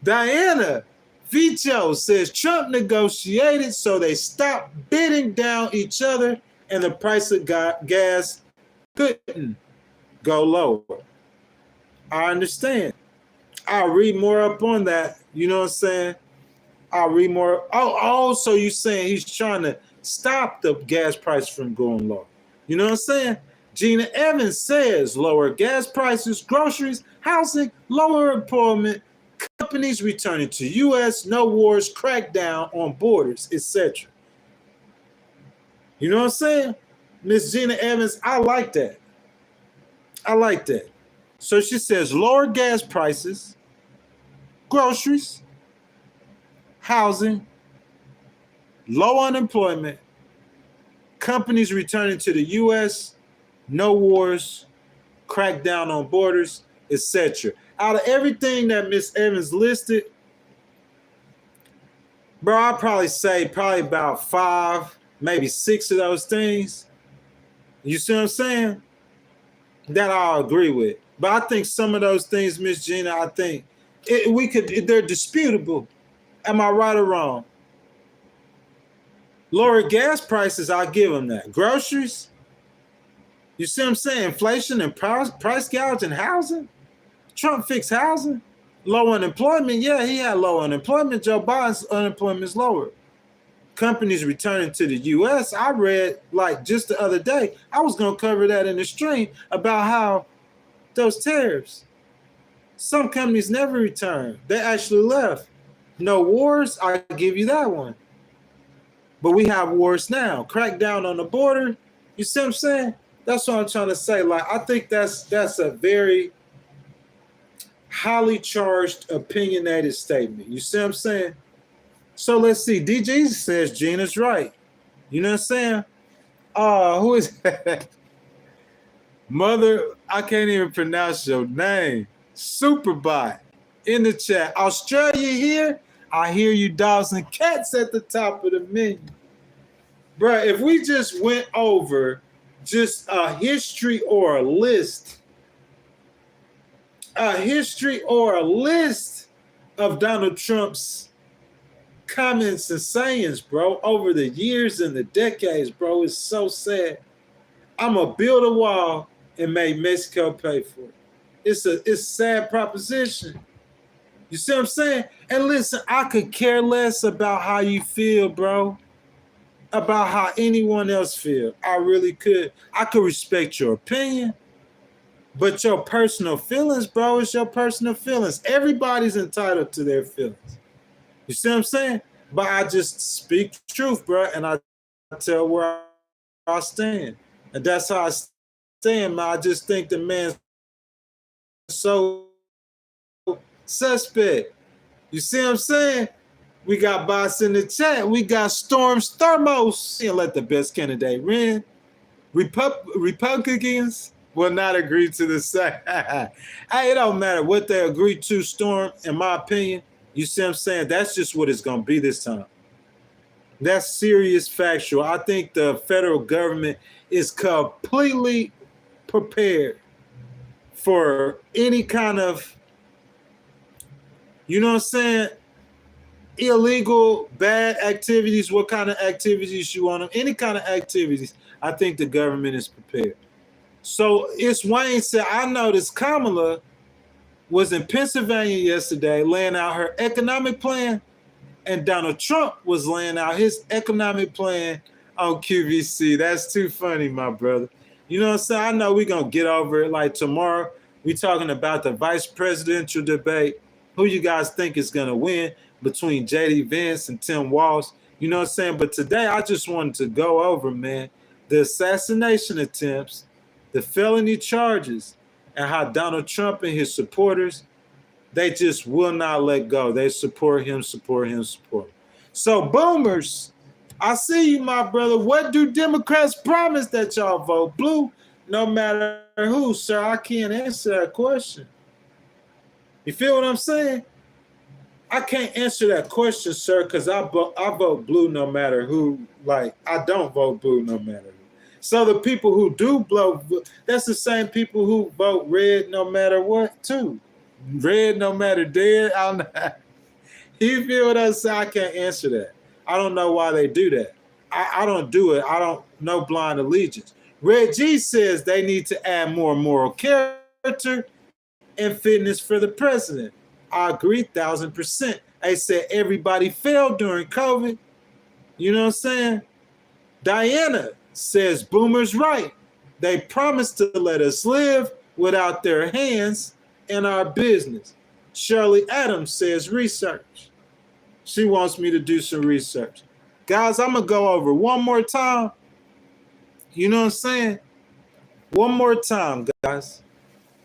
Diana Vicho says Trump negotiated so they stopped bidding down each other and the price of gas couldn't go lower. I understand. I'll read more up on that. You know what I'm saying? I'll read more. Oh, so you're saying he's trying to stop the gas price from going low. You know what I'm saying? Gina Evans says lower gas prices, groceries, housing, lower employment, companies returning to U.S., no wars, crackdown on borders, etc. You know what I'm saying? Miss Gina Evans, I like that. I like that. So she says lower gas prices, groceries, housing, low unemployment, companies returning to the U.S., no wars, crackdown on borders, etc. Out of everything that Miss Evans listed, bro, I'd probably say about 5, maybe 6 of those things. You see what I'm saying? That I'll agree with. But I think some of those things, Miss Gina, I think they're disputable. Am I right or wrong? Lower gas prices, I'll give them that. Groceries, you see what I'm saying? Inflation and price gouge and housing. Trump fixed housing. Low unemployment, yeah, he had low unemployment. Joe Biden's unemployment is lower. Companies returning to the U.S., I read, like, just the other day, I was going to cover that in the stream about how those tariffs, some companies never returned. They actually left. No wars, I give you that one. But we have wars now. Crackdown on the border, you see what I'm saying? That's what I'm trying to say. Like, I think that's a very highly charged, opinionated statement. You see what I'm saying? So let's see. DG says Gina's right. You know what I'm saying? Who is that? Mother, I can't even pronounce your name. Superbot in the chat. Australia here? I hear you, dogs and cats at the top of the menu. Bruh, if we just went over just a history or a list of Donald Trump's comments and sayings, bro, over the years and the decades, bro, it's so sad. I'm going to build a wall and make Mexico pay for it. It's a sad proposition. You see what I'm saying? And listen, I could care less about how you feel, bro, about how anyone else feel. I really could. I could respect your opinion, but your personal feelings, bro, is your personal feelings. Everybody's entitled to their feelings. You see what I'm saying? But I just speak truth, bro, and I tell where I stand. And that's how I stand, man. I just think the man's so suspect. You see what I'm saying? We got bots in the chat. We got Storms Thermos. And let the best candidate win. Republicans will not agree to the same. Hey, it don't matter what they agree to, Storm, in my opinion. You see what I'm saying? That's just what it's going to be this time. That's serious factual. I think the federal government is completely prepared for any kind of, you know what I'm saying, illegal, bad activities, what kind of activities you want them, any kind of activities. I think the government is prepared. So it's Wayne said, I noticed Kamala was in Pennsylvania yesterday laying out her economic plan, and Donald Trump was laying out his economic plan on QVC. That's too funny, my brother. You know what I'm saying? I know we're going to get over it. Like tomorrow, we're talking about the vice presidential debate. Who you guys think is going to win between J.D. Vance and Tim Walz? You know what I'm saying? But today, I just wanted to go over, man, the assassination attempts, the felony charges, and how Donald Trump and his supporters, they just will not let go. They support him. So, boomers, I see you, my brother. What do Democrats promise that y'all vote blue no matter who? Sir, I can't answer that question. You feel what I'm saying? I can't answer that question, sir, because I vote blue no matter who. Like, I don't vote blue no matter who. So the people who do vote, that's the same people who vote red no matter what, too. Red no matter dead. You feel what I'm saying? I can't answer that. I don't know why they do that. I don't do it. I don't know blind allegiance. Red G says they need to add more moral character and fitness for the president. I agree 1,000%. They said everybody failed during COVID. You know what I'm saying? Diana says boomers right. They promised to let us live without their hands in our business. Shirley Adams says research. She wants me to do some research. Guys, I'm going to go over one more time. You know what I'm saying? One more time, guys.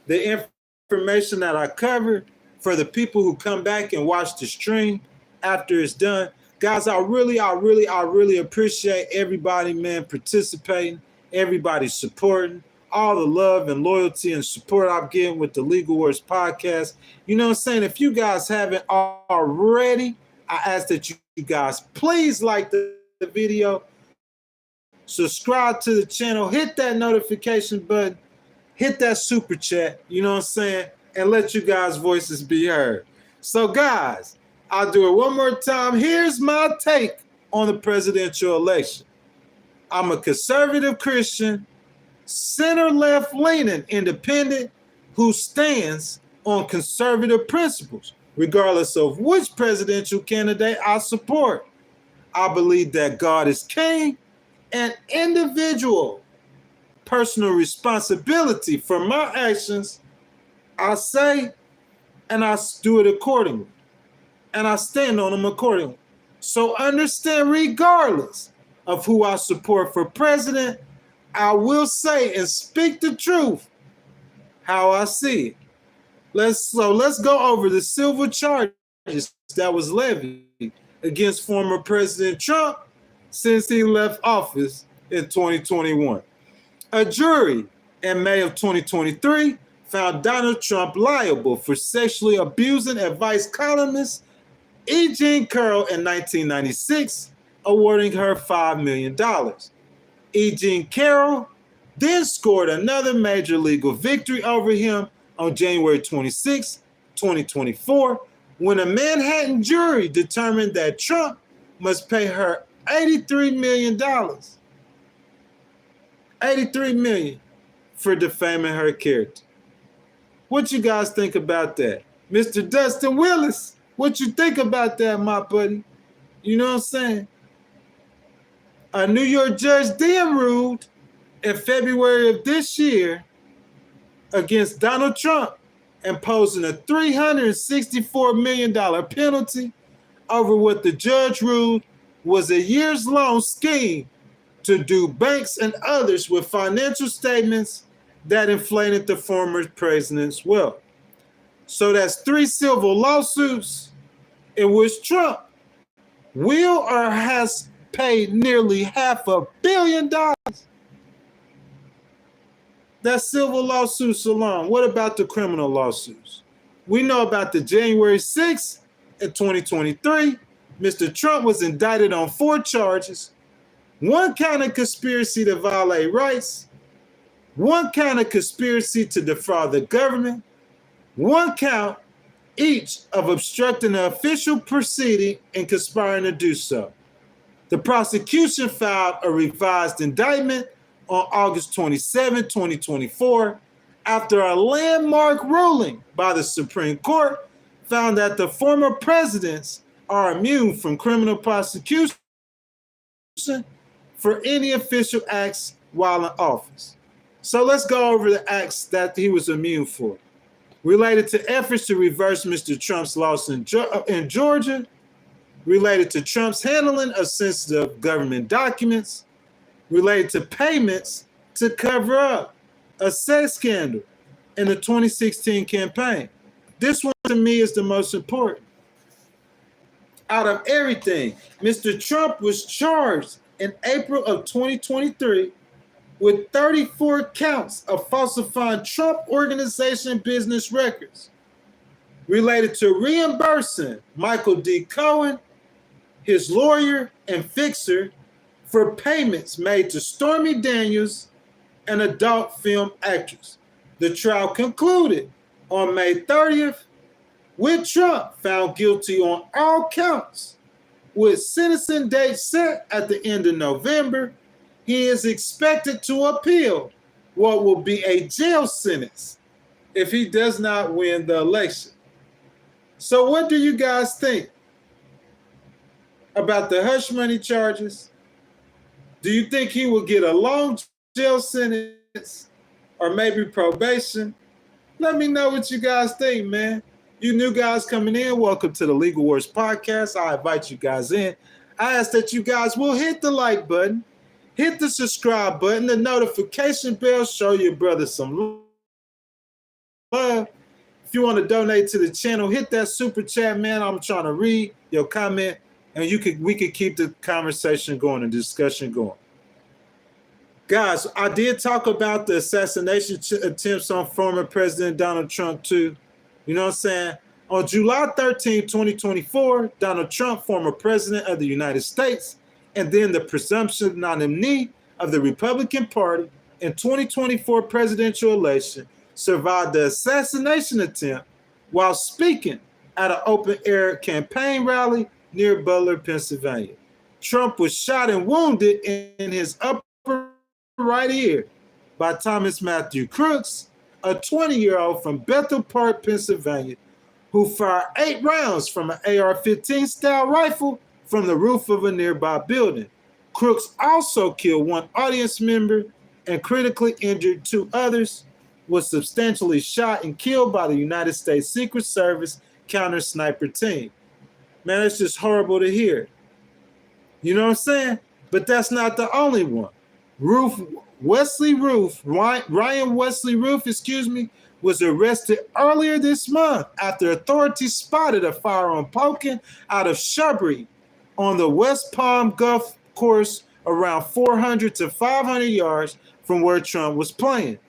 The information that I covered for the people who come back and watch the stream after it's done. Guys, I really appreciate everybody, man, participating, everybody supporting, all the love and loyalty and support I'm getting with the Legal Wars podcast. You know what I'm saying? If you guys haven't already, I ask that you guys please like the video, subscribe to the channel, hit that notification button, hit that super chat, you know what I'm saying? And let you guys' voices be heard. So, guys, I'll do it one more time. Here's my take on the presidential election. I'm a conservative Christian, center-left leaning independent who stands on conservative principles, regardless of which presidential candidate I support. I believe that God is king and individual personal responsibility for my actions. I say and I do it accordingly, and I stand on them accordingly. So understand, regardless of who I support for president, I will say and speak the truth how I see it. Let's go over the civil charges that was levied against former President Trump since he left office in 2021. A jury in May of 2023 found Donald Trump liable for sexually abusing advice columnist E. Jean Carroll in 1996, awarding her $5 million. E. Jean Carroll then scored another major legal victory over him on January 26, 2024, when a Manhattan jury determined that Trump must pay her $83 million. $83 million for defaming her character. What you guys think about that? Mr. Dustin Willis, what you think about that, my buddy? You know what I'm saying? A New York judge then ruled in February of this year against Donald Trump, imposing a $364 million penalty over what the judge ruled was a years-long scheme to do banks and others with financial statements that inflated the former president's wealth. So that's 3 civil lawsuits in which Trump will or has paid nearly $500 million. That's civil lawsuits alone. What about the criminal lawsuits? We know about the January 6th in 2023. Mr. Trump was indicted on 4 charges. 1 count of conspiracy to violate rights, 1 count of conspiracy to defraud the government, 1 count each of obstructing an official proceeding and conspiring to do so. The prosecution filed a revised indictment on August 27, 2024, after a landmark ruling by the Supreme Court found that the former presidents are immune from criminal prosecution for any official acts while in office. So let's go over the acts that he was immune for. Related to efforts to reverse Mr. Trump's loss in Georgia, related to Trump's handling of sensitive government documents, related to payments to cover up a sex scandal in the 2016 campaign. This one to me is the most important. Out of everything, Mr. Trump was charged in April of 2023 with 34 counts of falsifying Trump Organization business records related to reimbursing Michael D. Cohen, his lawyer and fixer, for payments made to Stormy Daniels, an adult film actress. The trial concluded on May 30th with Trump found guilty on all counts. With sentencing date set at the end of November, he is expected to appeal what will be a jail sentence if he does not win the election. So what do you guys think about the hush money charges? Do you think he will get a long jail sentence or maybe probation? Let me know what you guys think, man. You new guys coming in, welcome to the Legal Wars Podcast. I invite you guys in. I ask that you guys will hit the like button, hit the subscribe button, the notification bell, show your brother some love. If you want to donate to the channel, hit that super chat, man. I'm trying to read your comment, and we could keep the conversation going and discussion going. Guys, I did talk about the assassination attempts on former President Donald Trump too. You know what I'm saying? On July 13, 2024, Donald Trump, former president of the United States, and then the presumption nominee of the Republican Party in 2024 presidential election, survived the assassination attempt while speaking at an open-air campaign rally near Butler, Pennsylvania. Trump was shot and wounded in his upper right ear by Thomas Matthew Crooks, a 20-year-old from Bethel Park, Pennsylvania, who fired 8 rounds from an AR-15 style rifle from the roof of a nearby building. Crooks also killed 1 audience member and critically injured 2 others, was substantially shot and killed by the United States Secret Service counter sniper team. Man, it's just horrible to hear. You know what I'm saying? But that's not the only one. Ryan Wesley Roof, was arrested earlier this month after authorities spotted a firearm poking out of shrubbery on the West Palm Golf Course around 400 to 500 yards from where Trump was playing.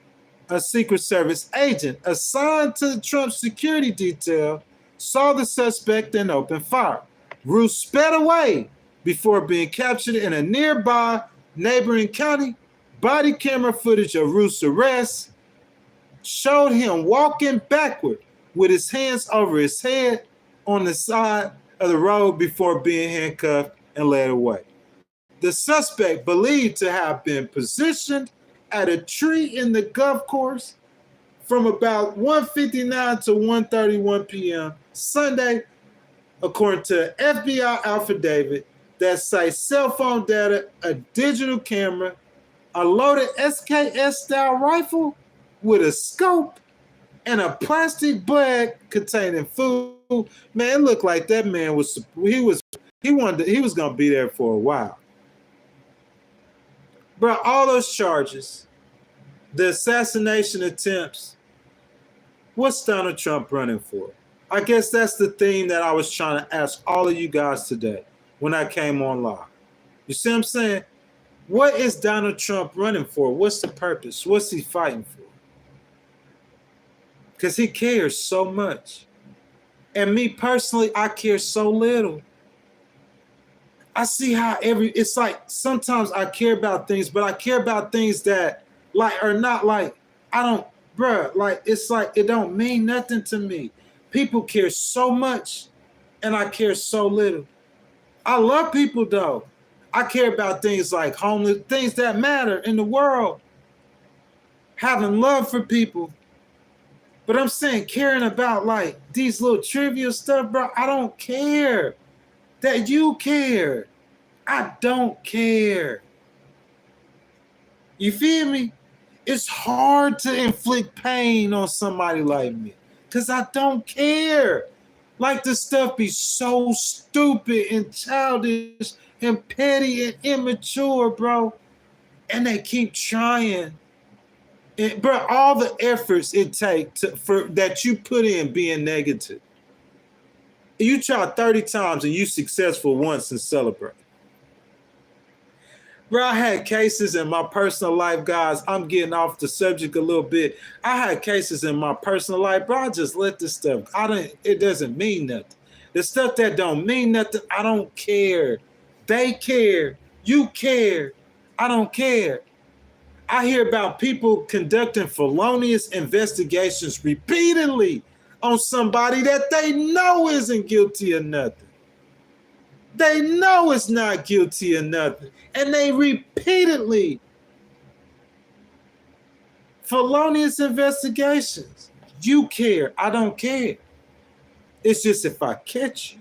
A Secret Service agent assigned to the Trump security detail saw the suspect and opened fire. Roos sped away before being captured in a nearby neighboring county. Body camera footage of Roos' arrest showed him walking backward with his hands over his head on the side of the road before being handcuffed and led away. The suspect, believed to have been positioned at a tree in the golf course from about 1:59 to 1:31 p.m. Sunday, according to FBI affidavit that cites cell phone data, a digital camera, a loaded SKS-style rifle with a scope, and a plastic bag containing food. Man, it looked like that man was gonna be there for a while. Bro, all those charges, the assassination attempts, what's Donald Trump running for? I guess that's the theme that I was trying to ask all of you guys today when I came on live. You see what I'm saying? What is Donald Trump running for? What's the purpose? What's he fighting for? Because he cares so much. And me personally, I care so little. I see how it's like sometimes I care about things, but I care about things that like are not like, it's like it don't mean nothing to me. People care so much and I care so little. I love people though. I care about things like homeless, things that matter in the world. Having love for people. But I'm saying caring about like these little trivial stuff, bro, I don't care. That you care. I don't care. You feel me? It's hard to inflict pain on somebody like me because I don't care. Like this stuff be so stupid and childish and petty and immature, bro. And they keep trying. And, bro, all the efforts it takes that you put in being negative. You try 30 times and you successful once and celebrate. Bro, I had cases in my personal life, guys. I'm getting off the subject a little bit. I had cases in my personal life, bro. I just let this stuff. It doesn't mean nothing. The stuff that don't mean nothing, I don't care. They care. You care. I don't care. I hear about people conducting felonious investigations repeatedly on somebody that they know isn't guilty of nothing. They know it's not guilty of nothing. And they repeatedly felonious investigations. You care. I don't care. It's just if I catch you.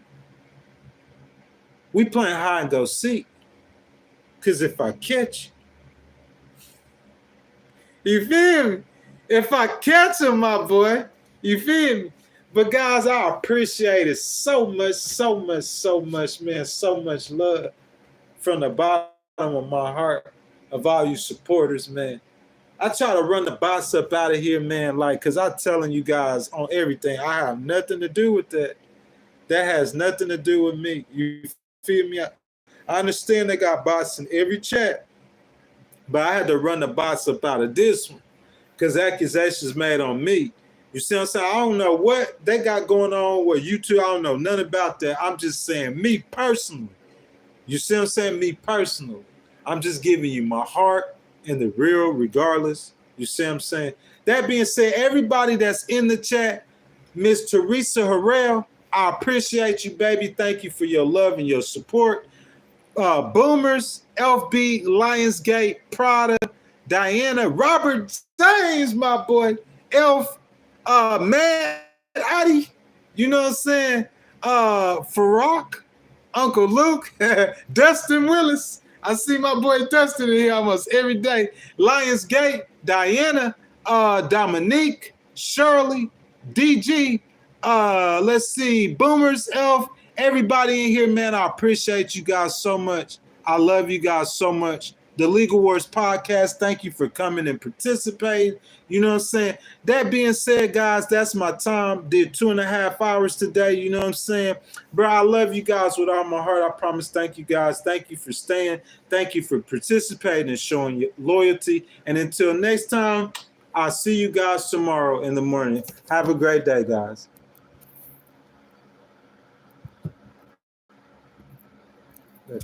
We playing hide and go seek. Because if I catch you feel me? If I catch him, my boy, you feel me? But guys, I appreciate it so much, so much, so much, man. So much love from the bottom of my heart of all you supporters, man. I try to run the bots up out of here, man, like, because I'm telling you guys on everything, I have nothing to do with that. That has nothing to do with me. You feel me? I understand they got bots in every chat, but I had to run the bots up out of this one because accusations made on me. You see what I'm saying? I don't know what they got going on with YouTube. I don't know nothing about that. I'm just saying me personally. You see what I'm saying? Me personally. I'm just giving you my heart and the real regardless. You see what I'm saying? That being said, everybody that's in the chat, Miss Teresa Harrell, I appreciate you, baby. Thank you for your love and your support. Boomers, LB, Lionsgate, Prada, Diana, Robert James, my boy, Elf, Mad Addy, you know what I'm saying? Farouk, Uncle Luke, Dustin Willis. I see my boy Dustin in here almost every day. Lionsgate, Diana, Dominique, Shirley, DG, let's see, Boomers, Elf, everybody in here, man, I appreciate you guys so much. I love you guys so much. The Legal Wars Podcast, thank you for coming and participating. You know what I'm saying? That being said, guys, that's my time. Did 2.5 hours today. You know what I'm saying? Bro, I love you guys with all my heart. I promise. Thank you, guys. Thank you for staying. Thank you for participating and showing your loyalty. And until next time, I'll see you guys tomorrow in the morning. Have a great day, guys.